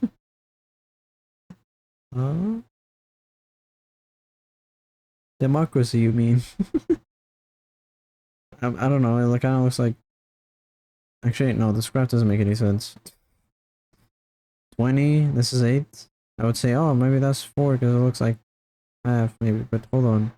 Democracy, you mean? I don't know, it kind of looks like... Actually, no, this graph doesn't make any sense. 20, this is 8. I would say, oh, maybe that's 4 because it looks like half, maybe, but hold on.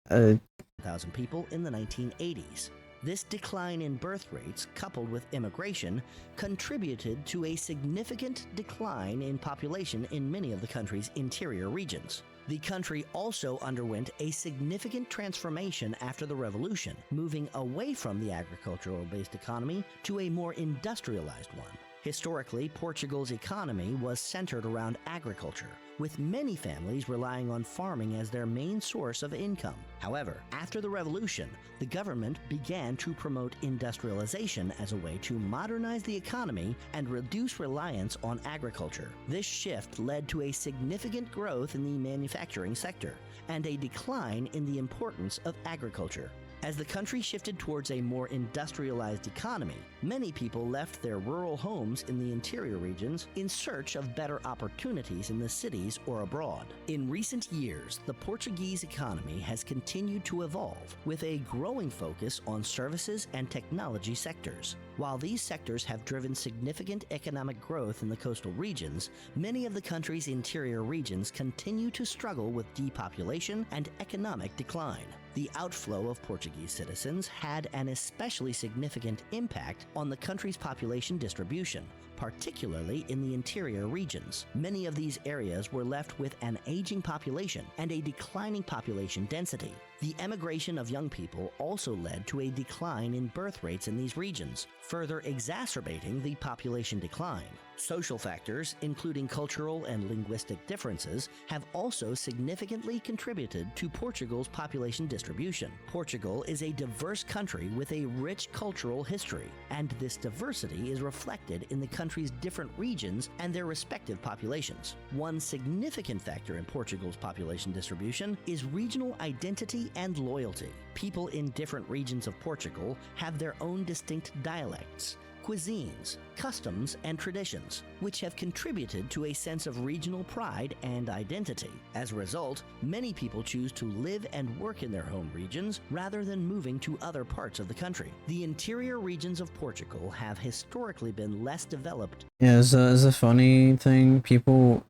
1,000 people in the 1980s. This decline in birth rates, coupled with immigration, contributed to a significant decline in population in many of the country's interior regions. The country also underwent a significant transformation after the revolution, moving away from the agricultural-based economy to a more industrialized one. Historically, Portugal's economy was centered around agriculture, with many families relying on farming as their main source of income. However, after the revolution, the government began to promote industrialization as a way to modernize the economy and reduce reliance on agriculture. This shift led to a significant growth in the manufacturing sector and a decline in the importance of agriculture. As the country shifted towards a more industrialized economy, many people left their rural homes in the interior regions in search of better opportunities in the cities or abroad. In recent years, the Portuguese economy has continued to evolve with a growing focus on services and technology sectors. While these sectors have driven significant economic growth in the coastal regions, many of the country's interior regions continue to struggle with depopulation and economic decline. The outflow of Portuguese citizens had an especially significant impact on the country's population distribution, particularly in the interior regions. Many of these areas were left with an aging population and a declining population density. The emigration of young people also led to a decline in birth rates in these regions, further exacerbating the population decline. Social factors, including cultural and linguistic differences, have also significantly contributed to Portugal's population distribution. Portugal is a diverse country with a rich cultural history, and this diversity is reflected in the country's different regions and their respective populations. One significant factor in Portugal's population distribution is regional identity and loyalty. People in different regions of Portugal have their own distinct dialects, cuisines, customs, and traditions, which have contributed to a sense of regional pride and identity. As a result, many people choose to live and work in their home regions rather than moving to other parts of the country. The interior regions of Portugal have historically been less developed. Yeah, it's a funny thing. People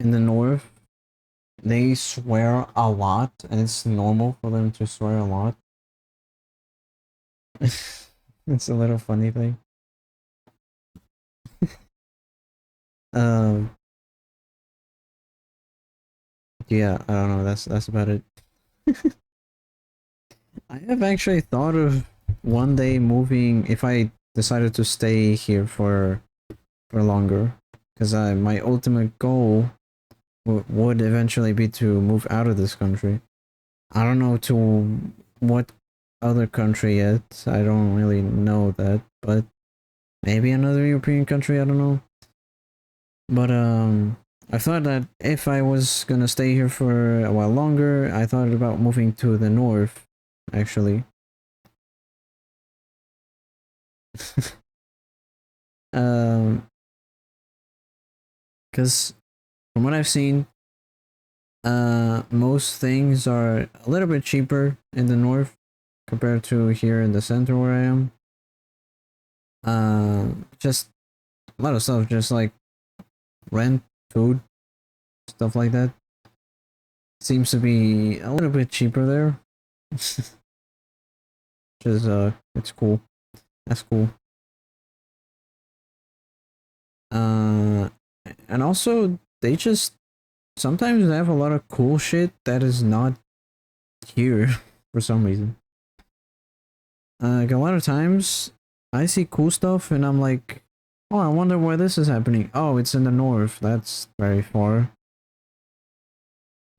in the north, they swear a lot, and it's normal for them to swear a lot. It's a little funny thing. Um, yeah, I don't know. That's about it. I have actually thought of one day moving if I decided to stay here for longer, because my ultimate goal would eventually be to move out of this country. I don't know to what other country yet. I don't really know that, but maybe another European country. I don't know. But I thought that if I was gonna stay here for a while longer, I thought about moving to the north, actually. Because from what I've seen, most things are a little bit cheaper in the north compared to here in the center where I am. Just a lot of stuff, just like rent, food, stuff like that. Seems to be a little bit cheaper there. Which is, it's cool. That's cool. And also, they just sometimes have a lot of cool shit that is not here for some reason. Like a lot of times, I see cool stuff and I'm like, oh, I wonder where this is happening. Oh, it's in the north. That's very far.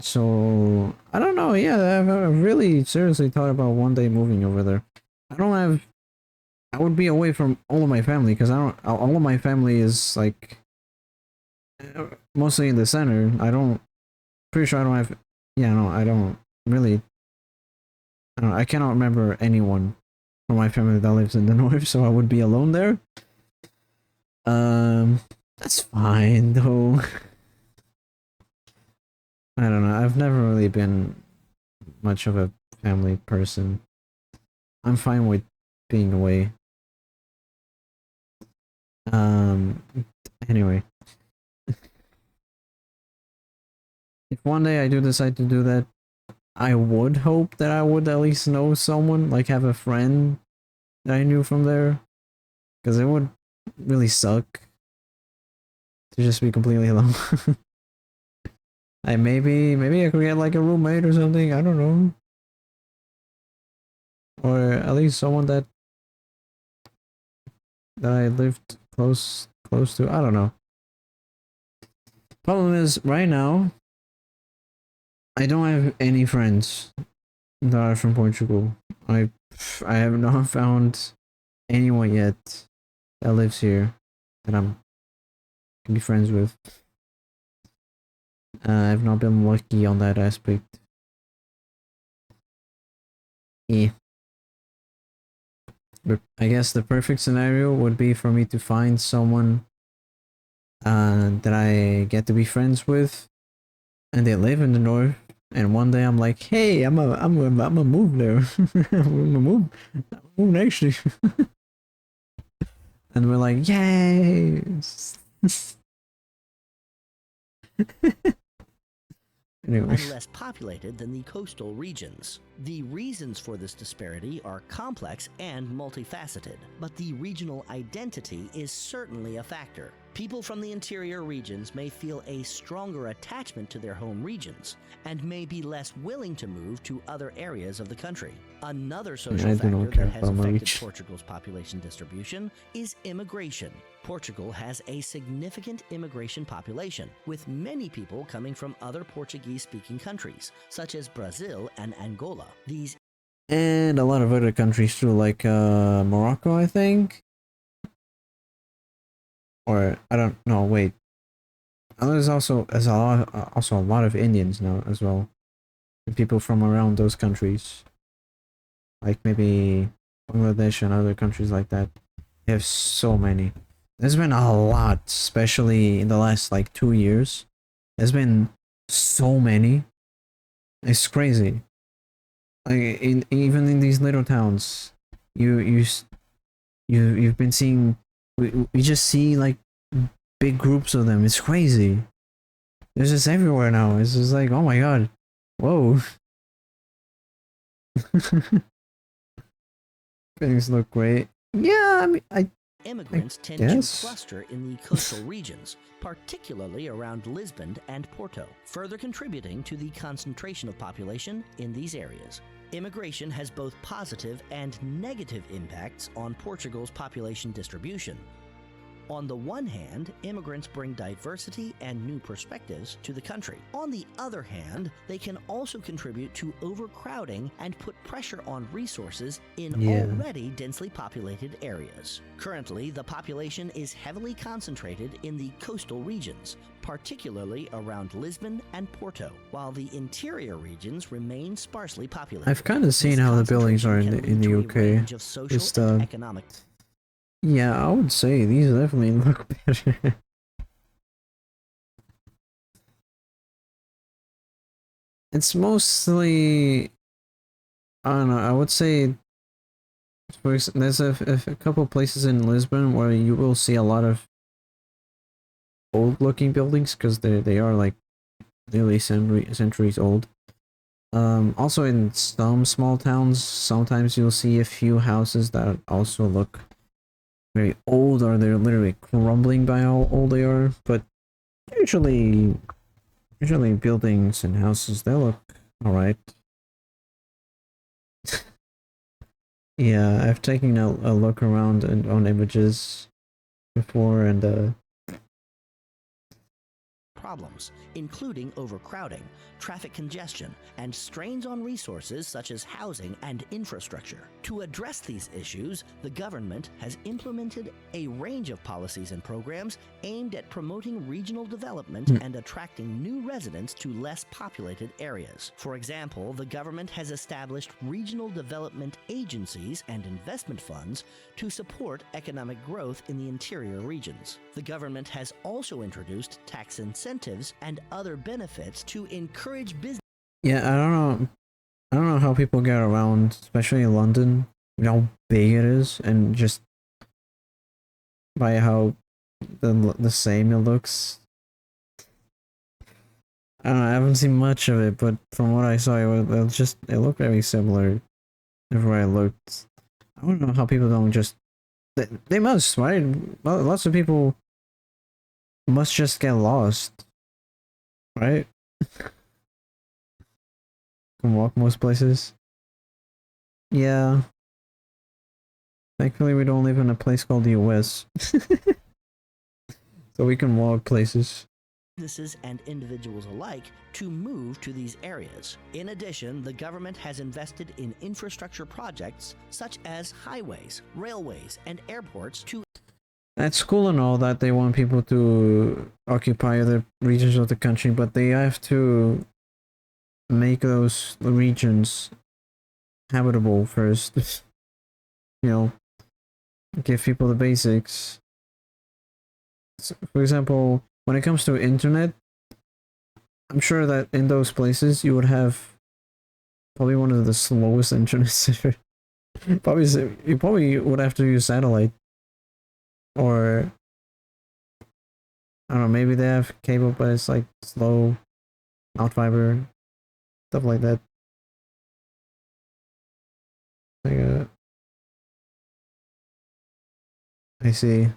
So, I don't know. Yeah, I've really seriously thought about one day moving over there. I would be away from all of my family because all of my family is like mostly in the center. Pretty sure I don't have, yeah, no, I don't really, I cannot remember anyone from my family that lives in the north, so I would be alone there. That's fine though. I don't know, I've never really been much of a family person. I'm fine with being away. Anyway. If one day I do decide to do that, I would hope that I would at least know someone, like have a friend that I knew from there. Because it would really suck to just be completely alone. Maybe I could get like a roommate or something, I don't know. Or at least someone that I lived close to, I don't know. Problem is, right now, I don't have any friends that are from Portugal. I have not found anyone yet that lives here that can be friends with. I've not been lucky on that aspect. Yeah. I guess the perfect scenario would be for me to find someone that I get to be friends with, and they live in the north. And one day I'm like, hey, I'm a move there. I'm a move next to you. And we're like, yay! Anyway. And less populated than the coastal regions. The reasons for this disparity are complex and multifaceted, but the regional identity is certainly a factor. People from the interior regions may feel a stronger attachment to their home regions and may be less willing to move to other areas of the country. Another social factor that has affected Portugal's population distribution is immigration. Portugal has a significant immigration population, with many people coming from other Portuguese-speaking countries, such as Brazil and Angola. These and a lot of other countries too, like Morocco, I think. Or I don't know. Wait, there's also a lot of Indians now as well, and people from around those countries, like maybe Bangladesh and other countries like that. They have so many. There's been a lot, especially in the last like 2 years. There's been so many. It's crazy. Like even in these little towns, you've been seeing. We just see like big groups of them. It's crazy. They're just everywhere now. It's just like, oh my god, whoa. Things look great. Yeah, I mean, immigrants tend to cluster in the coastal regions, particularly around Lisbon and Porto, further contributing to the concentration of population in these areas. Immigration has both positive and negative impacts on Portugal's population distribution. On the one hand, immigrants bring diversity and new perspectives to the country. On the other hand, they can also contribute to overcrowding and put pressure on resources in already densely populated areas. Currently, the population is heavily concentrated in the coastal regions, particularly around Lisbon and Porto, while the interior regions remain sparsely populated. I've kind of seen how the buildings are in the UK. Just economic. Yeah, I would say these definitely look better. It's mostly, I don't know, I would say there's a couple places in Lisbon where you will see a lot of old looking buildings because they are like nearly centuries old. Also in some small towns, sometimes you'll see a few houses that also look very old, or they're literally crumbling by how old they are, but usually buildings and houses, they look alright. Yeah, I've taken a look around on images before, and problems, including overcrowding, traffic congestion, and strains on resources such as housing and infrastructure. To address these issues, the government has implemented a range of policies and programs aimed at promoting regional development and attracting new residents to less populated areas. For example, the government has established regional development agencies and investment funds to support economic growth in the interior regions. The government has also introduced tax incentives and other benefits to encourage business. yeah, I don't know how people get around, especially in London, how big it is, and just by how the same it looks. I don't know, I haven't seen much of it, but from what I saw, it looked very similar everywhere I looked. I don't know how people don't just they must, right? Lots of people must just get lost, right? Can walk most places. Yeah. Thankfully, we don't live in a place called the US. So we can walk places. Businesses and individuals alike to move to these areas. In addition, the government has invested in infrastructure projects such as highways, railways, and airports to At school and all that, they want people to occupy other regions of the country, but they have to make those regions habitable first. You know, give people the basics. So, for example, when it comes to internet, I'm sure that in those places you would have probably one of the slowest internets ever. You probably would have to use satellite. Or I don't know, maybe they have cable but it's like slow, not fiber, stuff like that. Like I see.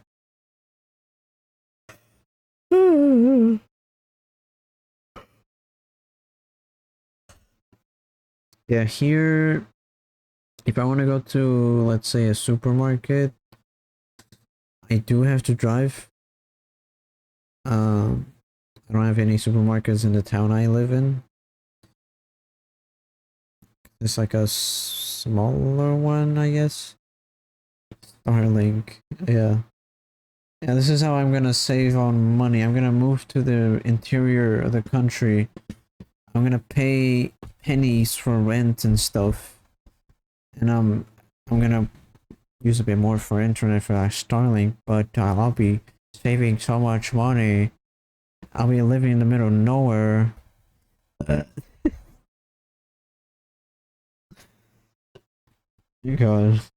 Yeah, here, if I want to go to, let's say, a supermarket, I do have to drive. I don't have any supermarkets in the town I live in. It's like a smaller one, I guess. Starlink, yeah. Yeah, this is how I'm gonna save on money. I'm gonna move to the interior of the country. I'm gonna pay pennies for rent and stuff. And I'm gonna use a bit more for internet for Starlink, but I'll be saving so much money. I'll be living in the middle of nowhere. Because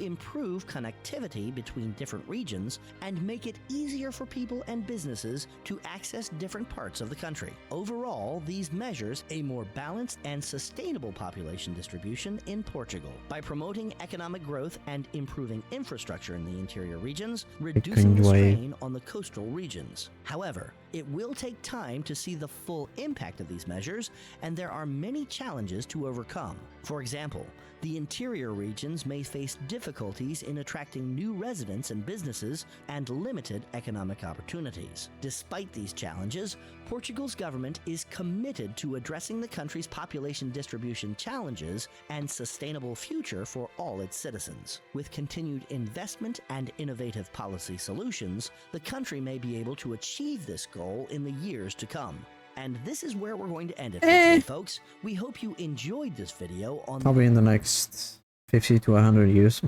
improve connectivity between different regions and make it easier for people and businesses to access different parts of the country. Overall, these measures a more balanced and sustainable population distribution in Portugal by promoting economic growth and improving infrastructure in the interior regions, reducing the strain on the coastal regions. However, it will take time to see the full impact of these measures, and there are many challenges to overcome. For example, the interior regions may face difficulties in attracting new residents and businesses and limited economic opportunities. Despite these challenges, Portugal's government is committed to addressing the country's population distribution challenges and sustainable future for all its citizens. With continued investment and innovative policy solutions, the country may be able to achieve this goal in the years to come. And this is where we're going to end it for today, folks. We hope you enjoyed this video on probably in the next 50 to 100 years.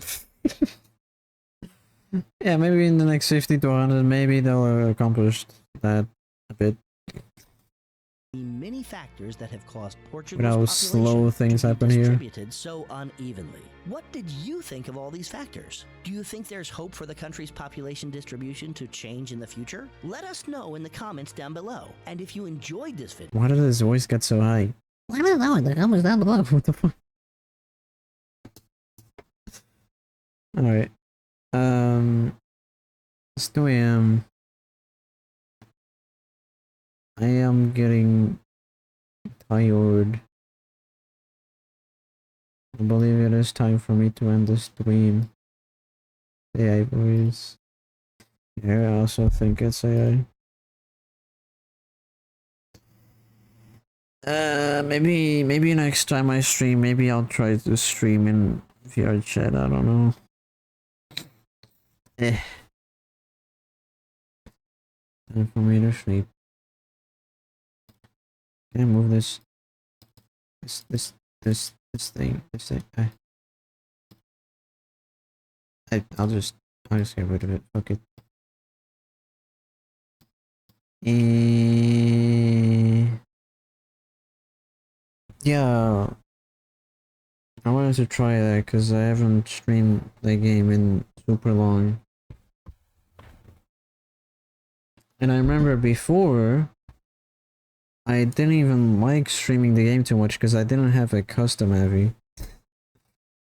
Yeah, maybe in the next 50 to 100, maybe they'll accomplish that a bit. the many factors that have caused Portugal's But how population slow things to be happen here. distributed so unevenly. What did you think of all these factors? Do you think there's hope for the country's population distribution to change in the future? Let us know in the comments down below. And if you enjoyed this video... Why did his voice get so high? I don't know, the comments down below. What the fuck? Alright. Still I am getting tired. I believe it is time for me to end this stream. AI boys. Yeah, I also think it's AI. Maybe next time I stream, maybe I'll try to stream in VR chat, I don't know. Time for me to sleep. Can I move this thing? I'll just get rid of it. Fuck it. Yeah, I wanted to try that because I haven't streamed that game in super long. And I remember before, I didn't even like streaming the game too much because I didn't have a custom heavy.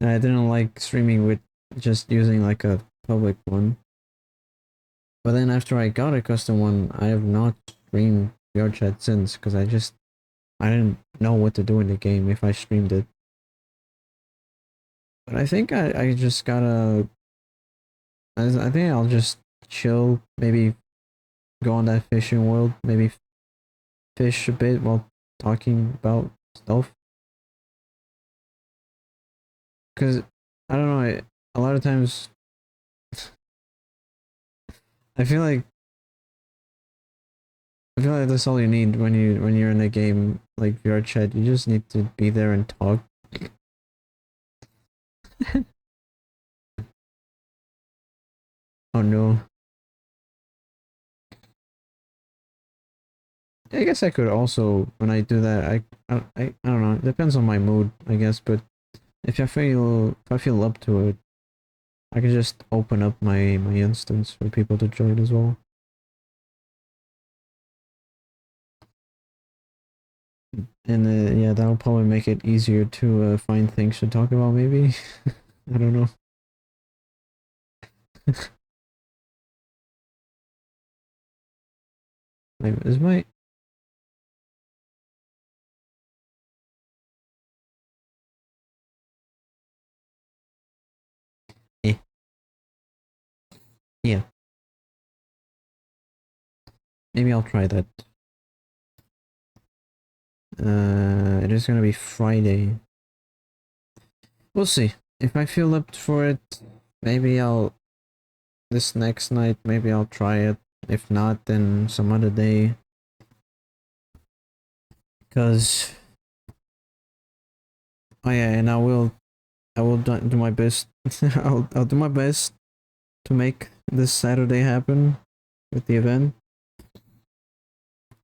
And I didn't like streaming with just using like a public one. But then after I got a custom one, I have not streamed VR chat since because I didn't know what to do in the game if I streamed it. But I think I just gotta... I think I'll just chill, maybe go on that fishing world, maybe fish a bit while talking about stuff. Because, I don't know, a lot of times... I feel like that's all you need when you're in a game like VR chat. You just need to be there and talk. Oh no. I guess I could also, when I do that, I don't know. It depends on my mood, I guess. But if I feel up to it, I can just open up my instance for people to join as well. And yeah, that'll probably make it easier to find things to talk about. Maybe I don't know. Is my eh. Yeah. Maybe I'll try that. It is gonna be Friday. We'll see. If I feel up for it, maybe I'll this next night, maybe I'll try it. If not, then some other day. Cause oh yeah, and I will do my best. I'll do my best to make this Saturday happen with the event.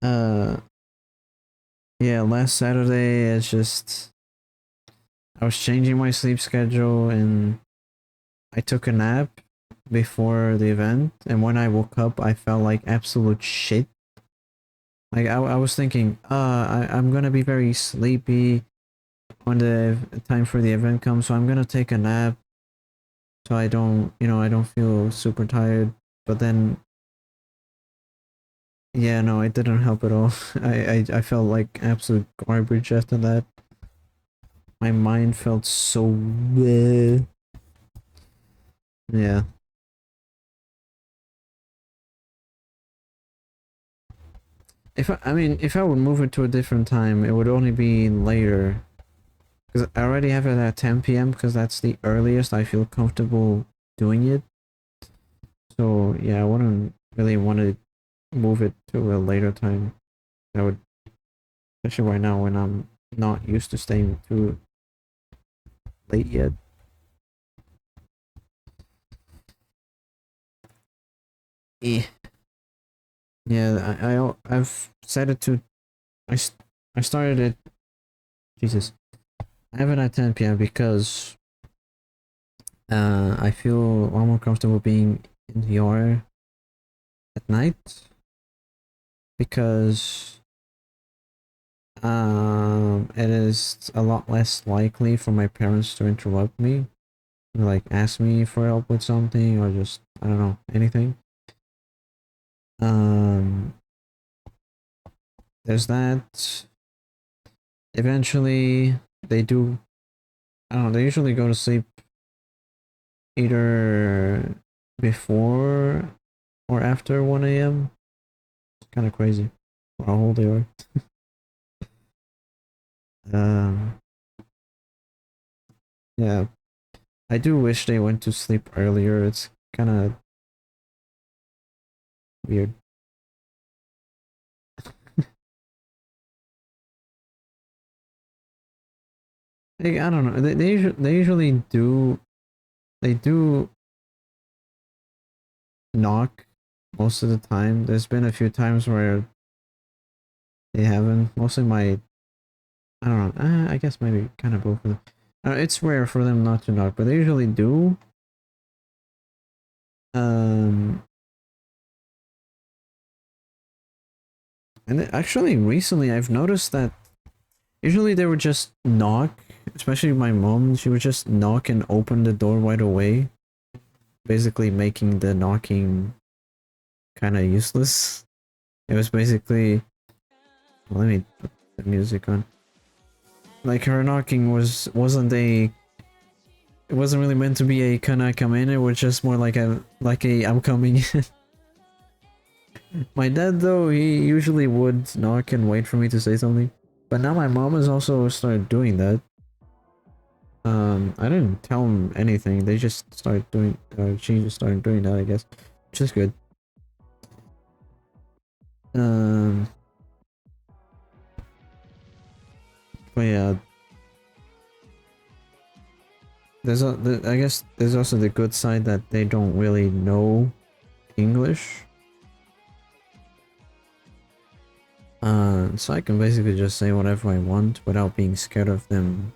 Uh yeah, last Saturday it's just I was changing my sleep schedule and I took a nap before the event, and when I woke up I felt like absolute shit. Like I was thinking, I'm gonna be very sleepy when the time for the event comes, so I'm gonna take a nap so I don't, I don't feel super tired. But then, yeah, no, it didn't help at all. I felt like absolute garbage after that. My mind felt so bleh. Yeah. If I would move it to a different time, it would only be later. Because I already have it at 10 p.m. because that's the earliest I feel comfortable doing it. So yeah, I wouldn't really want to move it to a later time. I would, especially right now when I'm not used to staying too late yet. Eh. Yeah, I've set it to I started it. Jesus, I have it at 10 p.m. because I feel a lot more comfortable being in VR at night because it is a lot less likely for my parents to interrupt me, like ask me for help with something or just I don't know anything. Um, there's that. Eventually, they do. I don't know. They usually go to sleep either before or after 1 a.m. It's kind of crazy for how old they are. Um, yeah, I do wish they went to sleep earlier. It's kind of weird. I don't know. They usually do. They do knock most of the time. There's been a few times where they haven't. Mostly my. I don't know. I guess maybe kind of both of them. It's rare for them not to knock, but they usually do. Um, and actually, recently I've noticed that usually they would just knock, especially my mom. She would just knock and open the door right away, basically making the knocking kind of useless. It was basically. Well, let me put the music on. Like her knocking wasn't a. It wasn't really meant to be a "can I come in?" It was just more like a "I'm coming in." My dad though, he usually would knock and wait for me to say something. But now my mom has also started doing that. I didn't tell them anything. They just started doing. She just started doing that, I guess, which is good. Um, but yeah, I guess there's also the good side that they don't really know English. So I can basically just say whatever I want without being scared of them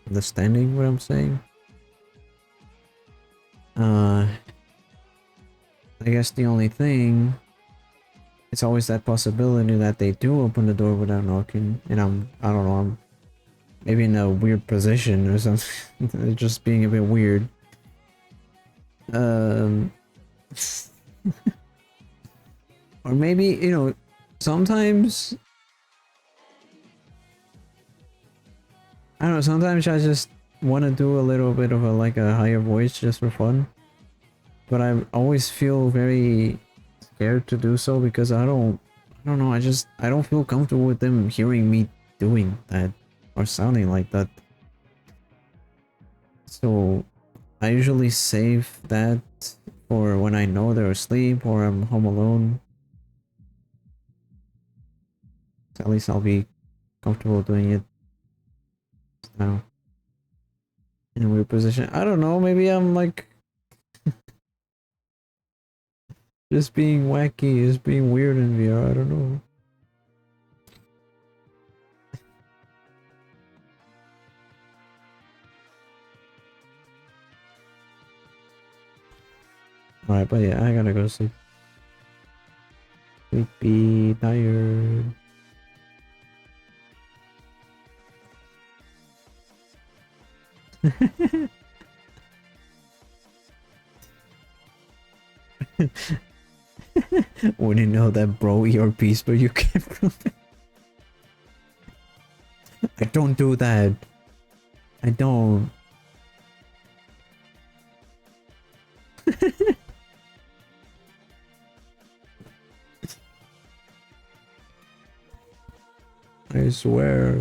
understanding what I'm saying. I guess the only thing, it's always that possibility that they do open the door without knocking, and I don't know, I'm maybe in a weird position or something, just being a bit weird. Or maybe, you know, sometimes, I don't know, sometimes I just want to do a little bit of like a higher voice just for fun. But I always feel very scared to do so because I don't know, I don't feel comfortable with them hearing me doing that or sounding like that. So I usually save that for when I know they're asleep or I'm home alone. So at least I'll be comfortable doing it now. In a weird position. I don't know, maybe I'm like just being wacky, just being weird in VR, I don't know. Alright, but yeah, I gotta go sleep. Sleepy, tired. Wouldn't know that, bro. ERPs, but you can't prove it. I don't do that. I don't. I swear.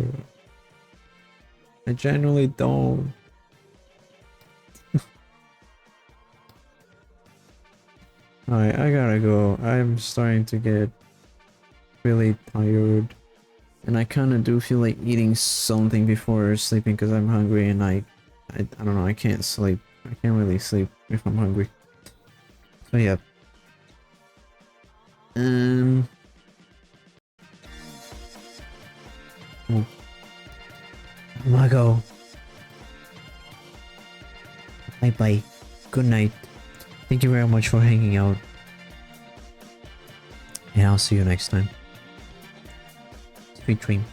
I genuinely don't. Alright, I gotta go. I'm starting to get really tired. And I kinda do feel like eating something before sleeping because I'm hungry and I don't know, I can't sleep. I can't really sleep if I'm hungry. So yeah. Oh. I'm gonna go. Bye bye. Good night. Thank you very much for hanging out. And I'll see you next time. Sweet dreams.